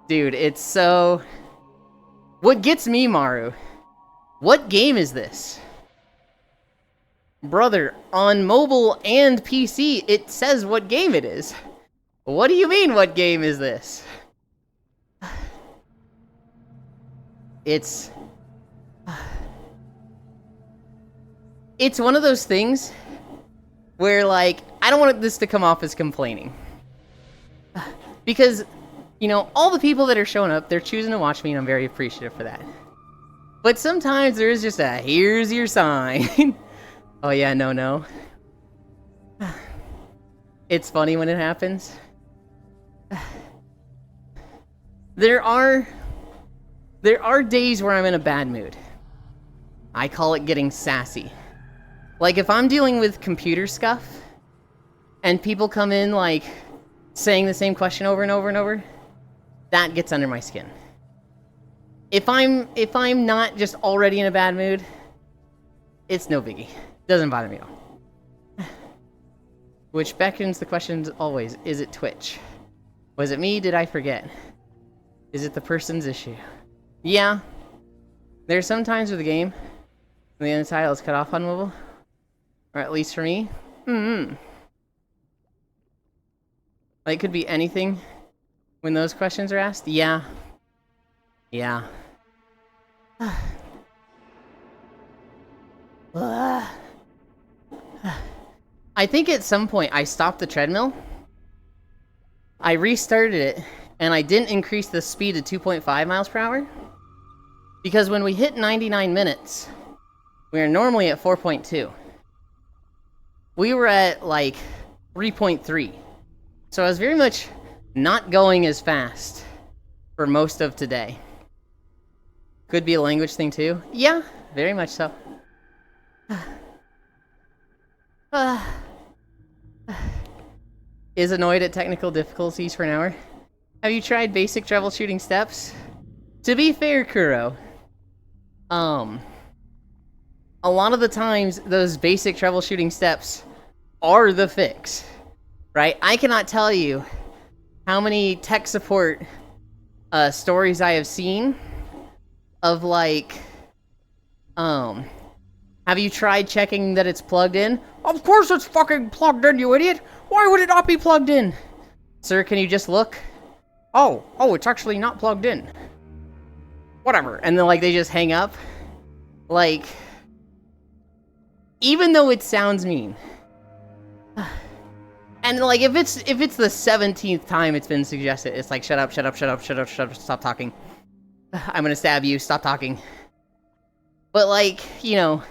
Dude, it's so... What gets me, Maru? What game is this? Brother, on mobile and PC, it says what game it is. What do you mean, what game is this? It's one of those things where, like, I don't want this to come off as complaining. Because, you know, all the people that are showing up, they're choosing to watch me, and I'm very appreciative for that. But sometimes there is just a, here's your sign. Oh yeah, no. It's funny when it happens. There are days where I'm in a bad mood. I call it getting sassy. Like, if I'm dealing with computer stuff, and people come in, like, saying the same question over and over and over, that gets under my skin. If I'm not just already in a bad mood, it's no biggie. Doesn't bother me at all. Which beckons the questions always, is it Twitch? Was it me? Did I forget? Is it the person's issue? Yeah. There's some times with the game when the end title is cut off on mobile. Or at least for me. Like, it could be anything when those questions are asked. Yeah. I think at some point I stopped the treadmill. I restarted it, and I didn't increase the speed to 2.5 miles per hour. Because when we hit 99 minutes, we are normally at 4.2. We were at, like, 3.3. So I was very much not going as fast for most of today. Could be a language thing too. Yeah, very much so. Is annoyed at technical difficulties for an hour. Have you tried basic troubleshooting steps? To be fair, Kuro, a lot of the times those basic troubleshooting steps are the fix, right? I cannot tell you how many tech support stories I have seen of, like, have you tried checking that it's plugged in? Of course it's fucking plugged in, you idiot! Why would it not be plugged in? Sir, can you just look? Oh, it's actually not plugged in. Whatever. And then, like, they just hang up. Like, even though it sounds mean. And, like, if it's the 17th time it's been suggested, it's like, shut up, stop talking. I'm gonna stab you, stop talking. But, like, you know,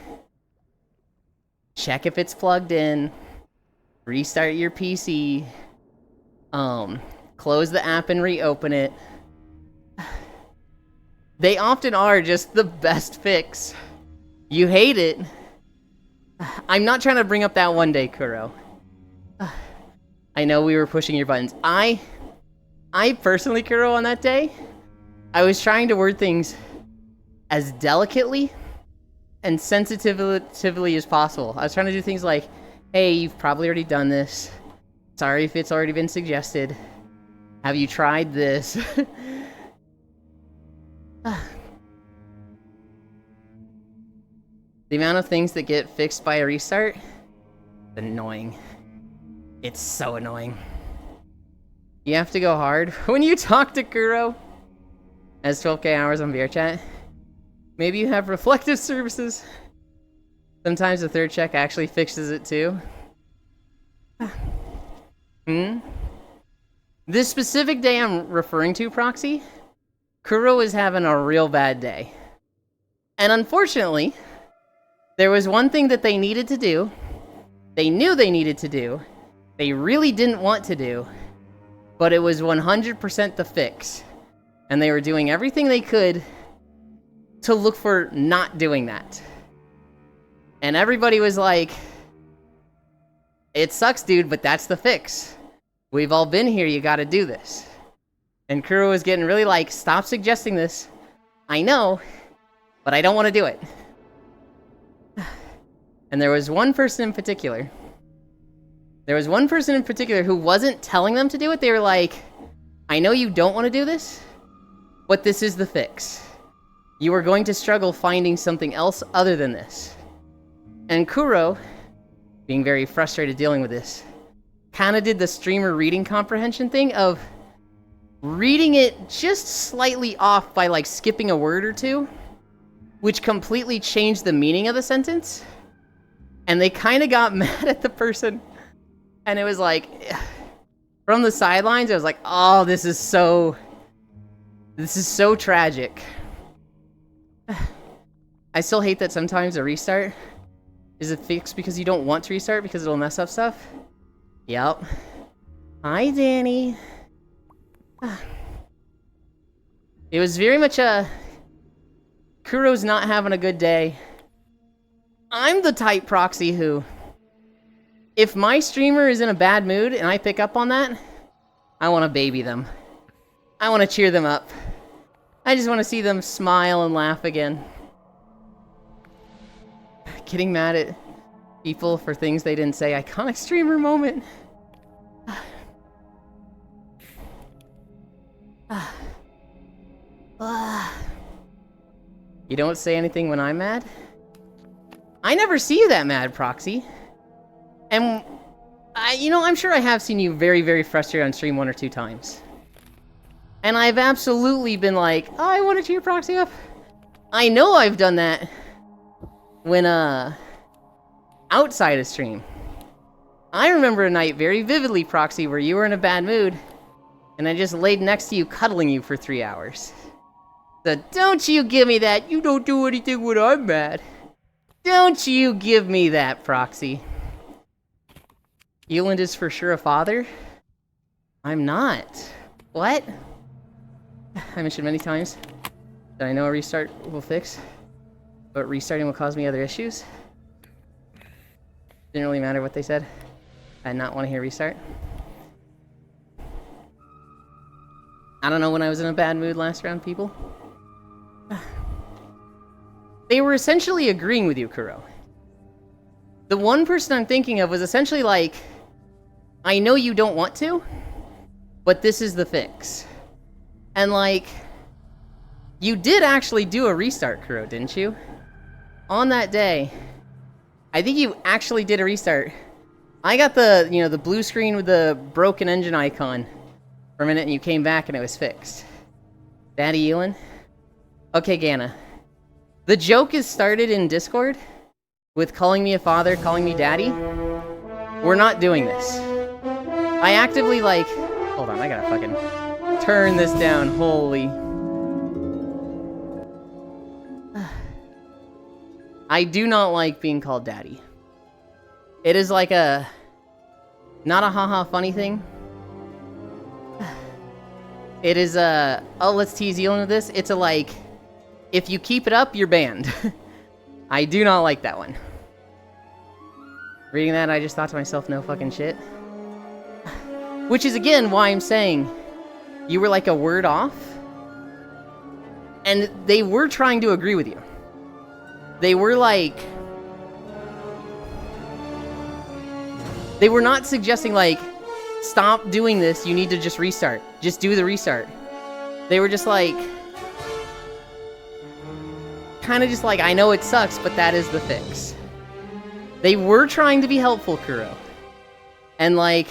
check if it's plugged in, restart your PC, close the app and reopen it. They often are just the best fix. You hate it. I'm not trying to bring up that one day, Kuro. I know we were pushing your buttons. I personally, Kuro, on that day, I was trying to word things as delicately and sensitively as possible. I was trying to do things like, hey, you've probably already done this. Sorry if it's already been suggested. Have you tried this? The amount of things that get fixed by a restart, annoying. It's so annoying. You have to go hard. When you talk to Kuro, as 12k hours on VRChat, maybe you have reflective services. Sometimes the third check actually fixes it too. This specific day I'm referring to, Proxy, Kuro is having a real bad day. And unfortunately, there was one thing that they needed to do, they knew they needed to do, they really didn't want to do, but it was 100% the fix. And they were doing everything they could to look for not doing that. And everybody was like, it sucks, dude, but that's the fix. We've all been here, you gotta do this. And Kuro was getting really like, stop suggesting this. I know, but I don't want to do it. And there was one person in particular. Who wasn't telling them to do it. They were like, I know you don't want to do this, but this is the fix. You are going to struggle finding something else other than this. And Kuro, being very frustrated dealing with this, kind of did the streamer reading comprehension thing of reading it just slightly off by like skipping a word or two, which completely changed the meaning of the sentence. And they kind of got mad at the person. And it was like, from the sidelines, I was like, oh, this is so tragic. I still hate that sometimes a restart is a fix because you don't want to restart because it'll mess up stuff. Yep. Hi, Danny. It was very much a... Kuro's not having a good day. I'm the type, Proxy, who... If my streamer is in a bad mood and I pick up on that, I want to baby them. I want to cheer them up. I just want to see them smile and laugh again. Getting mad at people for things they didn't say. Iconic streamer moment. You don't say anything when I'm mad? I never see you that mad, Proxy. And, I'm sure I have seen you very, very frustrated on stream 1 or 2 times. And I've absolutely been like, oh, I want to cheer Proxy up. I know I've done that when, outside of stream. I remember a night very vividly, Proxy, where you were in a bad mood, and I just laid next to you, cuddling you for 3 hours. So don't you give me that, you don't do anything when I'm mad. Don't you give me that, Proxy. Eland is for sure a father? I'm not. What? I mentioned many times that I know a restart will fix, but restarting will cause me other issues. Didn't really matter what they said. I did not want to hear restart. I don't know when I was in a bad mood last round, people. They were essentially agreeing with you, Kuro. The one person I'm thinking of was essentially like, I know you don't want to, but this is the fix. And like, you did actually do a restart, Kuro, didn't you? On that day, I think you actually did a restart. I got the, the blue screen with the broken engine icon for a minute, and you came back and it was fixed. Daddy Elin? Okay, Gana. The joke is started in Discord with calling me a father, calling me daddy. We're not doing this. I actively like... Hold on, I gotta fucking turn this down. Holy... I do not like being called daddy. It is like a... Not a haha funny thing. It is a... Oh, let's tease Elin with this. It's a like... If you keep it up, you're banned. I do not like that one. Reading that, I just thought to myself, no fucking shit. Which is, again, why I'm saying you were like a word off. And they were trying to agree with you. They were like... They were not suggesting, like, stop doing this, you need to just restart. Just do the restart. They were just like... Kind of just like, I know it sucks, but that is the fix. They were trying to be helpful, Kuro. And like,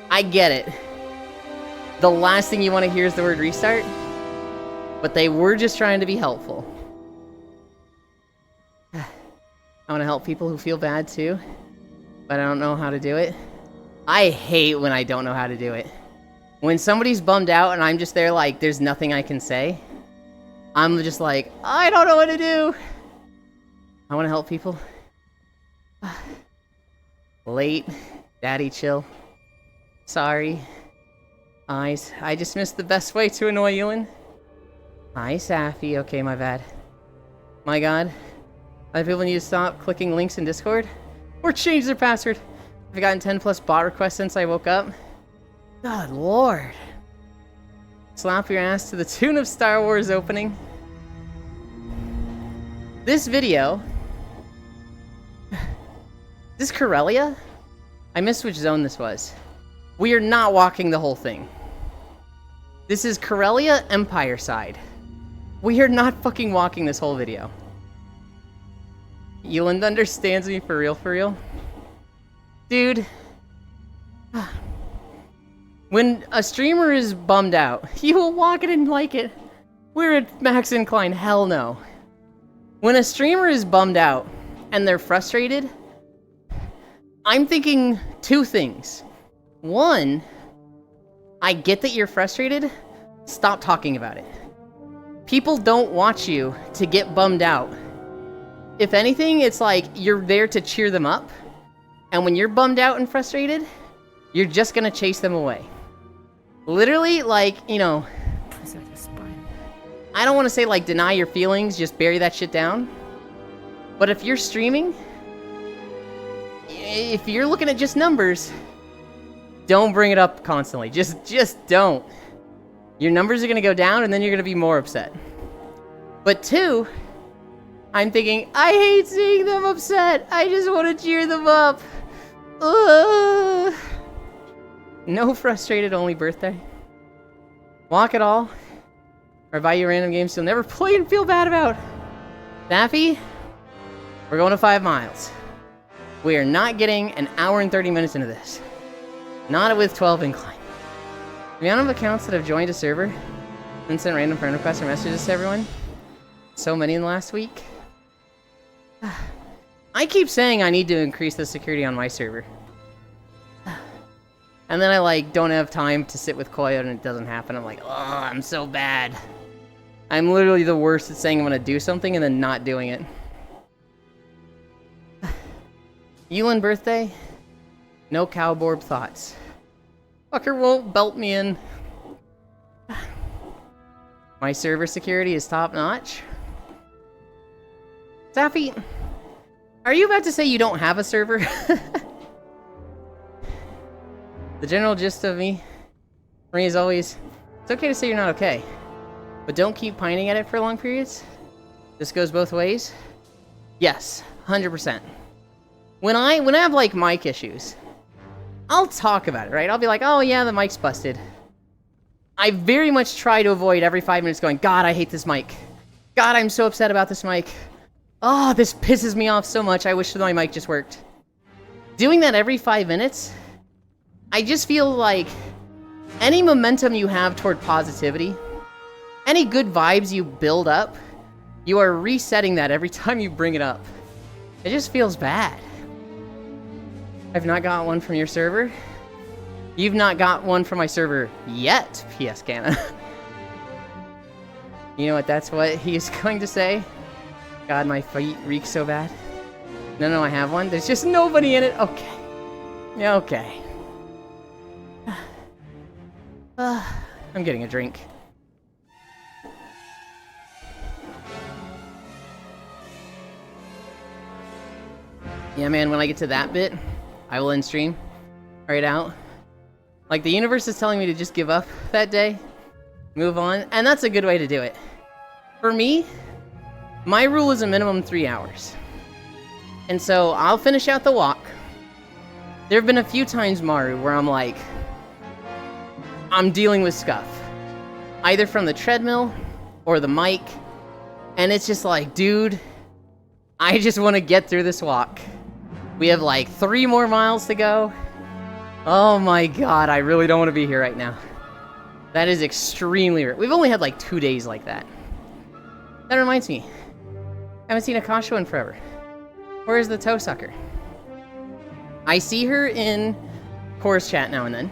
I get it. The last thing you want to hear is the word restart. But they were just trying to be helpful. I want to help people who feel bad too, but I don't know how to do it. I hate when I don't know how to do it. When somebody's bummed out and I'm just there like, there's nothing I can say, I'm just like, I don't know what to do. I want to help people. Late. Daddy, chill. Sorry. Eyes. I just missed the best way to annoy Ewan. Hi, Safi. Okay, my bad. My god. Other people need to stop clicking links in Discord. Or change their password. I've gotten 10 plus bot requests since I woke up. God lord. Slap your ass to the tune of Star Wars opening. This video... This Corellia? I missed which zone this was. We are not walking the whole thing. This is Corellia Empire side. We are not fucking walking this whole video. Eland understands me for real, for real. Dude. When a streamer is bummed out, you will walk it and like it. We're at max incline, hell no. When a streamer is bummed out and they're frustrated, I'm thinking two things. One, I get that you're frustrated. Stop talking about it. People don't watch you to get bummed out. If anything, it's like you're there to cheer them up. And when you're bummed out and frustrated, you're just gonna chase them away. Literally, like, you know, I don't want to say like deny your feelings, just bury that shit down. But if you're streaming, if you're looking at just numbers, don't bring it up constantly. Just don't. Your numbers are gonna go down and then you're gonna be more upset. But two, I'm thinking, I hate seeing them upset. I just want to cheer them up. Ugh. No frustrated only birthday. Walk it all. Or buy you random games you'll never play and feel bad about. Daffy, we're going to 5 miles. We are not getting an hour and 30 minutes into this. Not with 12 incline. The amount of accounts that have joined a server and sent random friend requests or messages to everyone. So many in the last week. I keep saying I need to increase the security on my server. And then I like don't have time to sit with Koya and it doesn't happen. I'm like, oh, I'm so bad. I'm literally the worst at saying I'm gonna do something and then not doing it. Ewan birthday? No cowboard thoughts. Fucker won't belt me in. My server security is top notch. Safi, are you about to say you don't have a server? The general gist of me, for me, is always, it's okay to say you're not okay, but don't keep pining at it for long periods. This goes both ways. Yes, 100%. When I have like mic issues, I'll talk about it, right? I'll be like, oh yeah, the mic's busted. I very much try to avoid every 5 minutes going, God, I hate this mic. God, I'm so upset about this mic. Oh, this pisses me off so much. I wish my mic just worked. Doing that every 5 minutes, I just feel like any momentum you have toward positivity, any good vibes you build up, you are resetting that every time you bring it up. It just feels bad. I've not got one from your server. You've not got one from my server yet, PS Canna. You know what, that's what he's going to say? God, my feet reek so bad. No, I have one. There's just nobody in it. Okay. Yeah, okay. I'm getting a drink. Yeah, man, when I get to that bit, I will end stream. Right out. Like, the universe is telling me to just give up that day. Move on. And that's a good way to do it. For me, my rule is a minimum 3 hours. And so, I'll finish out the walk. There have been a few times, Maru, where I'm like, I'm dealing with scuff. Either from the treadmill or the mic. And it's just like, dude, I just want to get through this walk. We have like 3 more miles to go. Oh my god, I really don't want to be here right now. That is extremely rare. We've only had like 2 days like that. That reminds me. I haven't seen Akasha in forever. Where's the toe sucker? I see her in Core's chat now and then.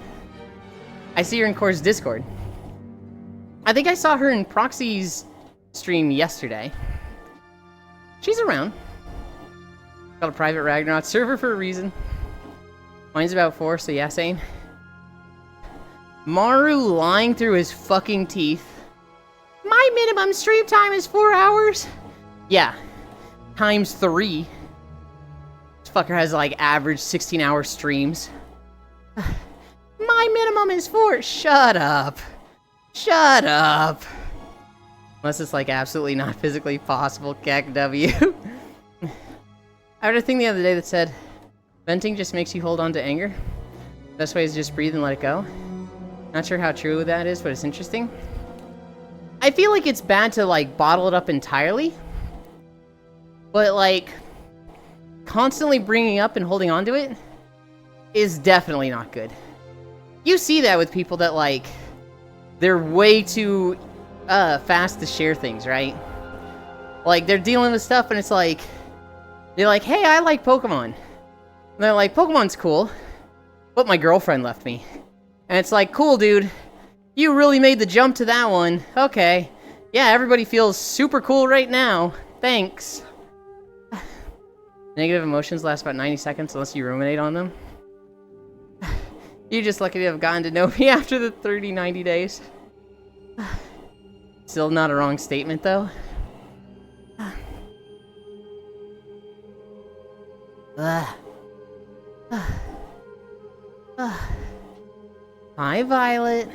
I see her in Core's Discord. I think I saw her in Proxy's stream yesterday. She's around. Got a private Ragnarok server for a reason. Mine's about 4, so yeah, same. Maru lying through his fucking teeth. My minimum stream time is 4 hours. Yeah, times 3. This fucker has like average 16-hour streams. My minimum is 4. Shut up. Shut up. Unless it's like absolutely not physically possible. Kek W. I read a thing the other day that said, venting just makes you hold on to anger. Best way is just breathe and let it go. Not sure how true that is, but it's interesting. I feel like it's bad to like bottle it up entirely. But like, constantly bringing up and holding on to it is definitely not good. You see that with people that like, they're way too fast to share things, right? Like, they're dealing with stuff and it's like, they're like, hey, I like Pokemon. And they're like, Pokemon's cool, but my girlfriend left me. And it's like, cool, dude. You really made the jump to that one. Okay. Yeah, everybody feels super cool right now. Thanks. Negative emotions last about 90 seconds unless you ruminate on them. You're just lucky to have gotten to know me after the 90 days. Still not a wrong statement, though. Hi, Violet.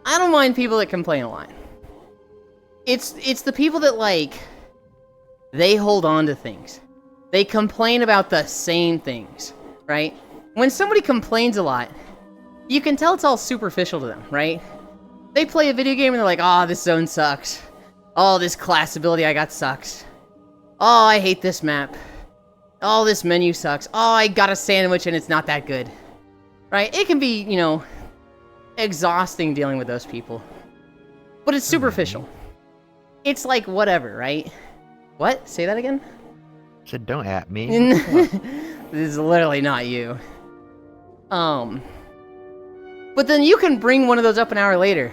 I don't mind people that complain a lot. It's the people that, like, they hold on to things. They complain about the same things, right? When somebody complains a lot, you can tell it's all superficial to them, right? They play a video game and they're like, oh, this zone sucks. Oh, this class ability I got sucks. Oh, I hate this map. Oh, this menu sucks. Oh, I got a sandwich and it's not that good. Right? It can be, you know, exhausting dealing with those people. But it's superficial. It's like, whatever, right? What? Say that again? Said don't at me. This is literally not you. But then you can bring one of those up an hour later.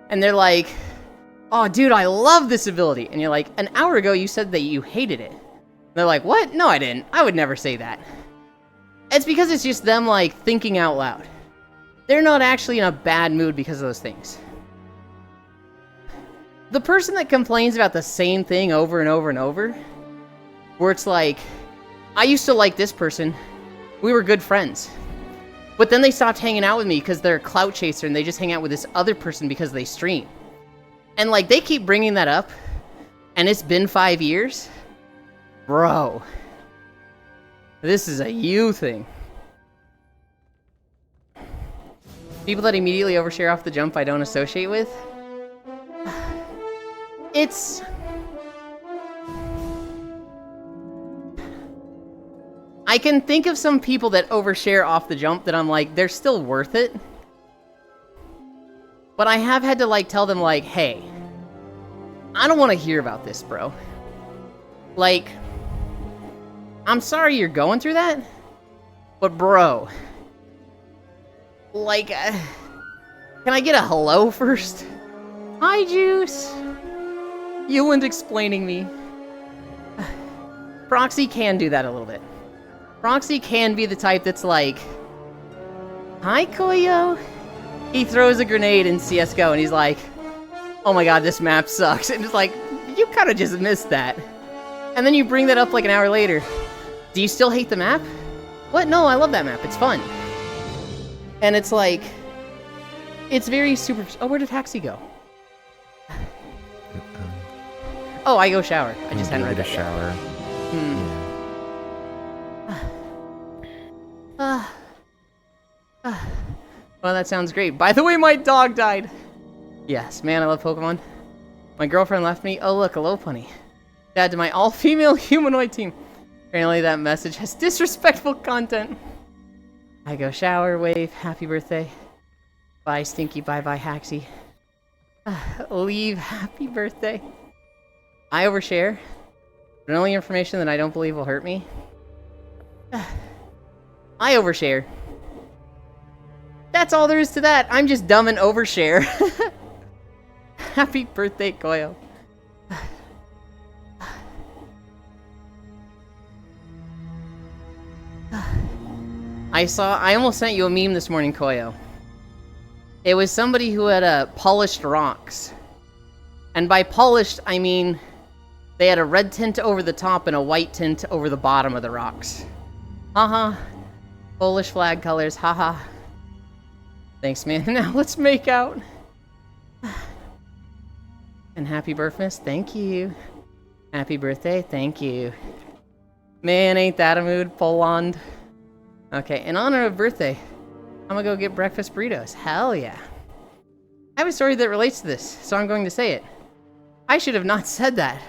And they're like, oh, dude, I love this ability. And you're like, an hour ago you said that you hated it. And they're like, what? No, I didn't. I would never say that. It's because it's just them, like, thinking out loud. They're not actually in a bad mood because of those things. The person that complains about the same thing over and over and over, where it's like, I used to like this person, we were good friends. But then they stopped hanging out with me because they're a clout chaser and they just hang out with this other person because they stream. And like, they keep bringing that up, and it's been 5 years. Bro. This is a you thing. People that immediately overshare off the jump I don't associate with. It's... I can think of some people that overshare off the jump that I'm like, they're still worth it. But I have had to like tell them like, hey, I don't want to hear about this, bro. Like, I'm sorry you're going through that, but bro, like, can I get a hello first? Hi, Juice. You weren't explaining me. Proxy can do that a little bit. Proxy can be the type that's like, hi, Koyo. He throws a grenade in CSGO and he's like, oh my god, this map sucks. And it's like, you kind of just missed that. And then you bring that up like an hour later. Do you still hate the map? What? No, I love that map. It's fun. And it's like, it's very super... Oh, where did Haxie go? Oh, I go shower. I just hadn't read that yet. shower. Well, that sounds great. By the way, my dog died. Yes, man, I love Pokemon. My girlfriend left me. Oh, look, a Lopunny. Dad to my all-female humanoid team. Apparently that message has disrespectful content. I go shower, wave, happy birthday. Bye, Stinky. Bye-bye, Haxy. Leave. Happy birthday. I overshare. But only information that I don't believe will hurt me. I overshare. That's all there is to that. I'm just dumb and overshare. Happy birthday, Koyo. I almost sent you a meme this morning, Koyo. It was somebody who had polished rocks. And by polished, I mean they had a red tint over the top and a white tint over the bottom of the rocks. Haha. Polish flag colors, haha. Thanks, man. Now let's make out. And happy birfmas, thank you. Happy birthday, thank you. Man, ain't that a mood, Poland. Okay, in honor of birthday, I'm gonna go get breakfast burritos. Hell yeah. I have a story that relates to this, so I'm going to say it. I should have not said that.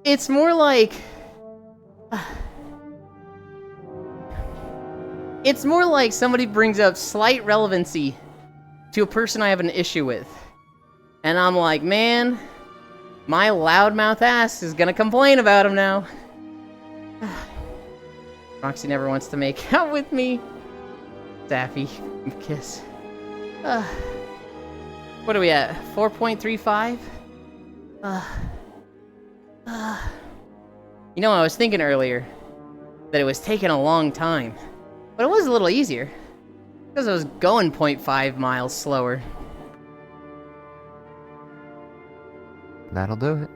It's more like... It's more like somebody brings up slight relevancy to a person I have an issue with. And I'm like, man, my loudmouth ass is gonna complain about him now. Roxy never wants to make out with me. Daffy, kiss. What are we at? 4.35? You know, I was thinking earlier that it was taking a long time. But it was a little easier. Because I was going 0.5 miles slower. That'll do it.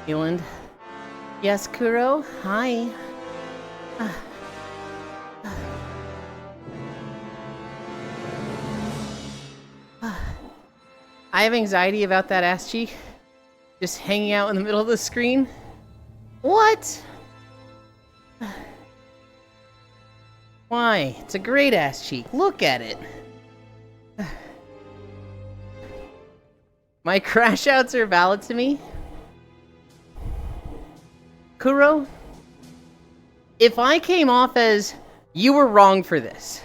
Eland. Yes, Kuro? Hi. I have anxiety about that ass cheek. Just hanging out in the middle of the screen. What? Why? It's a great ass cheek. Look at it. My crash outs are valid to me. Kuro, if I came off as you were wrong for this,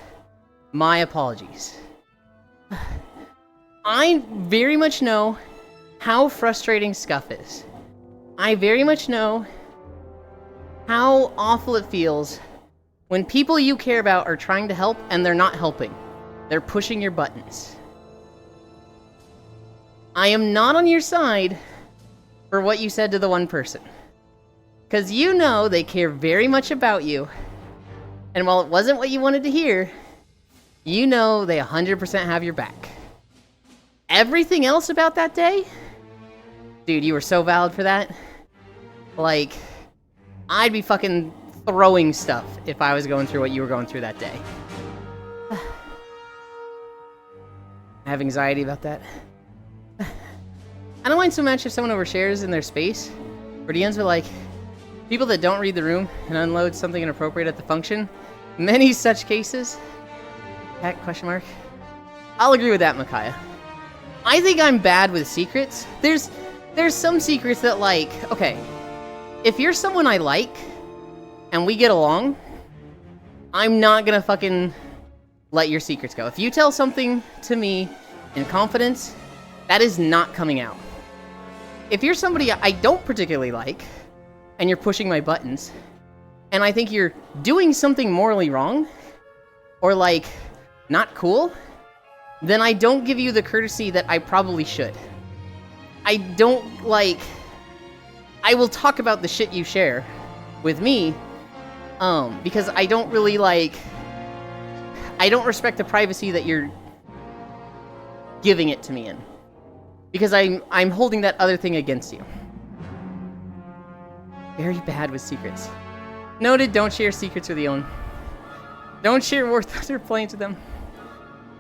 my apologies. I very much know how frustrating Scuff is. I very much know how awful it feels when people you care about are trying to help and they're not helping. They're pushing your buttons. I am not on your side for what you said to the one person. Because you know they care very much about you. And while it wasn't what you wanted to hear, you know they 100% have your back. Everything else about that day? Dude, you were so valid for that. Like, I'd be fucking throwing stuff if I was going through what you were going through that day. I have anxiety about that. I don't mind so much if someone overshares in their space, or DMs with like, people that don't read the room and unload something inappropriate at the function. Many such cases. Heck, question mark. I'll agree with that, Micaiah. I think I'm bad with secrets. There's some secrets that like, okay, if you're someone I like, and we get along, I'm not gonna fucking let your secrets go. If you tell something to me in confidence, that is not coming out. If you're somebody I don't particularly like, and you're pushing my buttons, and I think you're doing something morally wrong, or like, not cool, then I don't give you the courtesy that I probably should. I don't, like... I will talk about the shit you share with me, because I don't really, like... I don't respect the privacy that you're giving it to me in. Because I'm holding that other thing against you. Very bad with secrets. Noted, don't share secrets with Elon. Don't share War Thunder planes with them.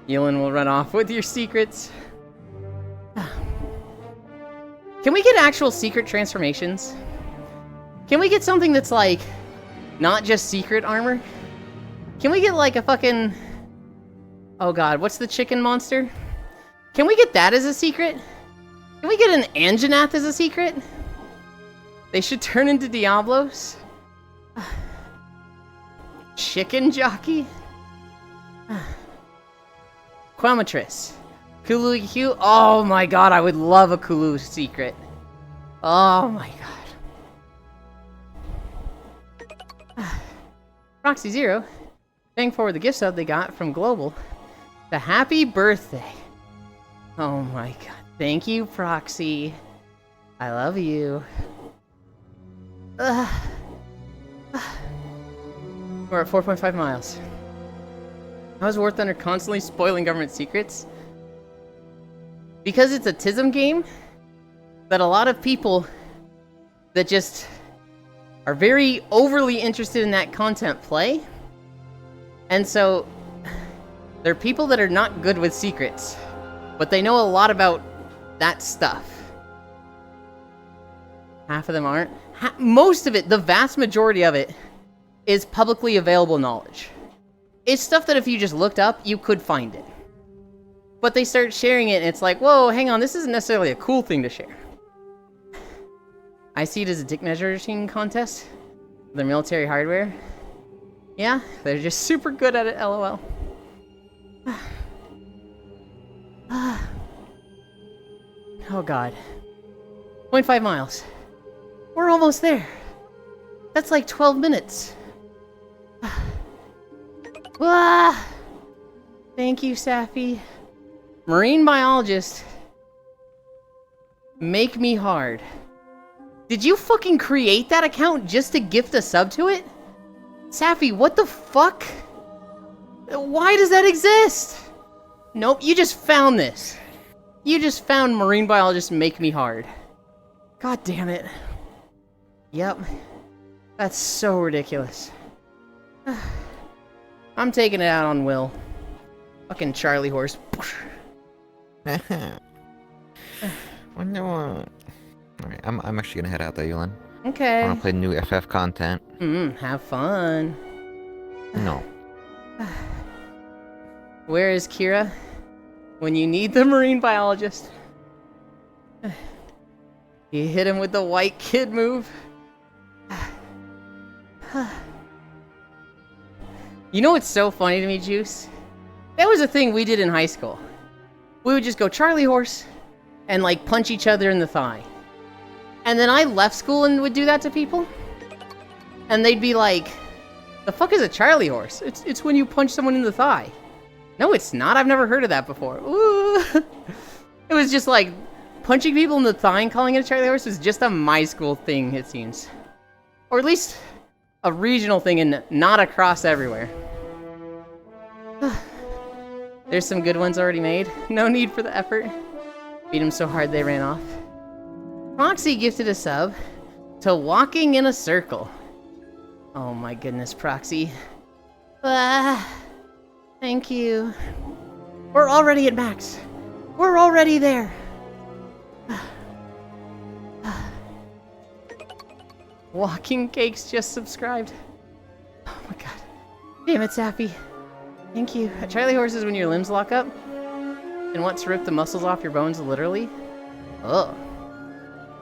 Elon will run off with your secrets. Can we get actual secret transformations? Can we get something that's like, not just secret armor? Can we get like a fucking... Oh god, what's the chicken monster? Can we get that as a secret? Can we get an Anjanath as a secret? They should turn into Diablos. Chicken jockey. Quamatress. Kulu Q. Oh my god, I would love a Kulu secret. Oh my god. Proxy Zero. Paying forward the gift sub they got from Global. The happy birthday. Oh my god. Thank you, Proxy. I love you. We're at 4.5 miles. How's War Thunder constantly spoiling government secrets? Because it's a TISM game that a lot of people that just are very overly interested in that content play. And so there are people that are not good with secrets, but they know a lot about that stuff. Half of them aren't. Most of it, the vast majority of it, is publicly available knowledge. It's stuff that if you just looked up, you could find it. But they start sharing it, and it's like, whoa, hang on, this isn't necessarily a cool thing to share. I see it as a dick measuring contest. Their military hardware. Yeah, they're just super good at it, lol. Oh god. 0.5 miles. We're almost there. That's like 12 minutes. Thank you, Safi. Marine biologist. Make me hard. Did you fucking create that account just to gift a sub to it? Safi, what the fuck? Why does that exist? Nope, you just found this. You just found marine biologist make me hard. God damn it. Yep. That's so ridiculous. I'm taking it out on Will. Fucking Charlie horse. Wonder what? Alright, I'm actually gonna head out there, Yulin. Okay. I wanna play new FF content. Have fun. No. Where is Kira? When you need the marine biologist. You hit him with the white kid move. You know what's so funny to me, Juice? That was a thing we did in high school. We would just go Charlie horse and like punch each other in the thigh. And then I left school and would do that to people. And they'd be like, the fuck is a Charlie horse? It's when you punch someone in the thigh. No, it's not. I've never heard of that before. Ooh. It was just like punching people in the thigh and calling it a Charlie horse was just a my school thing, it seems. Or at least a regional thing and not across everywhere. There's some good ones already made. No need for the effort. Beat them so hard they ran off. Proxy gifted a sub to Walking in a Circle. Oh my goodness, Proxy. Thank you. We're already at max. We're already there. Walking Cakes just subscribed. Oh my god. Damn it, Sappy. Thank you. Charlie horse is when your limbs lock up and want to rip the muscles off your bones, literally. Oh.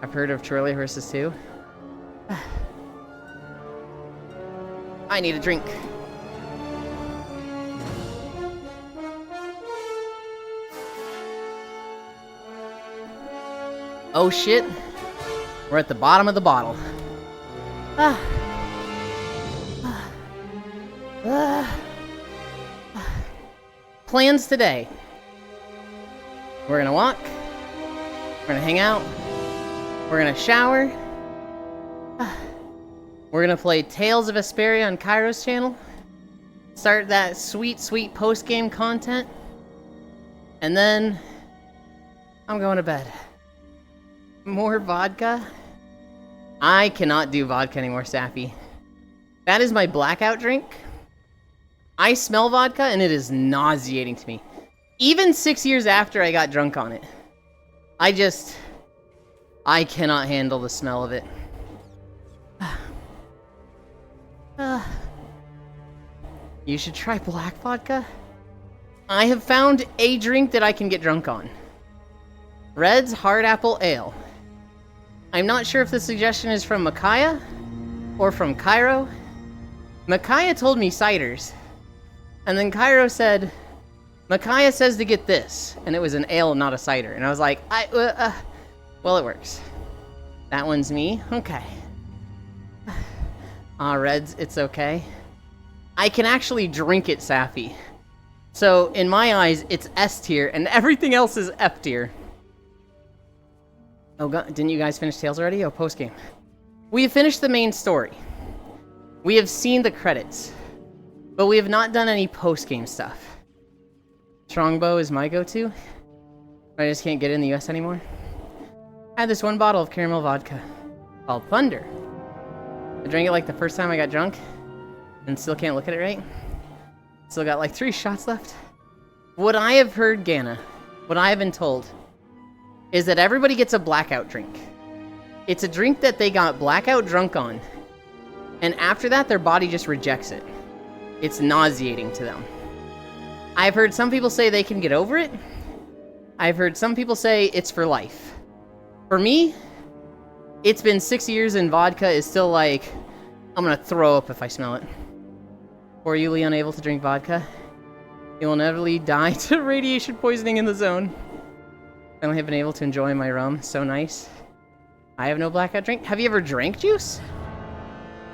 I've heard of Charlie horses too. I need a drink. Oh shit. We're at the bottom of the bottle. Plans today. We're gonna walk. We're gonna hang out. We're gonna shower. We're gonna play Tales of Vesperia on Kairo's channel. Start that sweet, sweet post-game content. And then I'm going to bed. More vodka? I cannot do vodka anymore, Sappy. That is my blackout drink. I smell vodka and it is nauseating to me. Even 6 years after I got drunk on it. I cannot handle the smell of it. You should try black vodka. I have found a drink that I can get drunk on. Red's Hard Apple Ale. I'm not sure if the suggestion is from Micaiah or from Cairo. Micaiah told me ciders. And then Cairo said, Micaiah says to get this. And it was an ale, not a cider. And I was like, well, it works. That one's me. Okay. Reds, it's okay. I can actually drink it, Safi. So, in my eyes, it's S tier, and everything else is F tier. Oh god, didn't you guys finish Tales already? Oh, post-game. We have finished the main story. We have seen the credits. But we have not done any post-game stuff. Strongbow is my go-to. I just can't get it in the US anymore. I had this one bottle of caramel vodka called Thunder. I drank it like the first time I got drunk, and still can't look at it right. Still got like 3 shots left. What I have heard, Gana, what I have been told, is that everybody gets a blackout drink. It's a drink that they got blackout drunk on, and after that their body just rejects it. It's nauseating to them. I've heard some people say they can get over it. I've heard some people say it's for life. For me, it's been 6 years and vodka is still like, I'm gonna throw up if I smell it. Or you, Lee, unable to drink vodka? You will inevitably die to radiation poisoning in the zone. I only have been able to enjoy my rum. So nice. I have no blackout drink. Have you ever drank juice?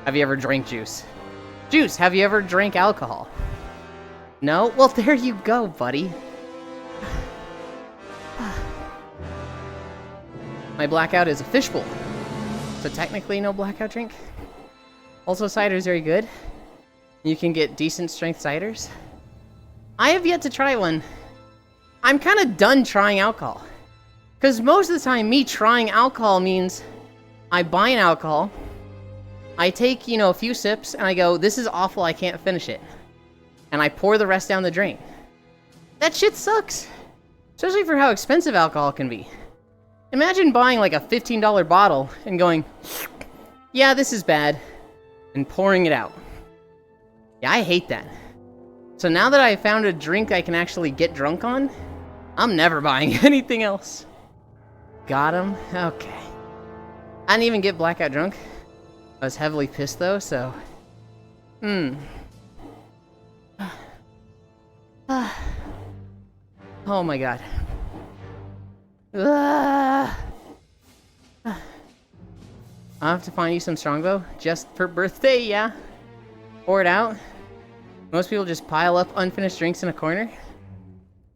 Have you ever drank juice? Juice, have you ever drank alcohol? No? Well, there you go, buddy. My blackout is a fishbowl. So technically no blackout drink. Also, cider is very good. You can get decent strength ciders. I have yet to try one. I'm kind of done trying alcohol. Because most of the time, me trying alcohol means I buy an alcohol, I take, a few sips, and I go, this is awful, I can't finish it. And I pour the rest down the drain. That shit sucks. Especially for how expensive alcohol can be. Imagine buying like a $15 bottle and going, yeah, this is bad, and pouring it out. Yeah, I hate that. So now that I found a drink I can actually get drunk on, I'm never buying anything else. Got him? Okay. I didn't even get blackout drunk. I was heavily pissed though, so... Oh my god. I'll have to find you some Strongbow, just for birthday, yeah? Pour it out. Most people just pile up unfinished drinks in a corner.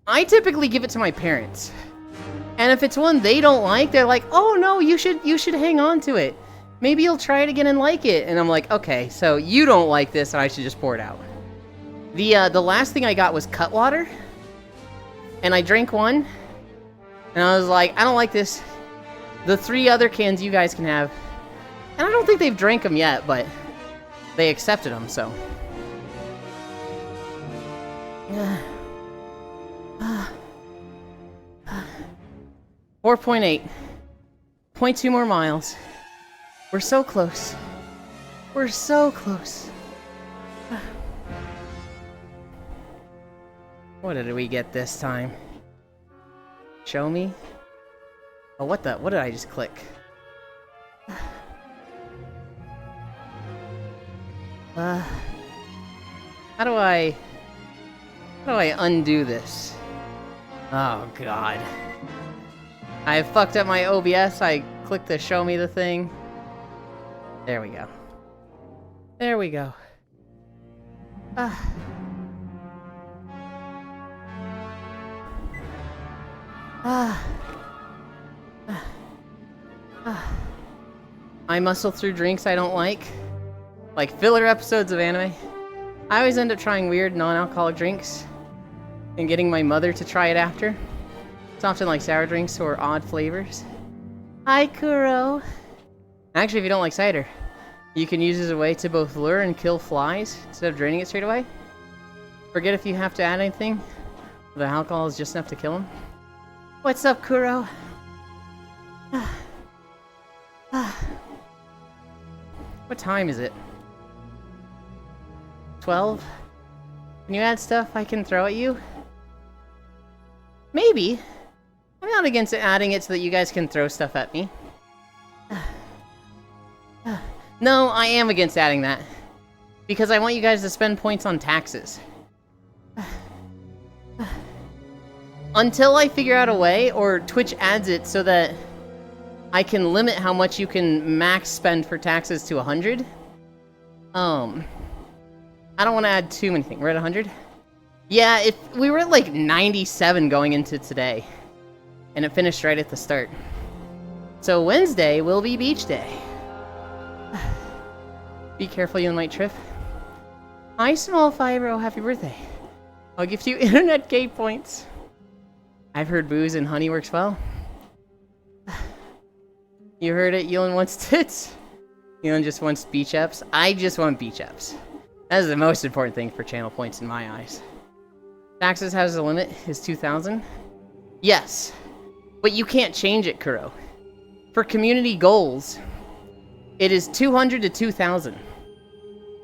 I typically give it to my parents. And if it's one they don't like, they're like, oh no, you should hang on to it. Maybe you'll try it again and like it. And I'm like, okay, so you don't like this and I should just pour it out. The last thing I got was Cutwater. And I drank one. And I was like, I don't like this. The 3 other cans you guys can have. And I don't think they've drank them yet, but they accepted them, so. 4.8. 0.2 more miles. We're so close. We're so close. What did we get this time? Show me? Oh, what did I just click? How do I undo this? Oh god. I fucked up my OBS. I clicked the show me the thing. There we go. There we go. I muscle through drinks I don't like filler episodes of anime. I always end up trying weird non-alcoholic drinks and getting my mother to try it after. It's often like sour drinks or odd flavors. Hi, Kuro. Actually, if you don't like cider, you can use it as a way to both lure and kill flies instead of draining it straight away. Forget if you have to add anything. The alcohol is just enough to kill them. What's up, Kuro? What time is it? 12? Can you add stuff I can throw at you? Maybe. I'm not against adding it so that you guys can throw stuff at me. No, I am against adding that. Because I want you guys to spend points on taxes. Until I figure out a way, or Twitch adds it so that I can limit how much you can max spend for taxes to 100. I don't want to add too many things. We're at 100? Yeah, we were at like 97 going into today. And it finished right at the start. So Wednesday will be beach day. Be careful, you might trip. Hi, Small Fibro. Happy birthday. I'll gift you internet gay points. I've heard booze and honey works well. You heard it, Elon wants tits. Elon just wants beach apps. I just want beach apps. That is the most important thing for channel points in my eyes. Taxes has a limit, is 2,000. Yes, but you can't change it, Kuro. For community goals, it is 200 to 2,000.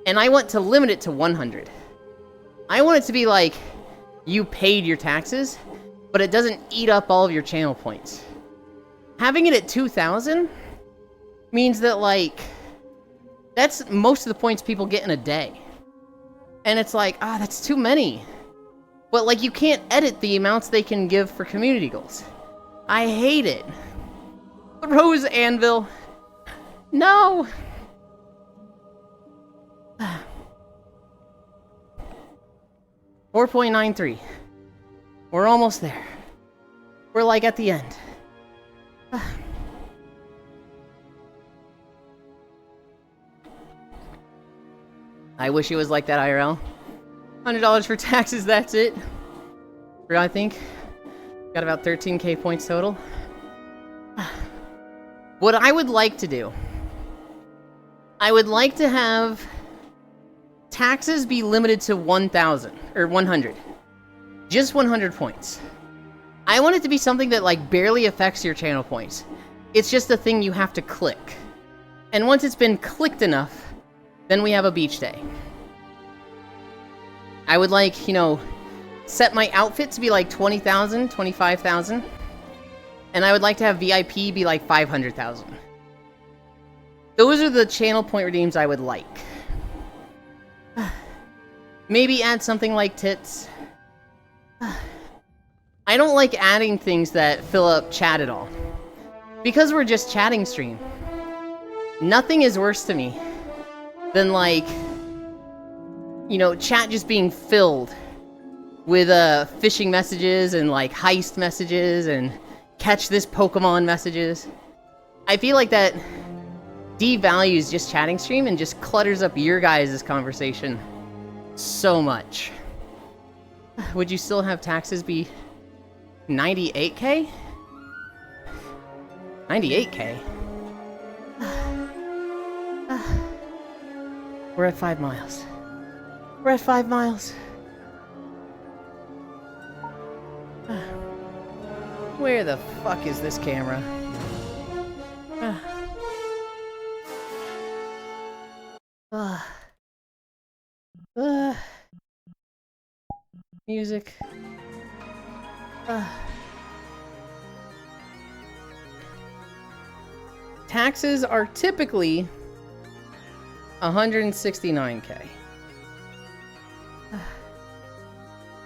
And I want to limit it to 100. I want it to be like, you paid your taxes, but it doesn't eat up all of your channel points. Having it at 2,000 means that, like, that's most of the points people get in a day. And it's like, that's too many. But, like, you can't edit the amounts they can give for community goals. I hate it. Rose Anvil. No! 4.93. We're almost there. We're, like, at the end. I wish it was like that IRL. $100 for taxes, that's it. I think. Got about 13k points total. What I would like to do, I would like to have taxes be limited to 1,000 or 100. Just 100 points. I want it to be something that, like, barely affects your channel points. It's just a thing you have to click. And once it's been clicked enough, then we have a beach day. I would like, you know, set my outfit to be like 20,000, 25,000. And I would like to have VIP be like 500,000. Those are the channel point redeems I would like. Maybe add something like tits. I don't like adding things that fill up chat at all. Because we're just chatting stream. Nothing is worse to me than, like, you know, chat just being filled with phishing messages and, like, heist messages and catch this Pokemon messages. I feel like that devalues just chatting stream and just clutters up your guys' conversation so much. Would you still have taxes be 98k? 98k? We're at 5 miles. We're at 5 miles. Where the fuck is this camera? Music. Taxes are typically 169k.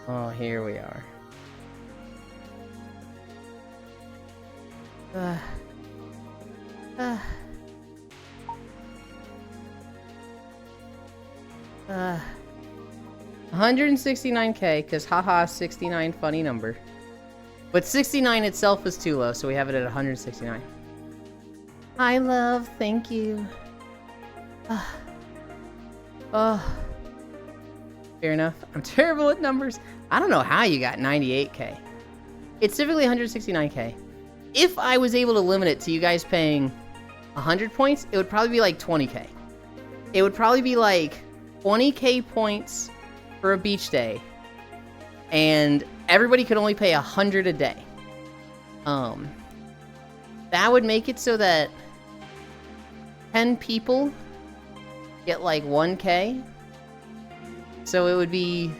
Oh, here we are. 169k, because haha, 69 funny number. But 69 itself is too low, so we have it at 169. Hi, love. Thank you. Oh. Fair enough. I'm terrible at numbers. I don't know how you got 98k. It's typically 169k. If I was able to limit it to you guys paying 100 points, it would probably be like 20k. It would probably be like 20k points for a beach day. And everybody could only pay 100 a day. That would make it so that 10 people get like 1k. So it would be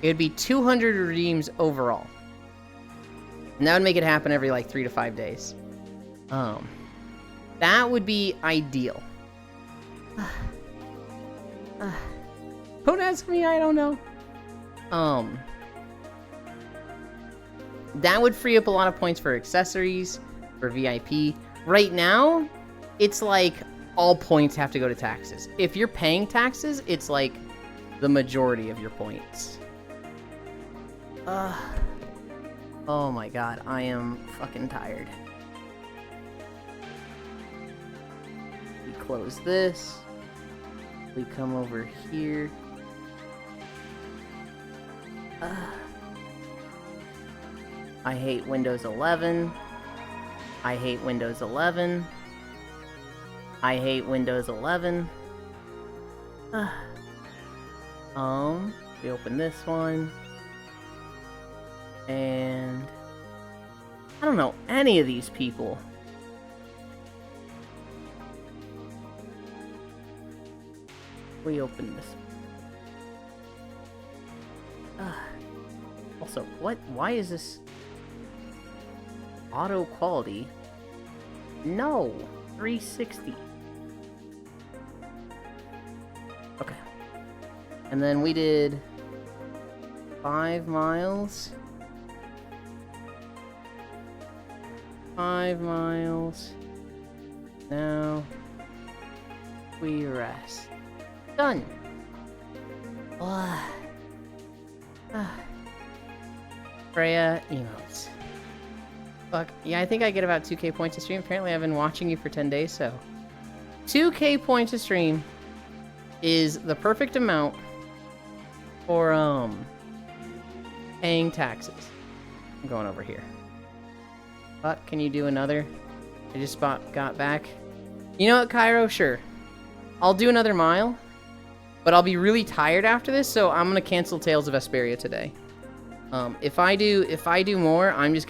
200 redeems overall. And that would make it happen every like 3 to 5 days. That would be ideal. Don't ask me, I don't know. That would free up a lot of points for accessories, for VIP. Right now, it's like all points have to go to taxes. If you're paying taxes, it's like the majority of your points. Oh my god, I am fucking tired. We close this. We come over here. I hate Windows 11. I hate Windows 11. I hate Windows 11. We open this one. And I don't know any of these people. We open this. Also, what? Why is this auto quality? No, 360. Okay. And then we did 5 miles. 5 miles. Now we rest. Done. Freya emotes. Fuck. Yeah, I think I get about 2k points a stream. Apparently I've been watching you for 10 days, so 2k points a stream is the perfect amount for paying taxes. I'm going over here. Fuck, can you do another? I just got back. You know what, Cairo? Sure. I'll do another mile, but I'll be really tired after this, so I'm gonna cancel Tales of Vesperia today. If I do more, I'm not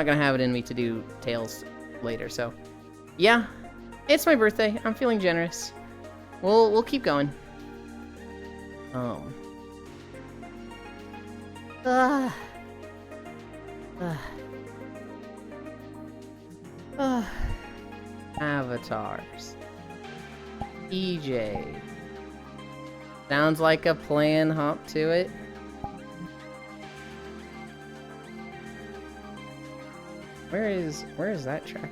gonna have it in me to do Tales later. So, yeah, it's my birthday. I'm feeling generous. We'll keep going. Avatars. EJ. Sounds like a plan. Hop to it. Where is that tracker?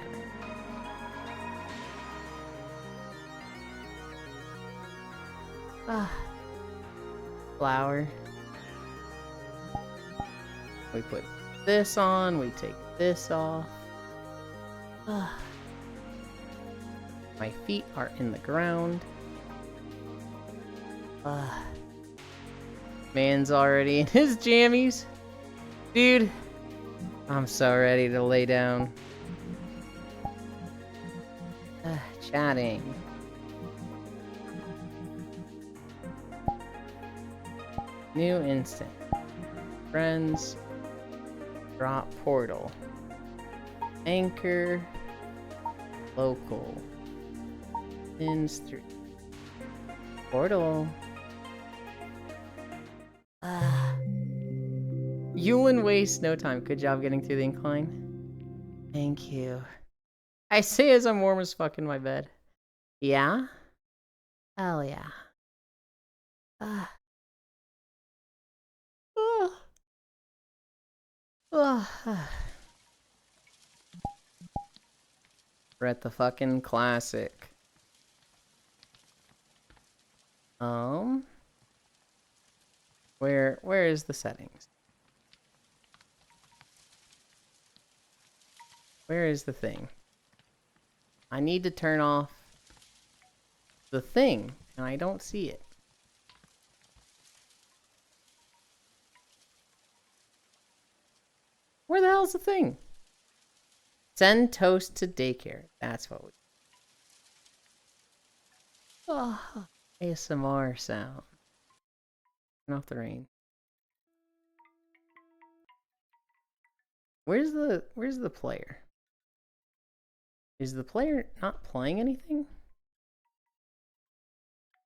Flower. We put this on, we take this off. My feet are in the ground. Man's already in his jammies. Dude, I'm so ready to lay down. Chatting. New instant. Friends. Drop portal. Anchor. Local. Ins 3. Portal. Yulin wastes no time. Good job getting through the incline. Thank you. I say as I'm warm as fuck in my bed. Yeah? Hell yeah. We're at the fucking classic. Where is the settings? Where is the thing? I need to turn off the thing, and I don't see it. Where the hell's the thing? Send toast to daycare. That's what we... Oh, ASMR sound. Turn off the rain. Where's the player? Is the player not playing anything?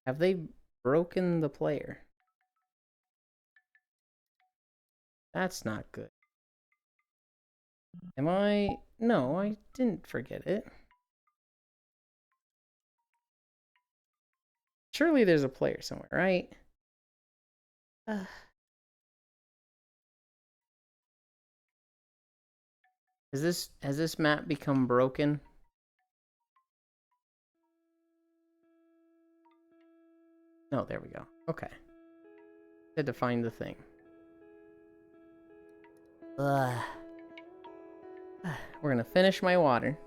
Have they broken the player? That's not good. Am I... No, I didn't forget it. Surely there's a player somewhere, right? Has this map become broken? No, there we go. Okay. Had to find the thing. We're gonna finish my water.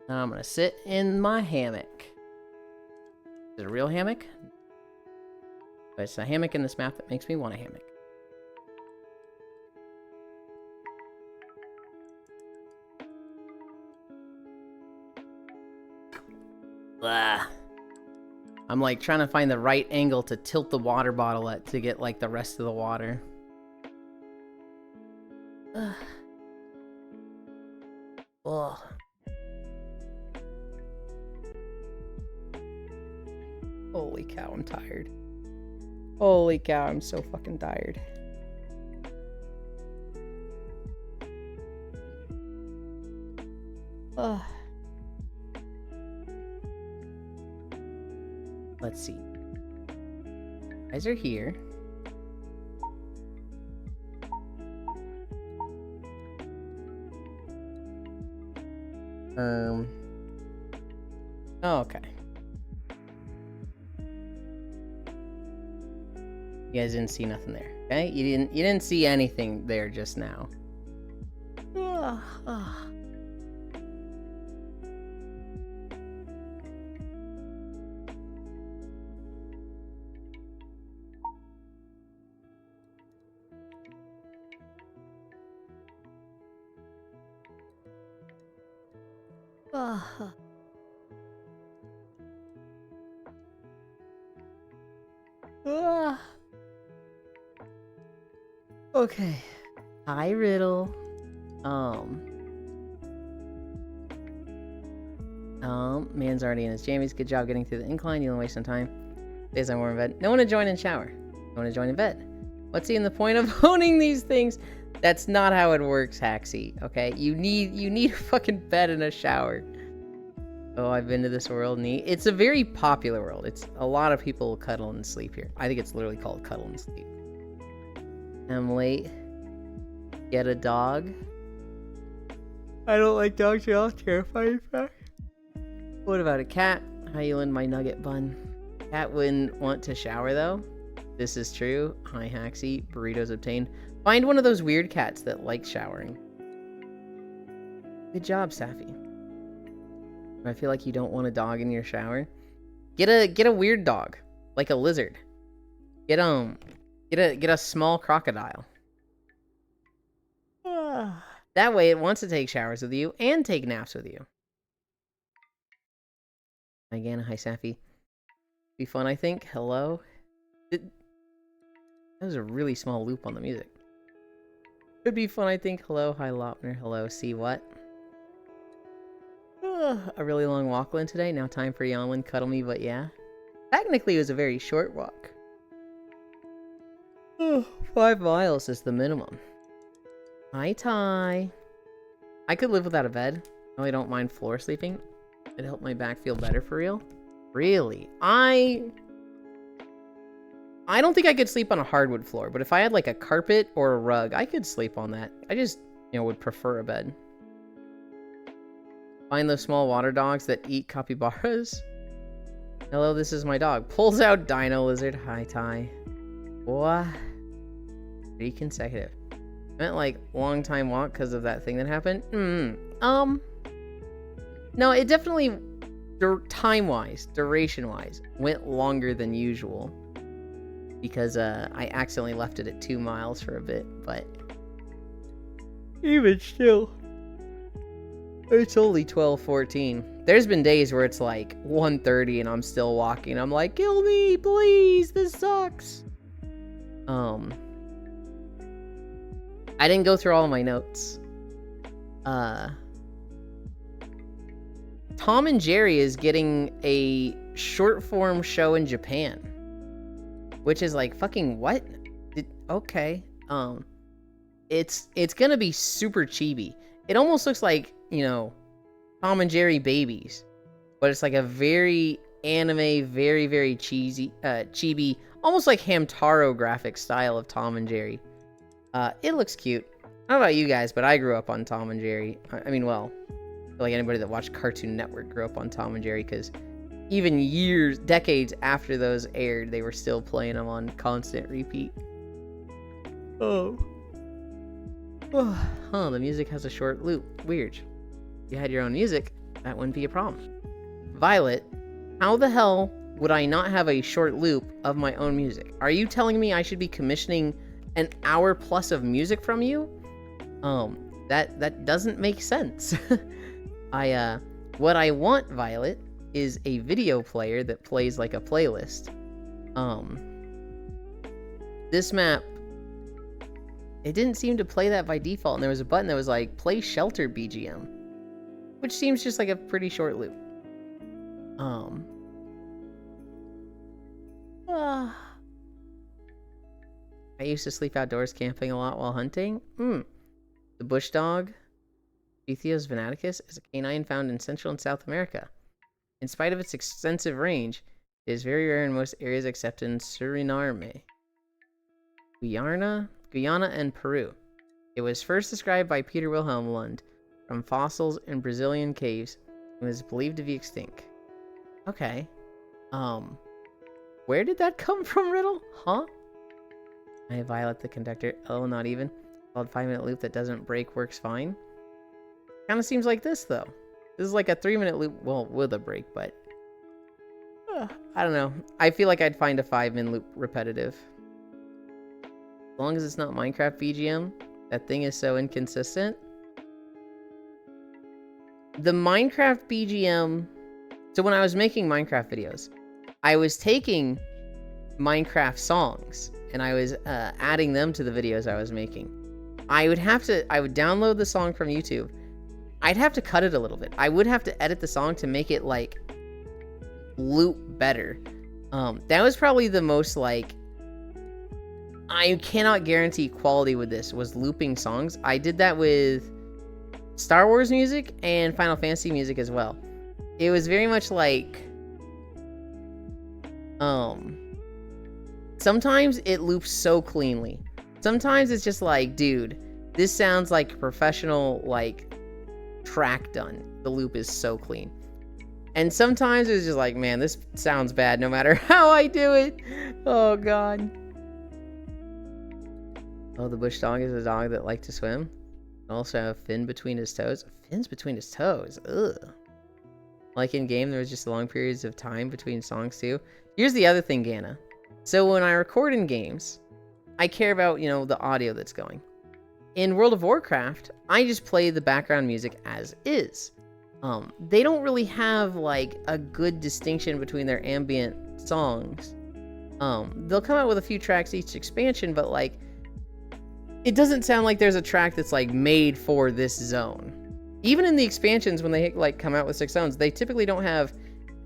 Now I'm gonna sit in my hammock. Is it a real hammock? But it's a hammock in this map that makes me want a hammock. I'm like trying to find the right angle to tilt the water bottle at to get like the rest of the water. Oh. Holy cow, I'm tired. Holy cow, I'm so fucking tired. Ugh. Let's see. You guys are here. Oh, okay. You guys didn't see nothing there, okay? You didn't see anything there just now. Okay. Hi, Riddle. Man's already in his jammies. Good job getting through the incline. You don't waste some time. Days I'm warm in bed. No one to join in shower. No one to join in bed. What's even the point of owning these things? That's not how it works, Haxy. Okay, you need a fucking bed and a shower. Oh, I've been to this world, and it's a very popular world. It's a lot of people cuddle and sleep here. I think it's literally called cuddle and sleep. I'm late. Get a dog. I don't like dogs at all. Terrifying fact. What about a cat? How you in my nugget bun? Cat wouldn't want to shower though. This is true. Hi, Haxy. Burritos obtained. Find one of those weird cats that like showering. Good job, Safi. I feel like you don't want a dog in your shower. Get a weird dog, like a lizard. Get a small crocodile. That way it wants to take showers with you and take naps with you. Again, hi Safi. Be fun, I think. Hello. That was a really small loop on the music. Could be fun, I think. Hello, hi Lopner. Hello, see what? A really long walk, Lynn, today. Now time for Yonlin. Cuddle me, but yeah. Technically, it was a very short walk. 5 miles is the minimum. Hi, Ty. I could live without a bed. I really don't mind floor sleeping. It'd help my back feel better for real. Really? I don't think I could sleep on a hardwood floor, but if I had like a carpet or a rug, I could sleep on that. I just, would prefer a bed. Find those small water dogs that eat capybaras. Hello, this is my dog. Pulls out Dino Lizard. Hi, Ty. What? 3 consecutive. I meant like long time walk because of that thing that happened. No, it definitely, time-wise, duration-wise, went longer than usual. Because I accidentally left it at 2 miles for a bit, but even still. It's only 12:14. There's been days where it's like 1:30 and I'm still walking. I'm like, kill me, please. This sucks. I didn't go through all of my notes. Tom and Jerry is getting a short form show in Japan, which is like fucking what? Okay. It's gonna be super chibi. It almost looks like, Tom and Jerry babies, but it's like a very anime, very, very cheesy, chibi, almost like Hamtaro graphic style of Tom and Jerry. It looks cute. I don't know about you guys, but I grew up on Tom and Jerry. I mean, well, like anybody that watched Cartoon Network grew up on Tom and Jerry, because even years, decades after those aired, they were still playing them on constant repeat. Oh. Huh, the music has a short loop. Weird. If you had your own music, that wouldn't be a problem. Violet, how the hell would I not have a short loop of my own music? Are you telling me I should be commissioning an hour plus of music from you? That doesn't make sense. What I want, Violet, is a video player that plays like a playlist. This map, it didn't seem to play that by default, and there was a button that was like, play shelter BGM, which seems just like a pretty short loop. I used to sleep outdoors camping a lot while hunting. The bush dog, Pithecus venaticus, is a canine found in Central and South America. In spite of its extensive range, it is very rare in most areas except in Suriname, Guyana, and Peru. It was first described by Peter Wilhelm Lund from fossils in Brazilian caves and is believed to be extinct. Okay. Where did that come from, Riddle? Huh? I Violet the conductor. Oh, not even. Called 5-minute loop that doesn't break works fine. Kind of seems like this, though. This is like a 3-minute loop, well, with a break, but I don't know. I feel like I'd find a 5-minute loop repetitive. As long as it's not Minecraft BGM, that thing is so inconsistent. The Minecraft BGM... So when I was making Minecraft videos, I was taking Minecraft songs, and I was adding them to the videos I was making. I would download the song from YouTube. I'd have to cut it a little bit. I would have to edit the song to make it, like, loop better. That was probably the most, like... I cannot guarantee quality with this, was looping songs. I did that with Star Wars music and Final Fantasy music as well. It was very much like... Sometimes it loops so cleanly. Sometimes it's just like, dude, this sounds like a professional, like... track done. The loop is so clean. And sometimes it's just like, man, this sounds bad no matter how I do it. Oh god. Oh, the bush dog is a dog that likes to swim. Also have fin between his toes. Fins between his toes. Ugh. Like in game, there was just long periods of time between songs too. Here's the other thing, Gana. So when I record in games, I care about, you know, the audio that's going. In World of Warcraft, I just play the background music as is. They don't really have, like, a good distinction between their ambient songs. They'll come out with a few tracks each expansion, but, like, it doesn't sound like there's a track that's, like, made for this zone. Even in the expansions, when they, like, come out with 6 zones, they typically don't have,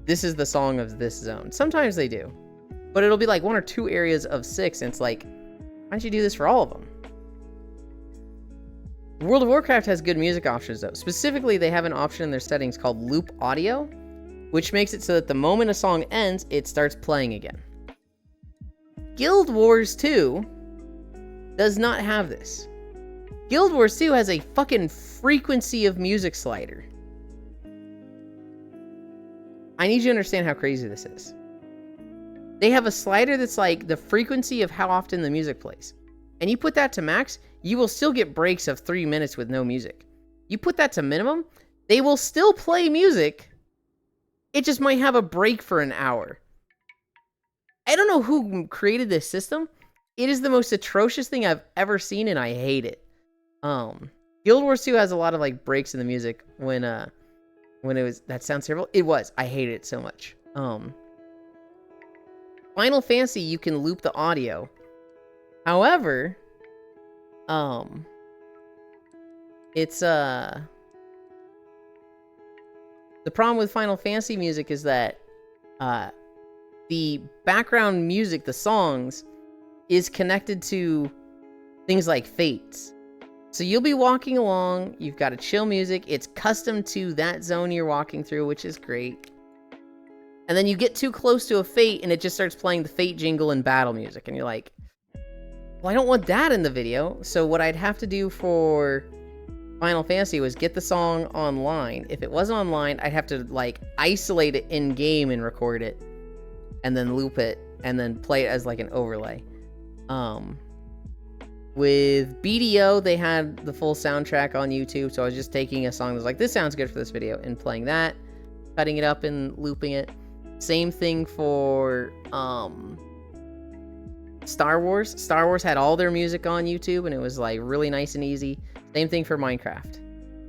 this is the song of this zone. Sometimes they do. But it'll be, like, 1 or 2 areas of 6, and it's like, why don't you do this for all of them? World of Warcraft has good music options, though. Specifically, they have an option in their settings called Loop Audio, which makes it so that the moment a song ends, it starts playing again. Guild Wars 2 does not have this. Guild Wars 2 has a fucking frequency of music slider. I need you to understand how crazy this is. They have a slider that's like the frequency of how often the music plays. And you put that to max, you will still get breaks of 3 minutes with no music. You put that to minimum, they will still play music. It just might have a break for an hour. I don't know who created this system. It is the most atrocious thing I've ever seen, and I hate it. Guild Wars 2 has a lot of like breaks in the music when it was, that sounds terrible. It was. I hated it so much. Final Fantasy, you can loop the audio. However, it's the problem with Final Fantasy music is that the background music, the songs, is connected to things like fates. So you'll be walking along, you've got a chill music, it's custom to that zone you're walking through, which is great. And then you get too close to a Fate, and it just starts playing the Fate jingle and battle music. And you're like, well, I don't want that in the video. So what I'd have to do for Final Fantasy was get the song online. If it wasn't online, I'd have to, like, isolate it in-game and record it. And then loop it. And then play it as, like, an overlay. With BDO, they had the full soundtrack on YouTube, so I was just taking a song that was like, this sounds good for this video, and playing that, cutting it up and looping it. Same thing for Star Wars. Star Wars had all their music on YouTube, and it was like really nice and easy. Same thing for Minecraft.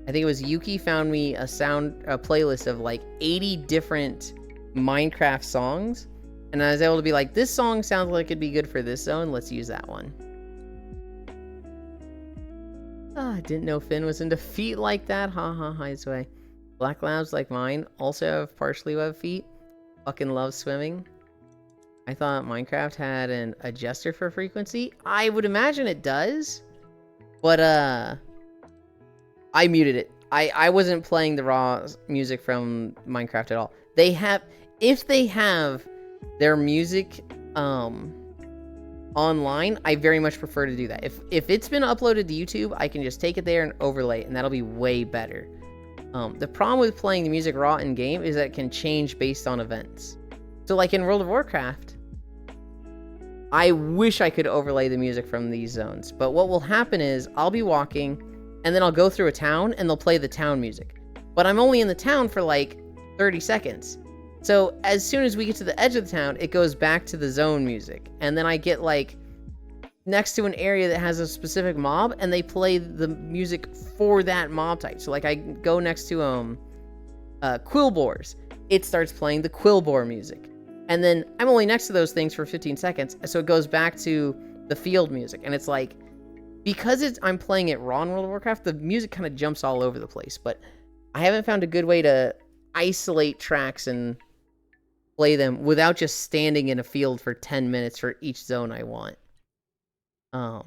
I think it was Yuki found me a playlist of like 80 different Minecraft songs, and I was able to be like, this song sounds like it'd be good for this zone, let's use that one. I didn't know Finn was into feet like that. Ha ha, hides away. Black labs like mine also have partially webbed feet. Fucking love swimming. I thought Minecraft had an adjuster for frequency. I would imagine it does. But, I muted it. I wasn't playing the raw music from Minecraft at all. They have... If they have their music, online, I very much prefer to do that. If it's been uploaded to YouTube, I can just take it there and overlay it, and that'll be way better. The problem with playing the music raw in game is that it can change based on events. So like in World of Warcraft, I wish I could overlay the music from these zones, but what will happen is I'll be walking and then I'll go through a town and they'll play the town music, but I'm only in the town for like 30 seconds. So as soon as we get to the edge of the town, it goes back to the zone music. And then I get like next to an area that has a specific mob and they play the music for that mob type. So like I go next to Quillboars. It starts playing the Quillboar music. And then I'm only next to those things for 15 seconds. So it goes back to the field music. And it's like, because I'm playing it raw in World of Warcraft, the music kind of jumps all over the place. But I haven't found a good way to isolate tracks and play them without just standing in a field for 10 minutes for each zone I want. I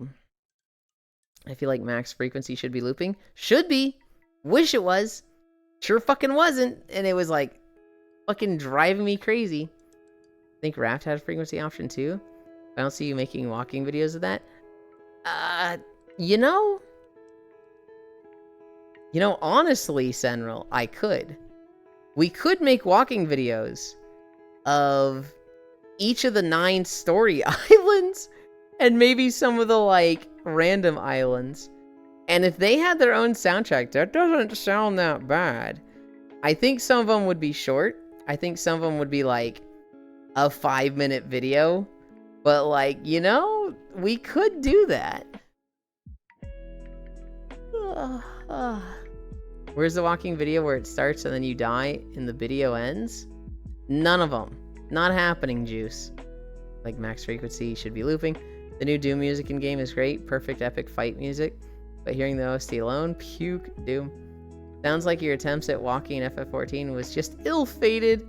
feel like max frequency should be looping. Should be. Wish it was. Sure fucking wasn't. And it was like fucking driving me crazy. I think Raft had a frequency option too. I don't see you making walking videos of that. You know, honestly, Senril, I could. We could make walking videos of each of the 9 story islands and maybe some of the like random islands. And if they had their own soundtrack, that doesn't sound that bad. I think some of them would be short. I think some of them would be like a 5-minute video. But like, we could do that. Where's the walking video where it starts and then you die and the video ends? None of them. Not happening, Juice. Like max frequency should be looping. The new Doom music in game is great. Perfect epic fight music. But hearing the OST alone, puke, Doom. Sounds like your attempts at walking in FF14 was just ill-fated.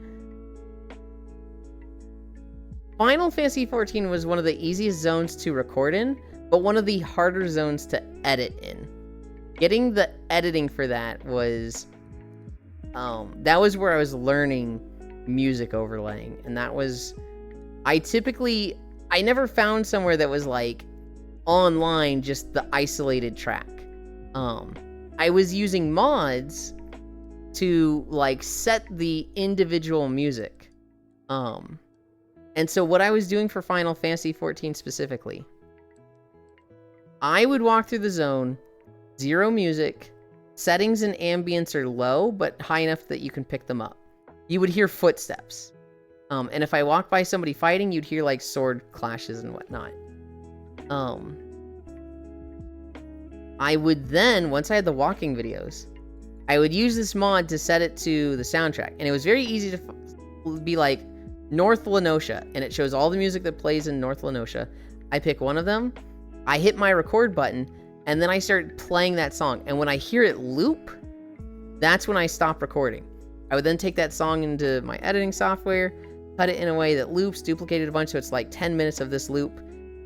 Final Fantasy XIV was one of the easiest zones to record in, but one of the harder zones to edit in. Getting the editing for that was where I was learning music overlaying, and that was I never found somewhere that was like online just the isolated track. I was using mods to like set the individual music. And so what I was doing for Final Fantasy XIV specifically, I would walk through the zone, 0 music, settings and ambience are low, but high enough that you can pick them up. You would hear footsteps. And if I walked by somebody fighting, you'd hear like sword clashes and whatnot. I would then, once I had the walking videos, I would use this mod to set it to the soundtrack. And it was very easy to be like, North Lenosha, and it shows all the music that plays in North Lenosha. I pick one of them, I hit my record button, and then I start playing that song. And when I hear it loop, that's when I stop recording. I would then take that song into my editing software, cut it in a way that loops, duplicate it a bunch so it's like 10 minutes of this loop.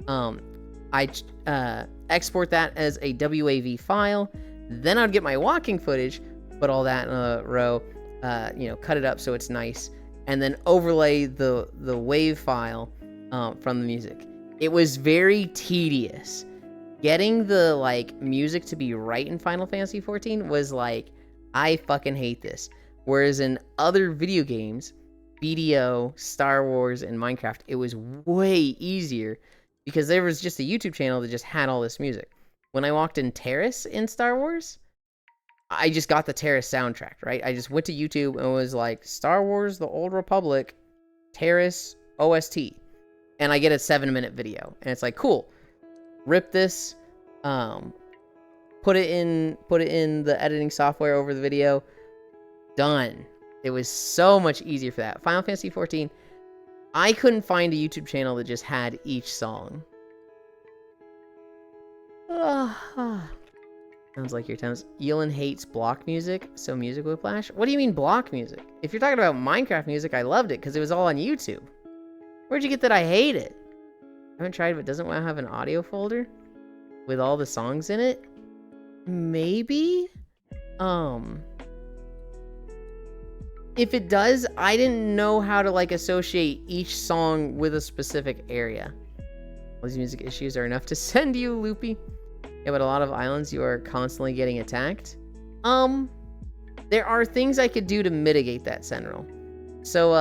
I export that as a WAV file. Then I'd get my walking footage, put all that in a row, cut it up so it's nice. and then overlay the wave file from the music. It was very tedious. Getting the like music to be right in Final Fantasy 14 was like, I fucking hate this. Whereas in other video games, BDO, Star Wars, and Minecraft, it was way easier because there was just a YouTube channel that just had all this music. When I walked in Terrace in Star Wars, I just got the Terrace soundtrack, right? I just went to YouTube and was like, Star Wars, The Old Republic, Terrace, OST. And I get a 7-minute video. And it's like, cool. Rip this, put it in the editing software over the video. Done. It was so much easier for that. Final Fantasy 14, I couldn't find a YouTube channel that just had each song. Sounds like your times. Elin hates block music, so music whiplash. What do you mean block music? If you're talking about Minecraft music, I loved it because it was all on YouTube. Where'd you get that I hate it? I haven't tried, but doesn't WoW have an audio folder with all the songs in it? Maybe? If it does, I didn't know how to like associate each song with a specific area. All these music issues are enough to send you loopy. Yeah, but a lot of islands you are constantly getting attacked. There are things I could do to mitigate that, Sentinel. So,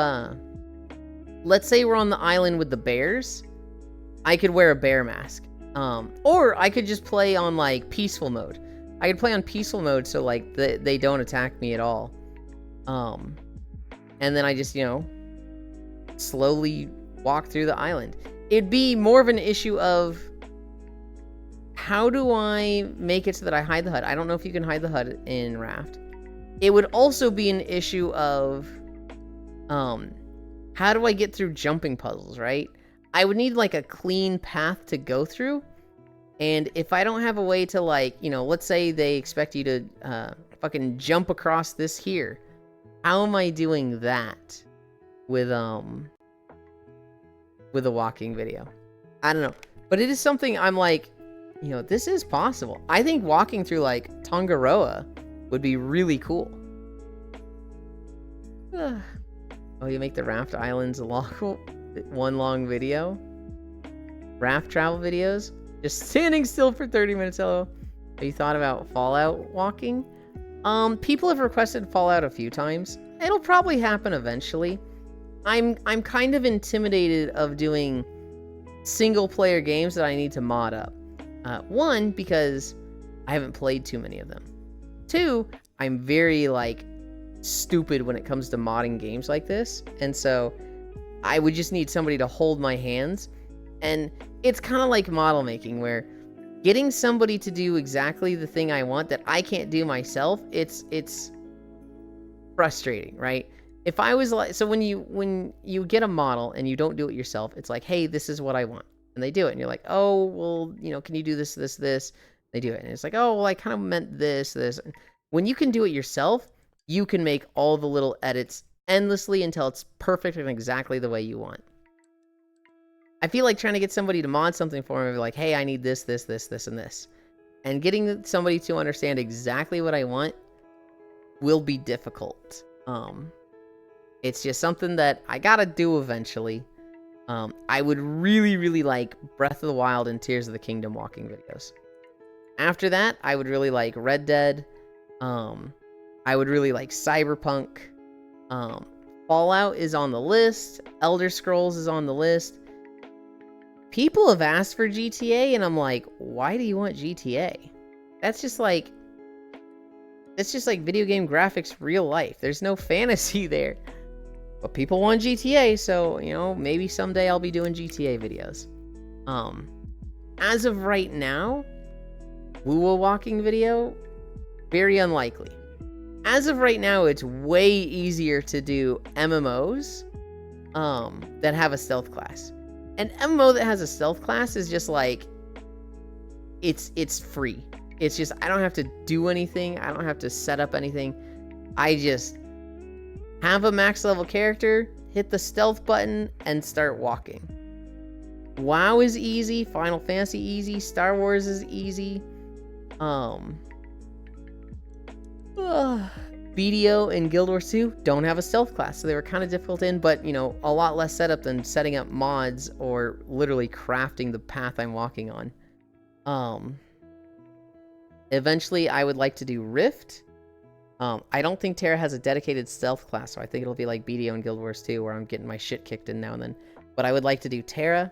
let's say we're on the island with the bears. I could wear a bear mask. Or I could just play on like peaceful mode. I could play on peaceful mode so like they don't attack me at all. And then I just, slowly walk through the island. It'd be more of an issue of how do I make it so that I hide the HUD? I don't know if you can hide the HUD in Raft. It would also be an issue of, how do I get through jumping puzzles, right? I would need like a clean path to go through. And if I don't have a way to like, let's say they expect you to fucking jump across this here. How am I doing that with a walking video? I don't know. But it is something I'm like, this is possible. I think walking through like Tongaroa would be really cool. Oh, you make the Raft Islands one long video? Raft travel videos? Just standing still for 30 minutes, hello. Have you thought about Fallout walking? People have requested Fallout a few times. It'll probably happen eventually. I'm kind of intimidated of doing single player games that I need to mod up. One, because I haven't played too many of them. Two, I'm very like stupid when it comes to modding games like this, and so I would just need somebody to hold my hands. And it's kind of like model making, where getting somebody to do exactly the thing I want that I can't do myself, it's frustrating, right? If I was like, so when you get a model and you don't do it yourself, it's like, hey, this is what I want. And they do it. And you're like, oh, well, can you do this, this, this? They do it. And it's like, oh, well, I kind of meant this, this. When you can do it yourself, you can make all the little edits endlessly until it's perfect and exactly the way you want. I feel like trying to get somebody to mod something for me, like, hey, I need this, this, this, this, and this. And getting somebody to understand exactly what I want will be difficult. It's just something that I gotta do eventually. I would really, really like Breath of the Wild and Tears of the Kingdom walking videos. After that, I would really like Red Dead. I would really like Cyberpunk. Fallout is on the list. Elder Scrolls is on the list. People have asked for GTA, and I'm like, why do you want GTA? That's just like video game graphics, real life. There's no fantasy there. But people want GTA, so, maybe someday I'll be doing GTA videos. As of right now, Woo walking video, very unlikely. As of right now, it's way easier to do MMOs that have a stealth class. An MMO that has a stealth class is just like, it's free. It's just, I don't have to do anything. I don't have to set up anything. I just have a max level character, hit the stealth button, and start walking. WoW is easy. Final Fantasy easy. Star Wars is easy. BDO and Guild Wars 2 don't have a stealth class, so they were kind of difficult in, but, you know, a lot less setup than setting up mods or literally crafting the path I'm walking on. Eventually, I would like to do Rift. I don't think Terra has a dedicated stealth class, so I think it'll be like BDO and Guild Wars 2, where I'm getting my shit kicked in now and then. But I would like to do Terra.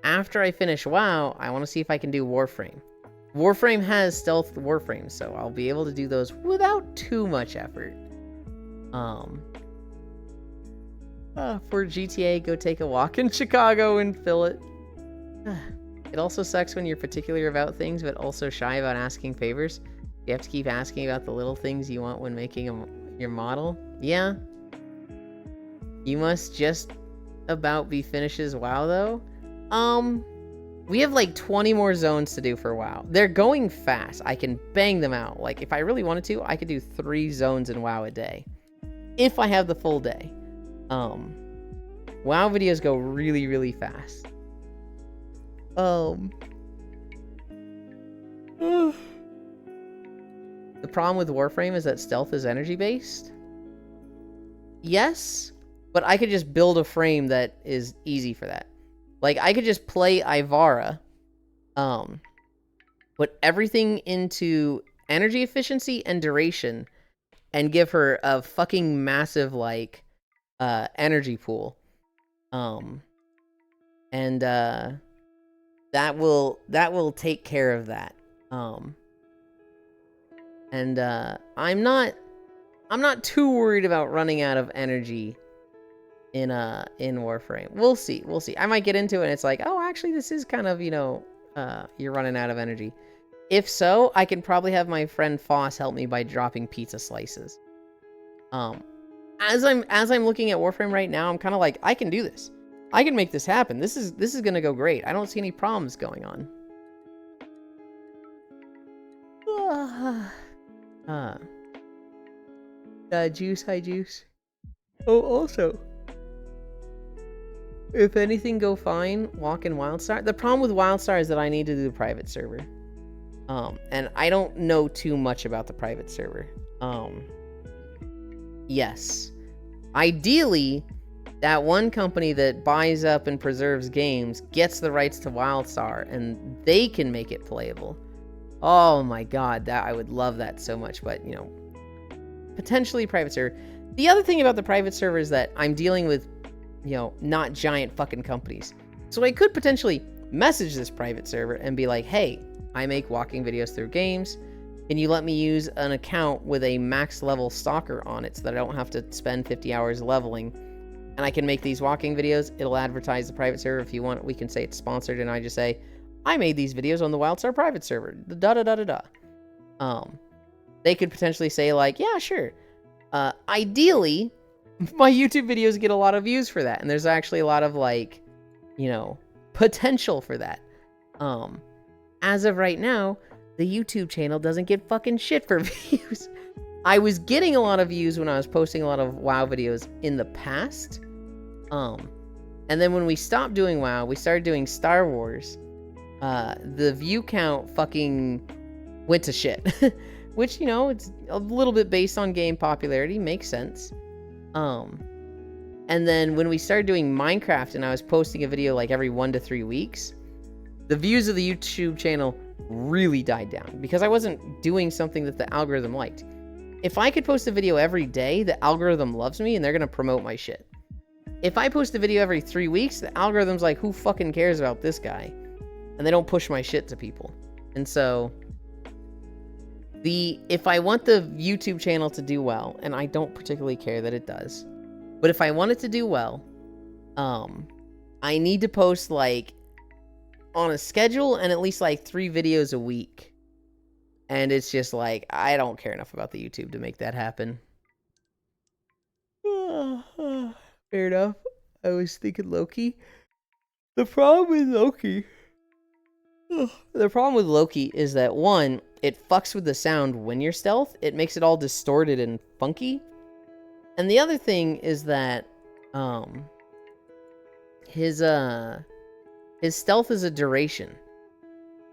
After I finish WoW, I want to see if I can do Warframe. Warframe has stealth Warframes, so I'll be able to do those without too much effort. For GTA, go take a walk in Chicago and fill it. It also sucks when you're particular about things, but also shy about asking favors. You have to keep asking about the little things you want when making your model. Yeah. You must just about be finished as WoW, though. We have like 20 more zones to do for WoW. They're going fast. I can bang them out. Like, if I really wanted to, I could do 3 zones in WoW a day. If I have the full day. WoW videos go really, really fast. The problem with Warframe is that stealth is energy based. Yes, but I could just build a frame that is easy for that. Like, I could just play Ivara, put everything into energy efficiency and duration, and give her a fucking massive, like, energy pool. That will take care of that. I'm not too worried about running out of energy in Warframe. We'll see. I might get into it and it's like, oh, actually this is kind of, you know, you're running out of energy. If so, I can probably have my friend Foss help me by dropping pizza slices. As I'm looking at Warframe right now, I'm kind of like, I can do this. I can make this happen. This is gonna go great. I don't see any problems going on. Juice, hi Juice. Oh, also, if anything go fine, walk in Wildstar. The problem with Wildstar is that I need to do the private server. And I don't know too much about the private server. Yes. Ideally, that one company that buys up and preserves games gets the rights to Wildstar, and they can make it playable. Oh my god, that I would love that so much, but, you know, potentially private server. The other thing about the private server is that I'm dealing with, you know, not giant fucking companies. So I could potentially message this private server and be like, hey, I make walking videos through games. Can you let me use an account with a max level stalker on it so that I don't have to spend 50 hours leveling? And I can make these walking videos. It'll advertise the private server. If you want, we can say it's sponsored, and I just say, I made these videos on the Wildstar private server. They could potentially say, like, yeah, sure. Ideally, my YouTube videos get a lot of views for that, and there's actually a lot of, like, you know, potential for that. As of right now, the YouTube channel doesn't get fucking shit for views. I was getting a lot of views when I was posting a lot of WoW videos in the past. And then when we stopped doing WoW, we started doing Star Wars. The view count fucking went to shit. Which, you know, it's a little bit based on game popularity. Makes sense. And then when we started doing Minecraft and I was posting a video like every 1 to 3 weeks, the views of the YouTube channel really died down because I wasn't doing something that the algorithm liked. If I could post a video every day, the algorithm loves me and they're going to promote my shit. If I post a video every 3 weeks, the algorithm's like, who fucking cares about this guy? And they don't push my shit to people. And so, if I want the YouTube channel to do well, and I don't particularly care that it does, but if I want it to do well, I need to post, like, on a schedule and at least, like, 3 videos a week. And it's just like, I don't care enough about the YouTube to make that happen. Fair enough. I was thinking Loki. The problem with Loki is that, one, it fucks with the sound when you're stealth. It makes it all distorted and funky. And the other thing is that his stealth is a duration.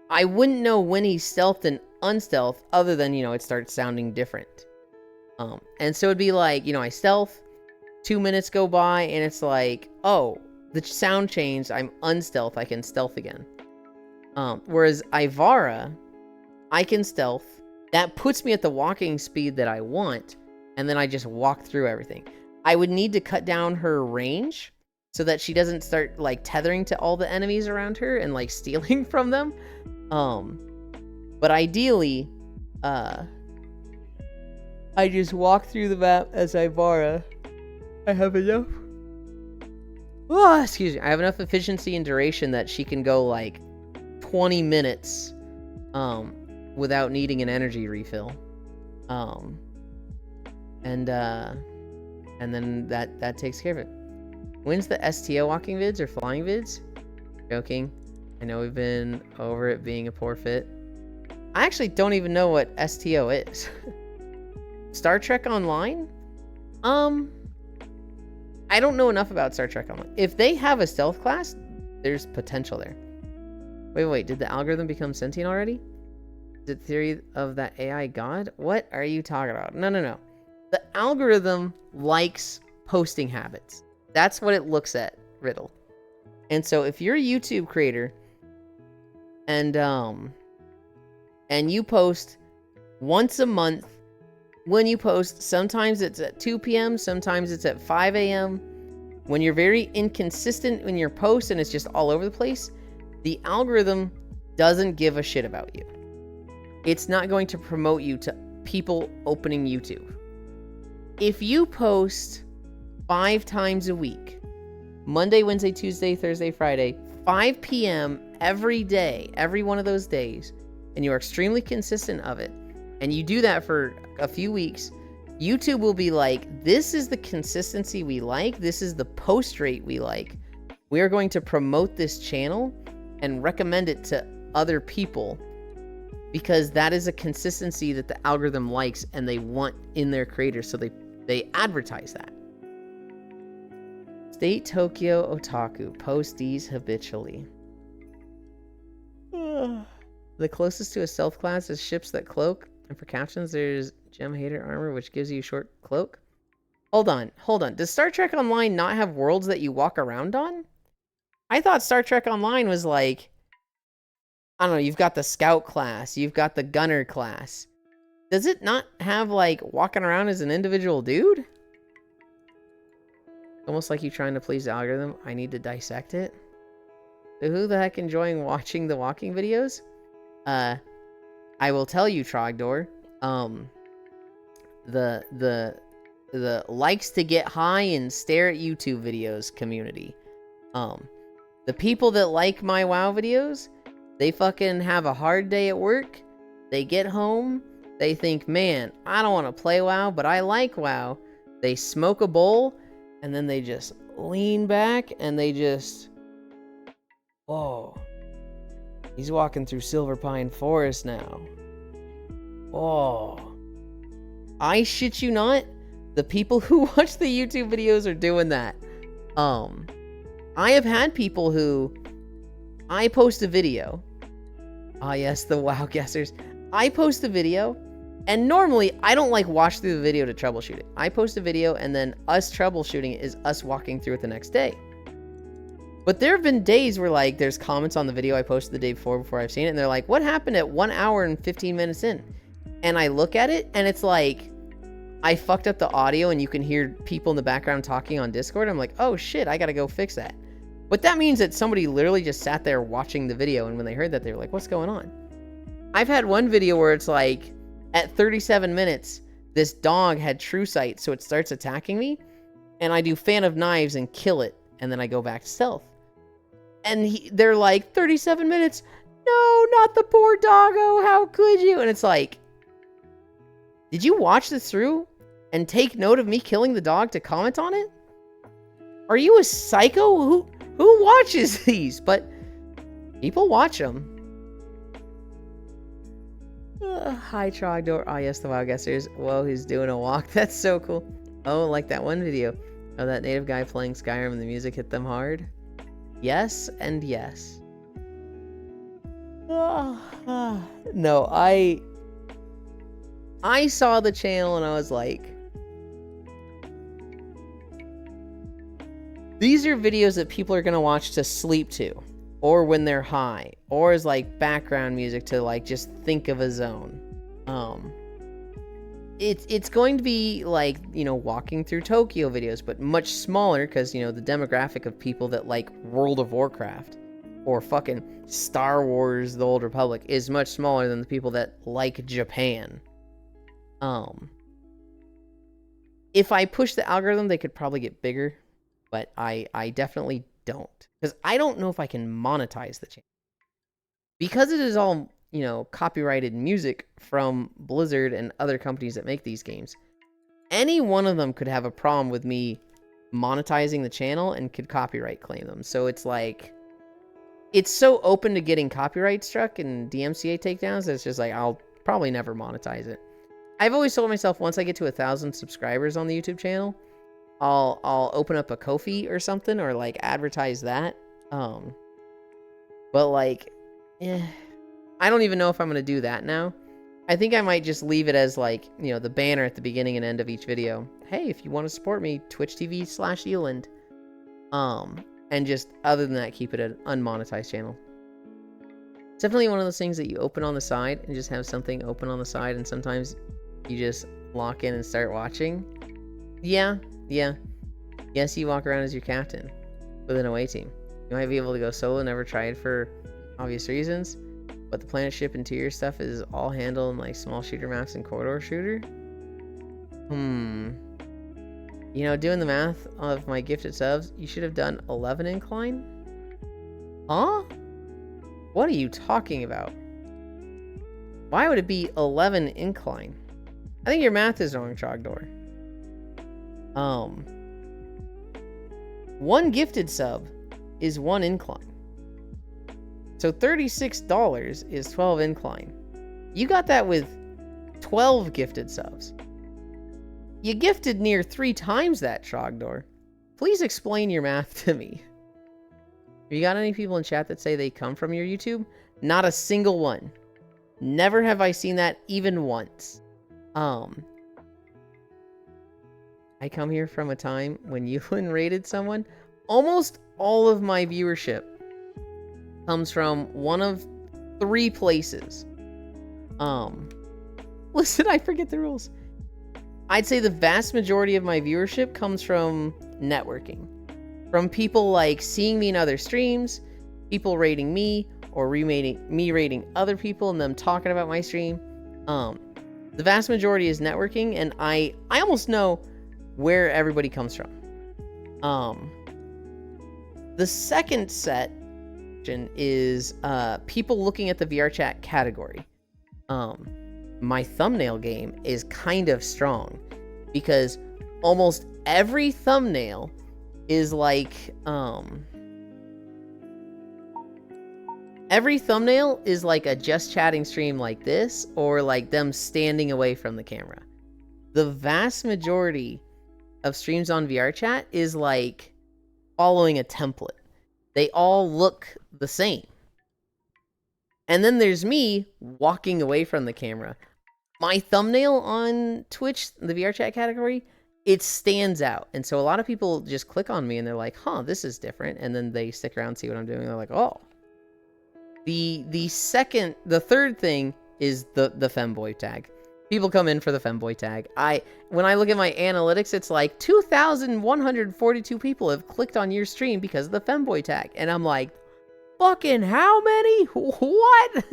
I wouldn't know when he's stealthed and unstealth other than, it starts sounding different. And so it'd be like, I stealth, 2 minutes go by, and it's like, oh, the sound changed, I'm unstealth, I can stealth again. Whereas Ivara, I can stealth, that puts me at the walking speed that I want, and then I just walk through everything. I would need to cut down her range so that she doesn't start, like, tethering to all the enemies around her and, like, stealing from them. But ideally, I just walk through the map as Ivara. I have enough. Oh, excuse me. I have enough efficiency and duration that she can go like 20 minutes without needing an energy refill. And then that takes care of it. When's the STO walking vids or flying vids? Joking. I know we've been over it being a poor fit. I actually don't even know what STO is. Star Trek Online? I don't know enough about Star Trek Online. If they have a stealth class, there's potential there. Wait, did the algorithm become sentient already? Is it theory of that AI god? What are you talking about? No. The algorithm likes posting habits. That's what it looks at, Riddle. And so if you're a YouTube creator and you post once a month, when you post, sometimes it's at 2 p.m., sometimes it's at 5 a.m. When you're very inconsistent in your post and it's just all over the place, the algorithm doesn't give a shit about you. It's not going to promote you to people opening YouTube. If you post 5 times a week, Monday, Wednesday, Tuesday, Thursday, Friday, 5 p.m. every day, every one of those days, and you are extremely consistent of it, and you do that for a few weeks, YouTube will be like, this is the consistency we like, this is the post rate we like. We are going to promote this channel and recommend it to other people because that is a consistency that the algorithm likes and they want in their creators, so they advertise that. State Tokyo Otaku post these habitually. The closest to a stealth class is ships that cloak, and for captions there's gem hater armor which gives you short cloak. Hold on. Does Star Trek Online not have worlds that you walk around on? I thought Star Trek Online was like, I don't know, you've got the scout class, you've got the gunner class. Does it not have like walking around as an individual dude? Almost like you trying to please the algorithm. I need to dissect it. So who the heck enjoying watching the walking videos? I will tell you, Trogdor. The likes to get high and stare at YouTube videos community. The people that like my WoW videos, they fucking have a hard day at work. They get home. They think, man, I don't want to play WoW, but I like WoW. They smoke a bowl, and then they just lean back, and they just... Whoa. He's walking through Silver Pine Forest now. Whoa. I shit you not, the people who watch the YouTube videos are doing that. I have had people who... I post a video. Ah, yes, the WoW guessers. I post a video, and normally I don't like watch through the video to troubleshoot it. I post a video, and then us troubleshooting it is us walking through it the next day. But there have been days where, like, there's comments on the video I posted the day before I've seen it, and they're like, what happened at 1 hour and 15 minutes in? And I look at it, and it's like, I fucked up the audio, and you can hear people in the background talking on Discord. I'm like, oh shit, I gotta go fix that. But that means that somebody literally just sat there watching the video, and when they heard that, they were like, what's going on? I've had one video where it's like, at 37 minutes, this dog had true sight, so it starts attacking me, and I do fan of knives and kill it, and then I go back to stealth. And they're like, 37 minutes, no, not the poor doggo, how could you? And it's like, did you watch this through and take note of me killing the dog to comment on it? Are you a psycho? Who watches these? But people watch them. Hi, Trogdor. Ah, yes, the WoW guessers. Whoa, he's doing a walk. That's so cool. Oh, like that one video of that native guy playing Skyrim and the music hit them hard. Yes and yes. No, I saw the channel and I was like, these are videos that people are gonna watch to sleep to, or when they're high, or as like background music to like just think of a zone. It's going to be like, you know, walking through Tokyo videos, but much smaller because, you know, the demographic of people that like World of Warcraft or fucking Star Wars The Old Republic is much smaller than the people that like Japan. If I push the algorithm, they could probably get bigger, but I definitely don't. Because I don't know if I can monetize the channel. Because it is all, you know, copyrighted music from Blizzard and other companies that make these games, any one of them could have a problem with me monetizing the channel and could copyright claim them. So it's like, it's so open to getting copyright struck and DMCA takedowns that it's just like, I'll probably never monetize it. I've always told myself once I get to 1,000 subscribers on the YouTube channel, I'll open up a Ko-fi or something, or like advertise that. But like, I don't even know if I'm gonna do that now. I think I might just leave it as like, you know, the banner at the beginning and end of each video. Hey, if you want to support me, Twitch TV/Eland. And just other than that, keep it an unmonetized channel. It's definitely one of those things that you open on the side and just have something open on the side, and sometimes you just lock in and start watching. Yeah. Yes, you walk around as your captain with an away team. You might be able to go solo, never tried for obvious reasons, but the planet ship interior stuff is all handled in like small shooter maps and corridor shooter. You know, doing the math of my gifted subs, you should have done 11 incline? Huh? What are you talking about? Why would it be 11 incline? I think your math is wrong, Trogdor. One gifted sub is 1 incline. So $36 is 12 incline. You got that with 12 gifted subs. You gifted near 3 times that, Trogdor. Please explain your math to me. Have you got any people in chat that say they come from your YouTube? Not a single one. Never have I seen that even once. I come here from a time when Ewan rated someone. Almost all of my viewership comes from one of 3 places. Listen, I forget the rules. I'd say the vast majority of my viewership comes from networking. From people like seeing me in other streams, people rating me, or me rating other people and them talking about my stream. The vast majority is networking, and I almost know where everybody comes from. The second set is people looking at the VR chat category. My thumbnail game is kind of strong because almost every thumbnail is like a just chatting stream like this, or like them standing away from the camera. The vast majority of streams on VR chat is like following a template. They all look the same. And then there's me walking away from the camera. My thumbnail on Twitch, the VR chat category, it stands out. And so a lot of people just click on me and they're like, huh, this is different. And then they stick around and see what I'm doing. And they're like, oh. The third thing is the femboy tag. People come in for the femboy tag. When I look at my analytics, it's like 2,142 people have clicked on your stream because of the femboy tag. And I'm like, fucking how many? What?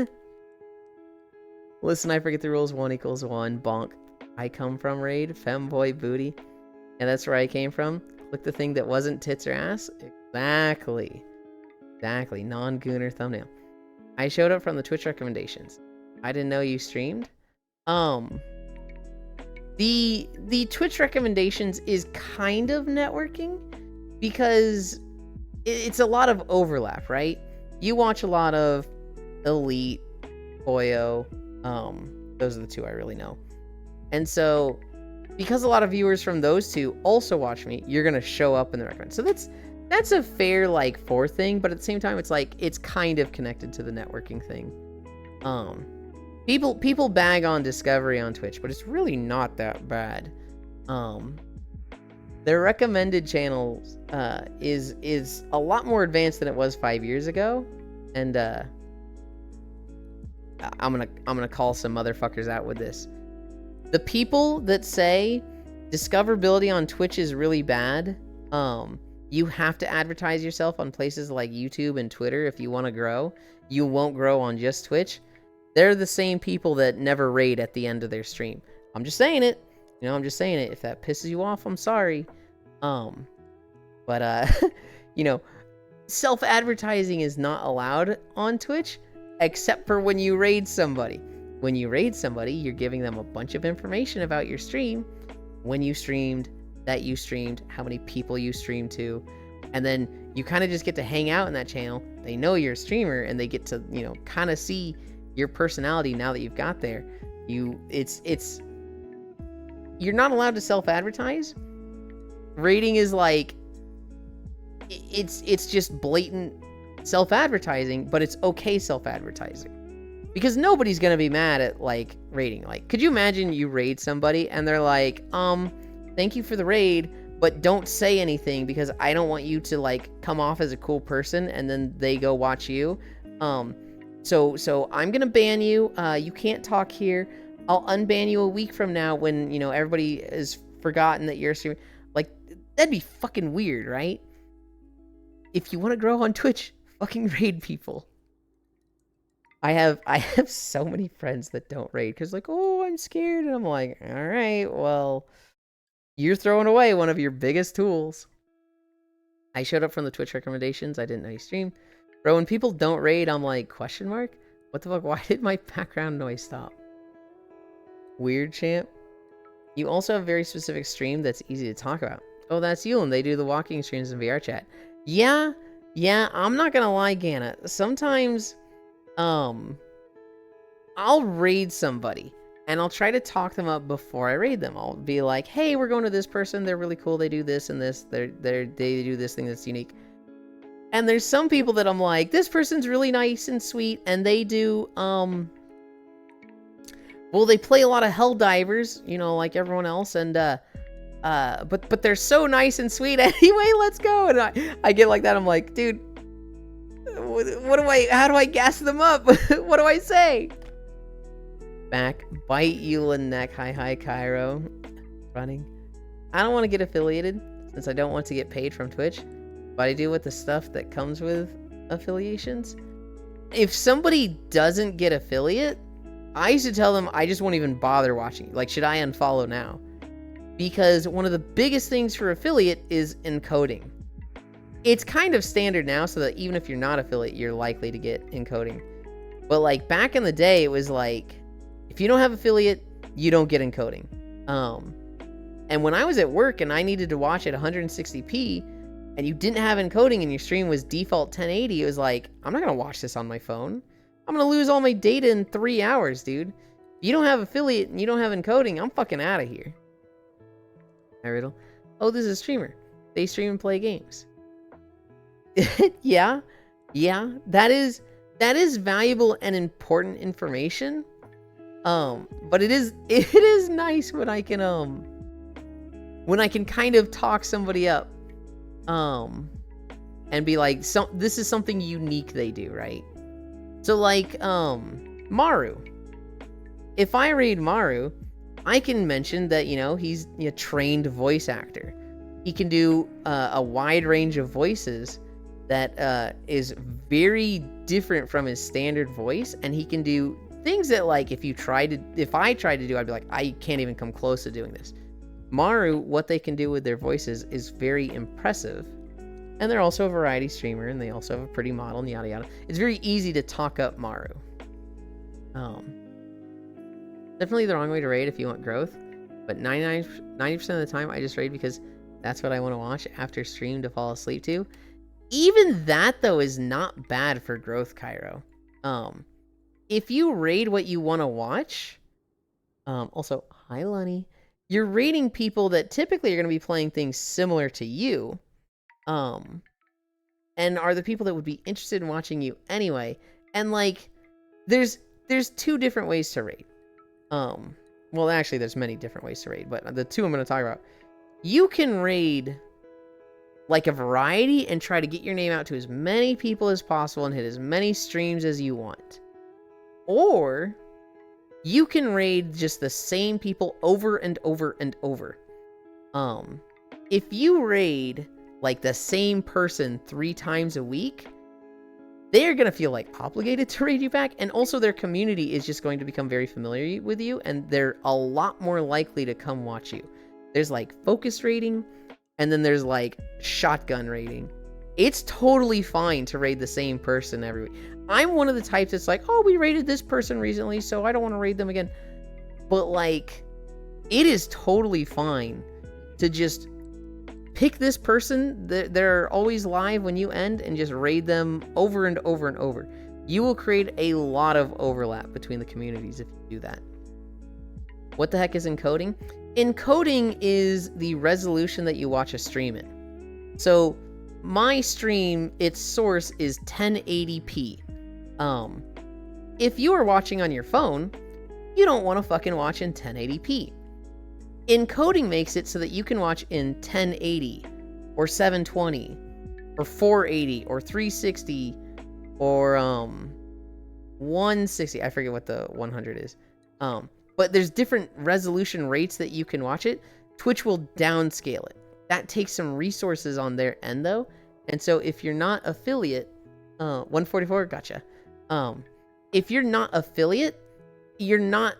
Listen, I forget the rules. 1 = 1. Bonk. I come from raid. Femboy booty. And that's where I came from. Click the thing that wasn't tits or ass. Exactly. Non-gooner thumbnail. I showed up from the Twitch recommendations. I didn't know you streamed. The Twitch recommendations is kind of networking because it's a lot of overlap, right? You watch a lot of Elite, Koyo, those are the 2 I really know. And so, because a lot of viewers from those 2 also watch me, you're gonna show up in the recommend. So that's a fair like 4 thing, but at the same time, it's like it's kind of connected to the networking thing. People bag on discovery on Twitch, but it's really not that bad. Their recommended channels is a lot more advanced than it was 5 years ago, and I'm gonna call some motherfuckers out with this. The people that say discoverability on Twitch is really bad, you have to advertise yourself on places like YouTube and Twitter if you want to grow. You won't grow on just Twitch. They're the same people that never raid at the end of their stream. I'm just saying it. You know, I'm just saying it. If that pisses you off, I'm sorry. You know, self-advertising is not allowed on Twitch, except for when you raid somebody. When you raid somebody, you're giving them a bunch of information about your stream, when you streamed, that you streamed, how many people you streamed to, and then you kind of just get to hang out in that channel. They know you're a streamer, and they get to, you know, kind of see your personality now that you've got there. You're not allowed to self-advertise. Rating is like, it's just blatant self-advertising, but it's okay self-advertising. Because nobody's gonna be mad at, like, raiding. Like, could you imagine you raid somebody and they're like, thank you for the raid, but don't say anything because I don't want you to, like, come off as a cool person, and then they go watch you. So I'm gonna ban you. You can't talk here. I'll unban you a week from now when, you know, everybody has forgotten that you're streaming. Like, that'd be fucking weird, right? If you want to grow on Twitch, fucking raid people. I have so many friends that don't raid because, like, oh, I'm scared, and I'm like, all right, well, you're throwing away one of your biggest tools. I showed up from the Twitch recommendations. I didn't know you streamed. Bro, when people don't raid, I'm like, question mark? What the fuck? Why did my background noise stop? Weird, champ. You also have a very specific stream that's easy to talk about. Oh, that's you, and they do the walking streams in VR chat. Yeah, I'm not gonna lie, Gana. Sometimes, I'll raid somebody, and I'll try to talk them up before I raid them. I'll be like, hey, we're going to this person. They're really cool. They do this and this. They do this thing that's unique. And there's some people that I'm like, this person's really nice and sweet, and they do, well, they play a lot of Helldivers, you know, like everyone else, and, but they're so nice and sweet anyway, let's go. And I get like that, I'm like, dude, how do I gas them up? What do I say? Back, bite Eula neck, hi Cairo. Running. I don't want to get affiliated, since I don't want to get paid from Twitch, but I do with the stuff that comes with affiliations. If somebody doesn't get affiliate, I used to tell them I just won't even bother watching. Like, should I unfollow now? Because one of the biggest things for affiliate is encoding. It's kind of standard now, so that even if you're not affiliate, you're likely to get encoding. But, like, back in the day, it was like, if you don't have affiliate, you don't get encoding. And when I was at work and I needed to watch at 160p, and you didn't have encoding and your stream was default 1080, it was like, I'm not gonna watch this on my phone. I'm gonna lose all my data in 3 hours, dude. If you don't have affiliate and you don't have encoding, I'm fucking out of here. Hi, Riddle. Oh, this is a streamer. They stream and play games. Yeah, that is valuable and important information. But it is nice when I can kind of talk somebody up, and be like, this is something unique they do, right? So, like, Maru. If I read Maru, I can mention that, you know, he's a trained voice actor. He can do a wide range of voices that is very different from his standard voice, and he can do things that, like, if I tried to do, I'd be like, I can't even come close to doing this. Maru, what they can do with their voices is very impressive. And they're also a variety streamer, and they also have a pretty model, and yada yada. It's very easy to talk up Maru. Definitely the wrong way to raid if you want growth. But 90% of the time, I just raid because that's what I want to watch after stream to fall asleep to. Even that, though, is not bad for growth, Cairo. If you raid what you want to watch... also, hi, Lunny. You're raiding people that typically are going to be playing things similar to you. And are the people that would be interested in watching you anyway. And, like, there's there's two different ways to raid. Well, actually, there's many different ways to raid, but the two I'm going to talk about. You can raid like a variety and try to get your name out to as many people as possible and hit as many streams as you want. Or you can raid just the same people over and over and over. If you raid like the same person 3 times a week, they're going to feel like obligated to raid you back, and also their community is just going to become very familiar with you, and they're a lot more likely to come watch you. There's like focus raiding, and then there's like shotgun raiding. It's totally fine to raid the same person every week. I'm one of the types that's like, oh, we raided this person recently, so I don't want to raid them again. But like, it is totally fine to just pick this person. They're always live when you end, and just raid them over and over and over. You will create a lot of overlap between the communities if you do that. What the heck is encoding? Encoding is the resolution that you watch a stream in. So my stream, its source is 1080p. If you are watching on your phone, you don't want to fucking watch in 1080p. Encoding makes it so that you can watch in 1080 or 720 or 480 or 360 or 160. I forget what the 100 is. But there's different resolution rates that you can watch it. Twitch will downscale it. That takes some resources on their end though. And so if you're not affiliate, 144, gotcha. If you're not affiliate, you're not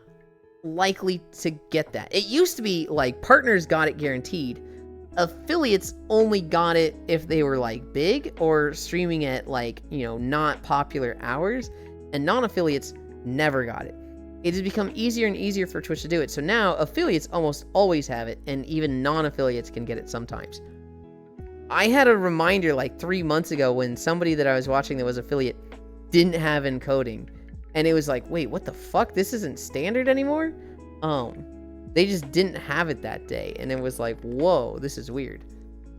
likely to get that. It used to be like partners got it guaranteed. Affiliates only got it if they were like big or streaming at like, you know, not popular hours, and non-affiliates never got it. It has become easier and easier for Twitch to do it. So now affiliates almost always have it, and even non-affiliates can get it sometimes. I had a reminder like 3 months ago when somebody that I was watching that was affiliate didn't have encoding. And it was like, wait, what the fuck? This isn't standard anymore? They just didn't have it that day. And it was like, whoa, this is weird.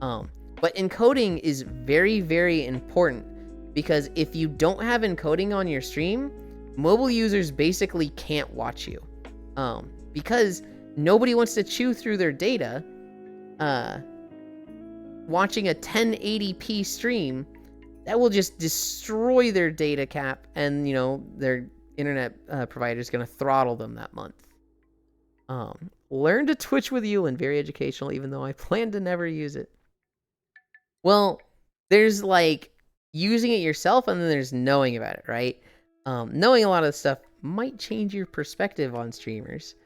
But encoding is very, very important, because if you don't have encoding on your stream, mobile users basically can't watch you. Because nobody wants to chew through their data. Watching a 1080p stream, that will just destroy their data cap, and, you know, their internet provider is going to throttle them that month. Learn to Twitch with Yulin, very educational, even though I plan to never use it. Well, there's like using it yourself, and then there's knowing about it, right? Knowing a lot of the stuff might change your perspective on streamers.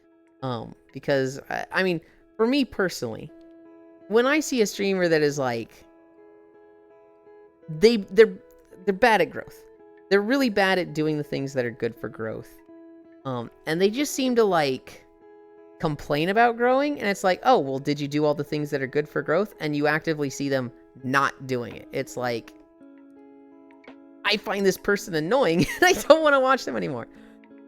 Because, I mean, for me personally, when I see a streamer that is like, they're bad at growth. They're really bad at doing the things that are good for growth. And they just seem to like complain about growing, and it's like, oh, well, did you do all the things that are good for growth? And you actively see them not doing it. It's like, I find this person annoying and I don't want to watch them anymore.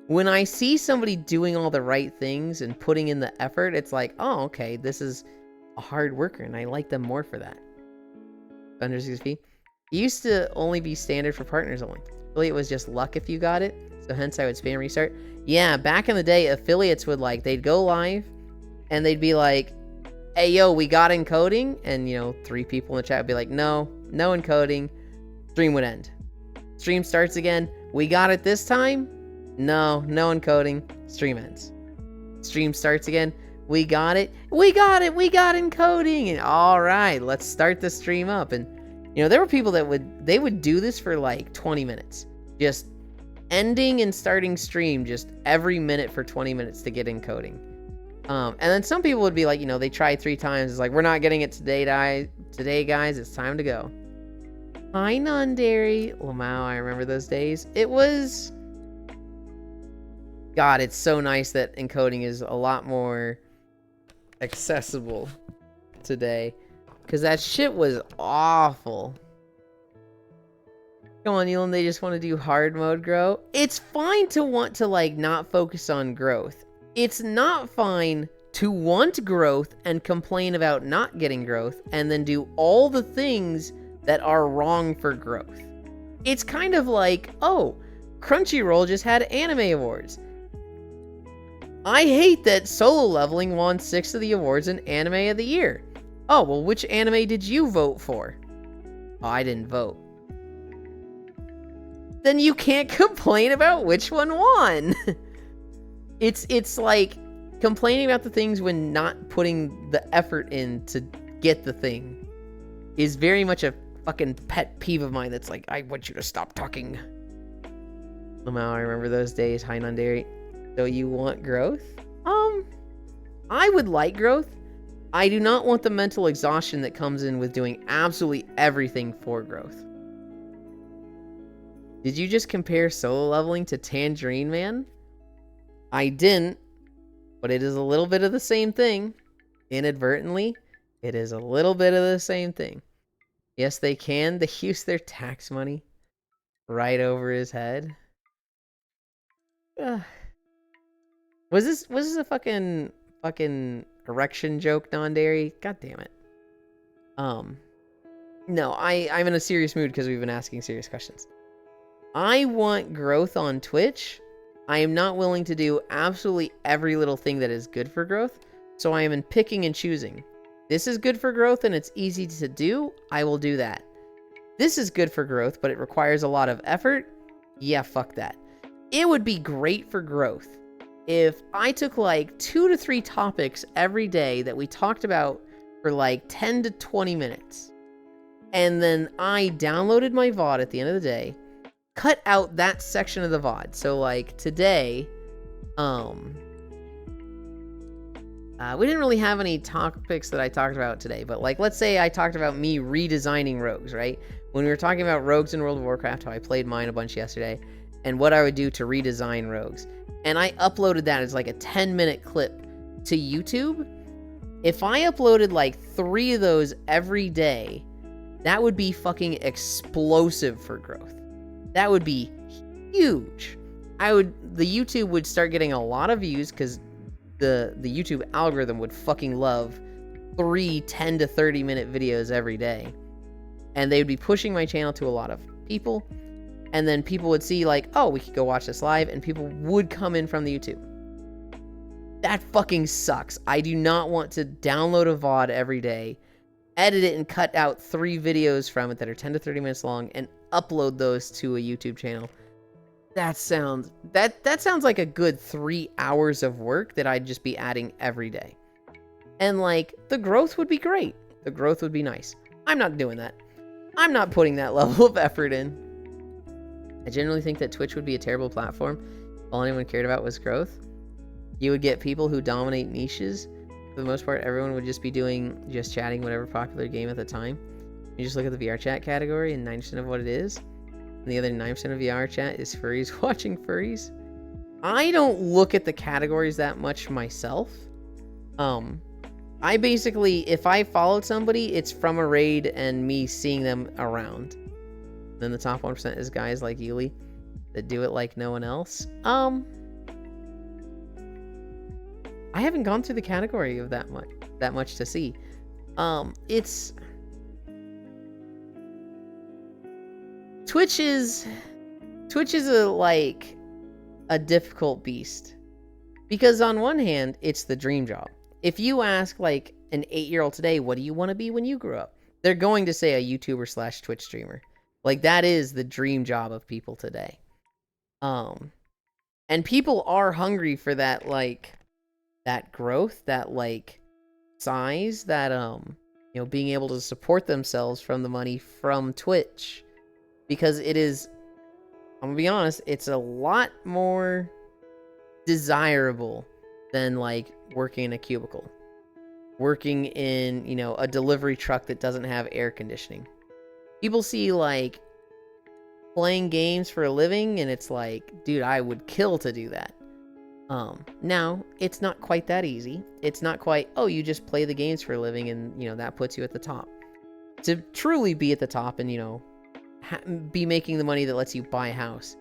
When I see somebody doing all the right things and putting in the effort, it's like, oh, okay, this is a hard worker, and I like them more for that. 160p. It used to only be standard for partners only. Affiliate was just luck if you got it, so hence I would spam restart. Yeah, back in the day, affiliates would like, they'd go live, and they'd be like, hey, yo, we got encoding, and, you know, 3 people in the chat would be like, no encoding. Stream would end. Stream starts again. We got it this time? No encoding. Stream ends. Stream starts again. We got it. We got encoding. And all right, let's start the stream up. And, you know, there were people that would do this for like 20 minutes. Just ending and starting stream just every minute for 20 minutes to get encoding. And then some people would be like, you know, they tried 3 times. It's like, we're not getting it today, guys. It's time to go. Hi, Non-Dairy. Lamau, I remember those days. It was... God, it's so nice that encoding is a lot more accessible today. Because that shit was awful. Come on, Elon, they just want to do hard mode grow. It's fine to want to, like, not focus on growth. It's not fine to want growth and complain about not getting growth and then do all the things that are wrong for growth. It's kind of like, oh, Crunchyroll just had anime awards. I hate that Solo Leveling won 6 of the awards in Anime of the Year. Oh, well, which anime did you vote for? Oh, I didn't vote. Then you can't complain about which one won. It's like complaining about the things when not putting the effort in to get the thing is very much a fucking pet peeve of mine. That's like, I want you to stop talking. Somehow I remember those days. Hi, Nandari. So you want growth? I would like growth. I do not want the mental exhaustion that comes in with doing absolutely everything for growth. Did you just compare Solo Leveling to Tangerine Man? I didn't, but it is a little bit of the same thing. Inadvertently, it is a little bit of the same thing. Yes, they can. They use their tax money right over his head. Was this a fucking erection joke, non-dairy? God damn it. No, I'm in a serious mood because we've been asking serious questions. I want growth on Twitch. I am not willing to do absolutely every little thing that is good for growth, so I am in picking and choosing. This is good for growth and it's easy to do, I will do that. This is good for growth, but it requires a lot of effort. Yeah, fuck that. It would be great for growth if I took like 2 to 3 topics every day that we talked about for like 10 to 20 minutes. And then I downloaded my VOD at the end of the day, cut out that section of the VOD. So like today, we didn't really have any topics that I talked about today, but like, let's say I talked about me redesigning rogues, right? When we were talking about rogues in World of Warcraft, how I played mine a bunch yesterday, and what I would do to redesign rogues. And I uploaded that as like a 10-minute clip to YouTube. If I uploaded like 3 of those every day, that would be fucking explosive for growth. That would be huge. The YouTube would start getting a lot of views because the YouTube algorithm would fucking love 3 10 to 30 minute videos every day. And they would be pushing my channel to a lot of people. And then people would see like, oh, we could go watch this live, and people would come in from the YouTube. That fucking sucks. I do not want to download a VOD every day, edit it and cut out 3 videos from it that are 10 to 30 minutes long and upload those to a YouTube channel. That sounds like a good 3 hours of work that I'd just be adding every day. And like, the growth would be great. The growth would be nice. I'm not doing that. I'm not putting that level of effort in. I generally think that Twitch would be a terrible platform if all anyone cared about was growth. You would get people who dominate niches. For the most part, everyone would just be just chatting whatever popular game at the time. You just look at the VR chat category, and 90% of what it is, and the other 9% of VR chat is furries watching furries. I don't look at the categories that much myself. I basically, if I followed somebody, it's from a raid and me seeing them around. Then the top 1% is guys like Yuli that do it like no one else. I haven't gone through the category of that much to see. It's Twitch is a difficult beast, because on one hand it's the dream job. If you ask like an 8-year-old today, what do you want to be when you grow up? They're going to say a YouTuber / Twitch streamer. Like, that is the dream job of people today. And people are hungry for that, like, that growth, that, like, size, that, being able to support themselves from the money from Twitch. Because it is, I'm gonna be honest, it's a lot more desirable than, like, working in a cubicle. Working in, a delivery truck that doesn't have air conditioning. People see, like, playing games for a living, and it's like, dude, I would kill to do that. Now, it's not quite that easy. It's not quite, oh, you just play the games for a living, and, that puts you at the top. To truly be at the top and, be making the money that lets you buy a house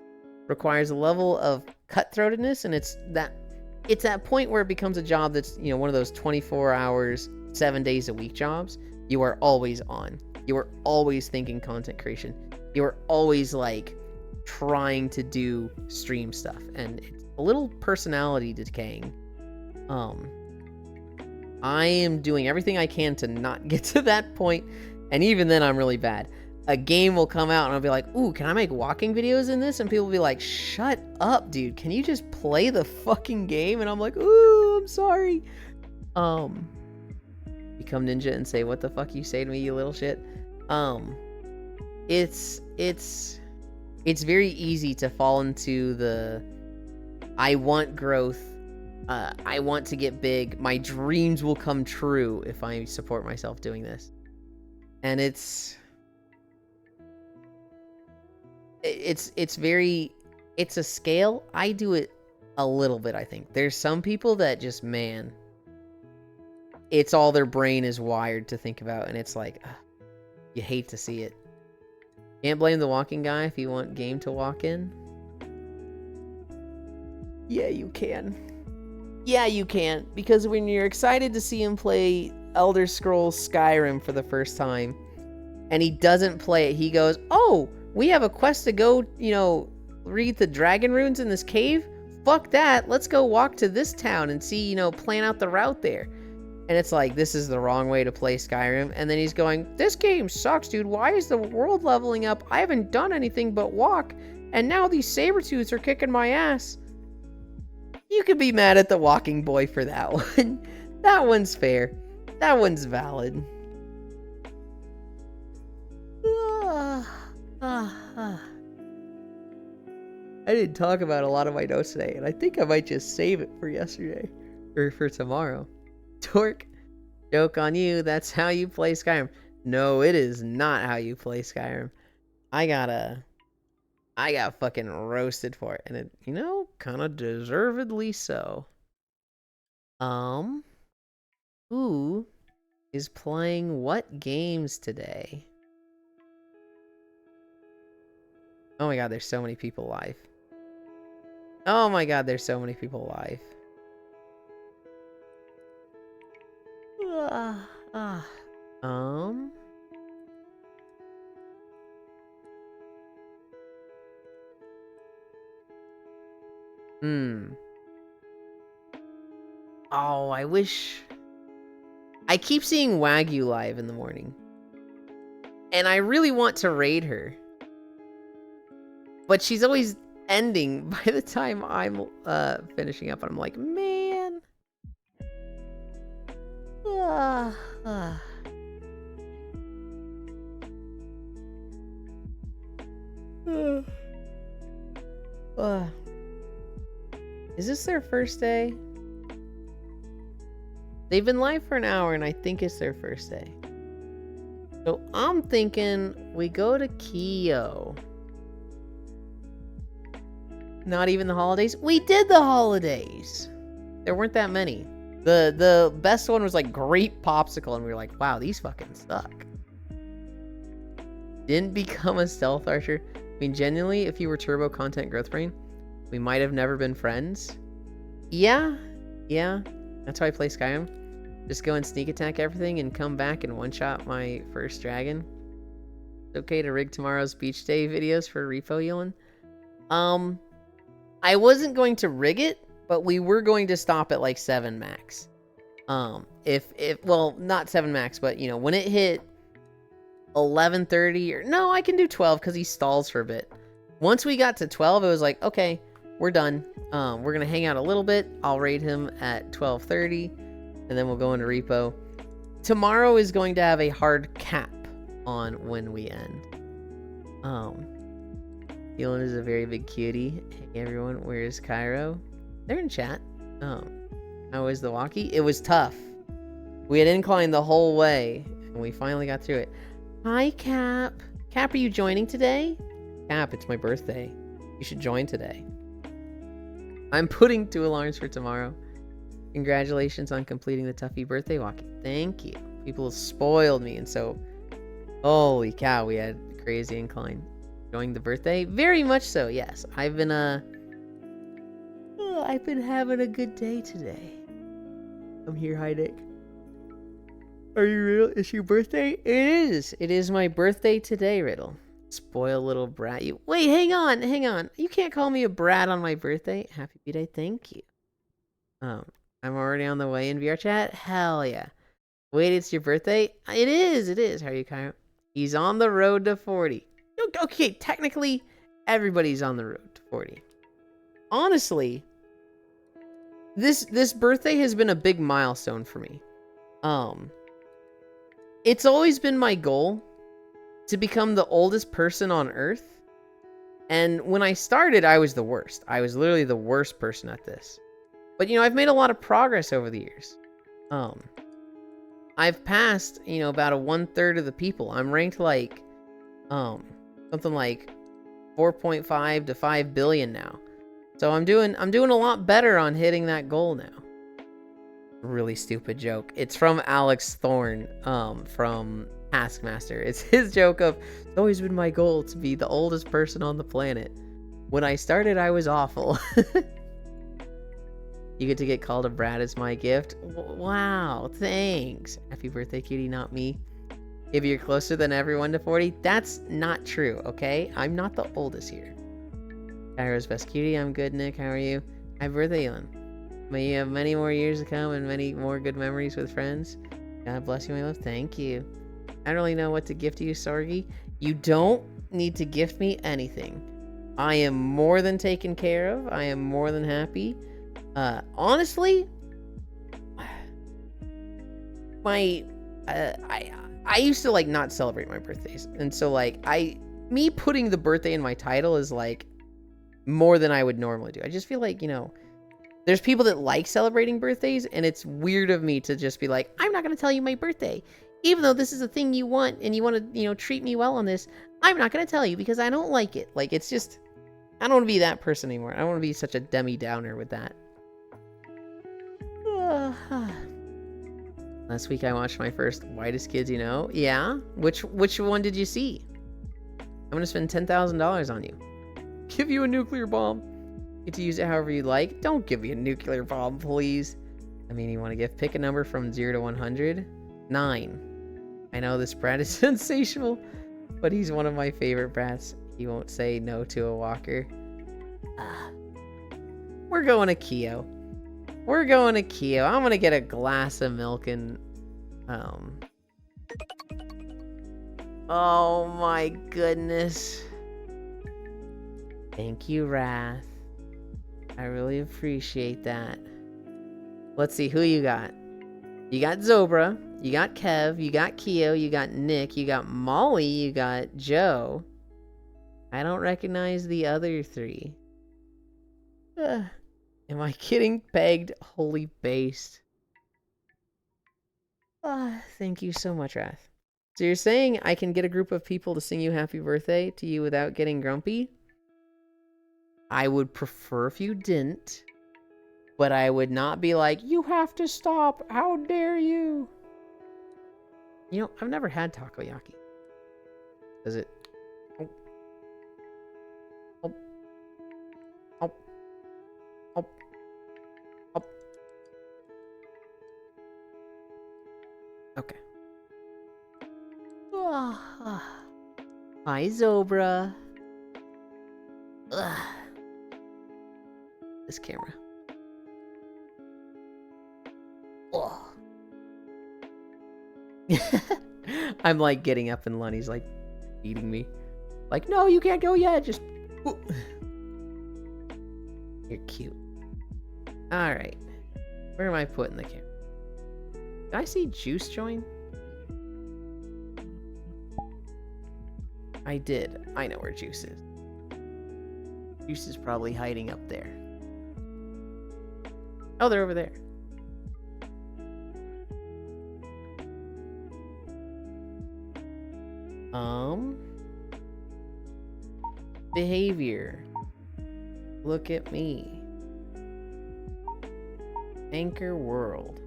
requires a level of cutthroatedness, and it's that point where it becomes a job that's, one of those 24 hours, 7 days a week jobs. You are always on. You are always thinking content creation. You are always, like, trying to do stream stuff, and it's a little personality decaying. I am doing everything I can to not get to that point, and even then I'm really bad. A game will come out and I'll be like, ooh, can I make walking videos in this? And people will be like, shut up, dude. Can you just play the fucking game? And I'm like, ooh, I'm sorry. Become ninja and say, what the fuck you say to me, you little shit? It's very easy to fall into the, I want growth. I want to get big. My dreams will come true if I support myself doing this. And it's a scale. I do it a little bit, I think. There's some people that just, man, it's all their brain is wired to think about, and it's like, ugh, you hate to see it. Can't blame the walking guy if you want game to walk in. Yeah, you can. Yeah, you can. Because when you're excited to see him play Elder Scrolls Skyrim for the first time, and he doesn't play it, he goes, oh, we have a quest to go, read the dragon runes in this cave? Fuck that. Let's go walk to this town and see, plan out the route there. And it's like, this is the wrong way to play Skyrim. And then he's going, this game sucks, dude. Why is the world leveling up? I haven't done anything but walk. And now these saber-tooths are kicking my ass. You could be mad at the walking boy for that one. That one's fair. That one's valid. I didn't talk about a lot of my notes today, and I think I might just save it for yesterday. Or for tomorrow. Torque, joke on you, that's how you play Skyrim. No, it is not how you play Skyrim. I got fucking roasted for it, and it, kind of deservedly so. Who is playing what games today? Oh my god, there's so many people live. Oh my god, there's so many people live. Oh, I wish... I keep seeing Wagyu live in the morning. And I really want to raid her. But she's always ending by the time I'm finishing up. And I'm like, man... Is this their first day? They've been live for an hour and I think it's their first day. So I'm thinking we go to Kyo. Not even the holidays? We did the holidays! There weren't that many. The best one was like Grape Popsicle, and we were like, wow, these fucking suck. Didn't become a stealth archer. I mean, genuinely, if you were Turbo Content Growth Brain, we might have never been friends. Yeah. That's how I play Skyrim. Just go and sneak attack everything and come back and one-shot my first dragon. It's okay to rig tomorrow's beach day videos for repo, Yolan. I wasn't going to rig it, but we were going to stop at like 7 max. Well, not 7 max, but when it hit 11:30 or no, I can do 12 because he stalls for a bit. Once we got to 12, it was like, okay, we're done. We're gonna hang out a little bit. I'll raid him at 12:30, and then we'll go into repo. Tomorrow is going to have a hard cap on when we end. Elon is a very big cutie. Hey everyone, where's Cairo? They're in chat. How was the walkie? It was tough. We had incline the whole way, and we finally got through it. Hi, Cap. Cap, are you joining today? Cap, it's my birthday. You should join today. I'm putting 2 alarms for tomorrow. Congratulations on completing the Tuffy birthday walkie. Thank you. People spoiled me, and so... Holy cow, we had crazy incline. Enjoying the birthday? Very much so, yes. I've been having a good day today. I'm here, hi Nick. Are you real? It's your birthday? It is. It is my birthday today, Riddle. Spoil little brat. You wait, hang on, hang on. You can't call me a brat on my birthday. Happy birthday, thank you. I'm already on the way in VR chat. Hell yeah. Wait, it's your birthday? It is, it is. How are you, Kyle? He's on the road to 40. Okay, technically, everybody's on the road to 40. Honestly, this birthday has been a big milestone for me. It's always been my goal to become the oldest person on Earth. And when I started, I was the worst. I was literally the worst person at this. But, I've made a lot of progress over the years. I've passed, about a 1/3 of the people. I'm ranked like, something like 4.5 to 5 billion now. So I'm doing a lot better on hitting that goal now. Really stupid joke. It's from Alex Thorne, from Taskmaster. It's his joke of, it's always been my goal to be the oldest person on the planet. When I started, I was awful. You get to get called a brat as my gift. Wow, thanks. Happy birthday, cutie, not me. If you're closer than everyone to 40, that's not true, okay? I'm not the oldest here. Kyra's best cutie, I'm good, Nick. How are you? Happy birthday, Elon. May you have many more years to come and many more good memories with friends. God bless you, my love. Thank you. I don't really know what to gift you, Sorgi. You don't need to gift me anything. I am more than taken care of. I am more than happy. Honestly, I used to not celebrate my birthdays, and so me putting the birthday in my title is more than I would normally do. I just feel there's people that like celebrating birthdays, and it's weird of me to just be like, I'm not gonna tell you my birthday, even though this is a thing you want and you want to treat me well on this. I'm not gonna tell you because I don't like it. It's just, I don't want to be that person anymore. I don't want to be such a Demi Downer with that. Last week I watched my first Whitest Kids You Know. Yeah? Which one did you see? I'm gonna spend $10,000 on you. Give you a nuclear bomb. Get to use it however you like. Don't give me a nuclear bomb, please. I mean, you want to pick a number from 0 to 100? 9. I know this brat is sensational, but he's one of my favorite brats. He won't say no to a walker. We're going to Keo. We're going to Keo. I'm gonna get a glass of milk and oh my goodness. Thank you, Wrath. I really appreciate that. Let's see who you got. You got Zobra, you got Kev, you got Keo, you got Nick, you got Molly, you got Joe. I don't recognize the other 3. Am I getting pegged? Holy based. Thank you so much, Wrath. So you're saying I can get a group of people to sing you happy birthday to you without getting grumpy? I would prefer if you didn't, but I would not be like, you have to stop. How dare you? I've never had takoyaki. Does it? Oh. Oh. Oh. Oh. Oh. Okay. Hi, Zobra. Ugh. This camera. Oh. I'm getting up and Lunny's eating me. No, you can't go yet. Just. You're cute. Alright. Where am I putting the camera? Did I see Juice join? I did. I know where Juice is. Juice is probably hiding up there. Oh, they're over there. Behavior. Look at me. Anchor world.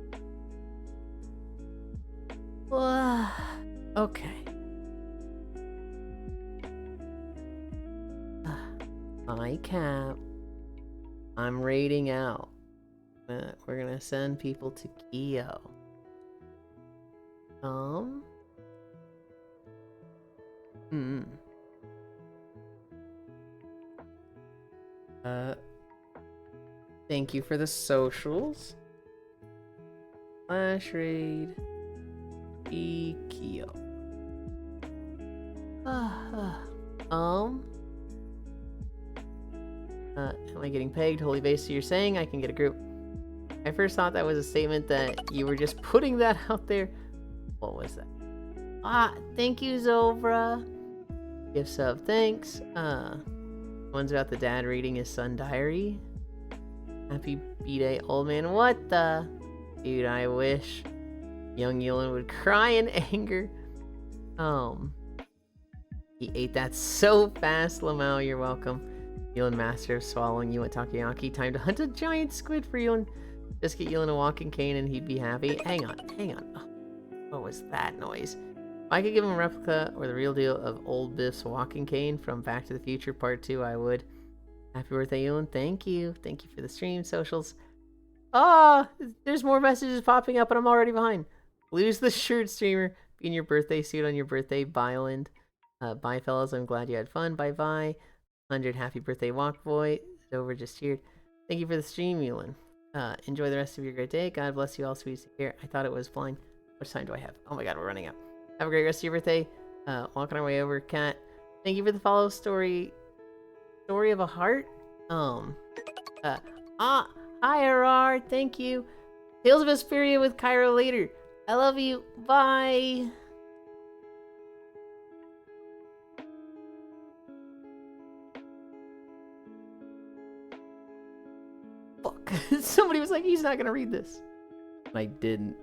Okay. Hi, Cap. I'm raiding out. We're gonna send people to Keo. Thank you for the socials. Flash raid. Ikeo. Am I getting pegged? Holy base, so you're saying I can get a group. I first thought that was a statement that you were just putting that out there. What was that? Thank you, Zovra. Gift sub, thanks. One's about the dad reading his son diary. Happy B-Day, old man. What the? Dude, I wish young Yulin would cry in anger. He ate that so fast, Lamau. You're welcome. Yulin, master of swallowing. You want takoyaki? Time to hunt a giant squid for Yulin. Just get Yulin a walking cane and he'd be happy. Hang on. Oh, what was that noise? If I could give him a replica or the real deal of old Biff's walking cane from Back to the Future Part 2, I would. Happy birthday, Yulin. Thank you. Thank you for the stream, socials. There's more messages popping up and I'm already behind. Lose the shirt, streamer. Be in your birthday suit on your birthday, Byland. Bye, fellas. I'm glad you had fun. Bye-bye. 100 happy birthday, Walk Boy. Over just cheered. Thank you for the stream, Yulin. Enjoy the rest of your great day. God bless you all, sweet here. I thought it was blind. How much time do I have? Oh my god, we're running out. Have a great rest of your birthday. Walking our way over, Cat. Thank you for the follow story. Story of a heart. Hi, RR. Thank you. Tales of Vesperia with Cairo later. I love you. Bye. Fuck. Somebody was like, he's not gonna read this. And I didn't.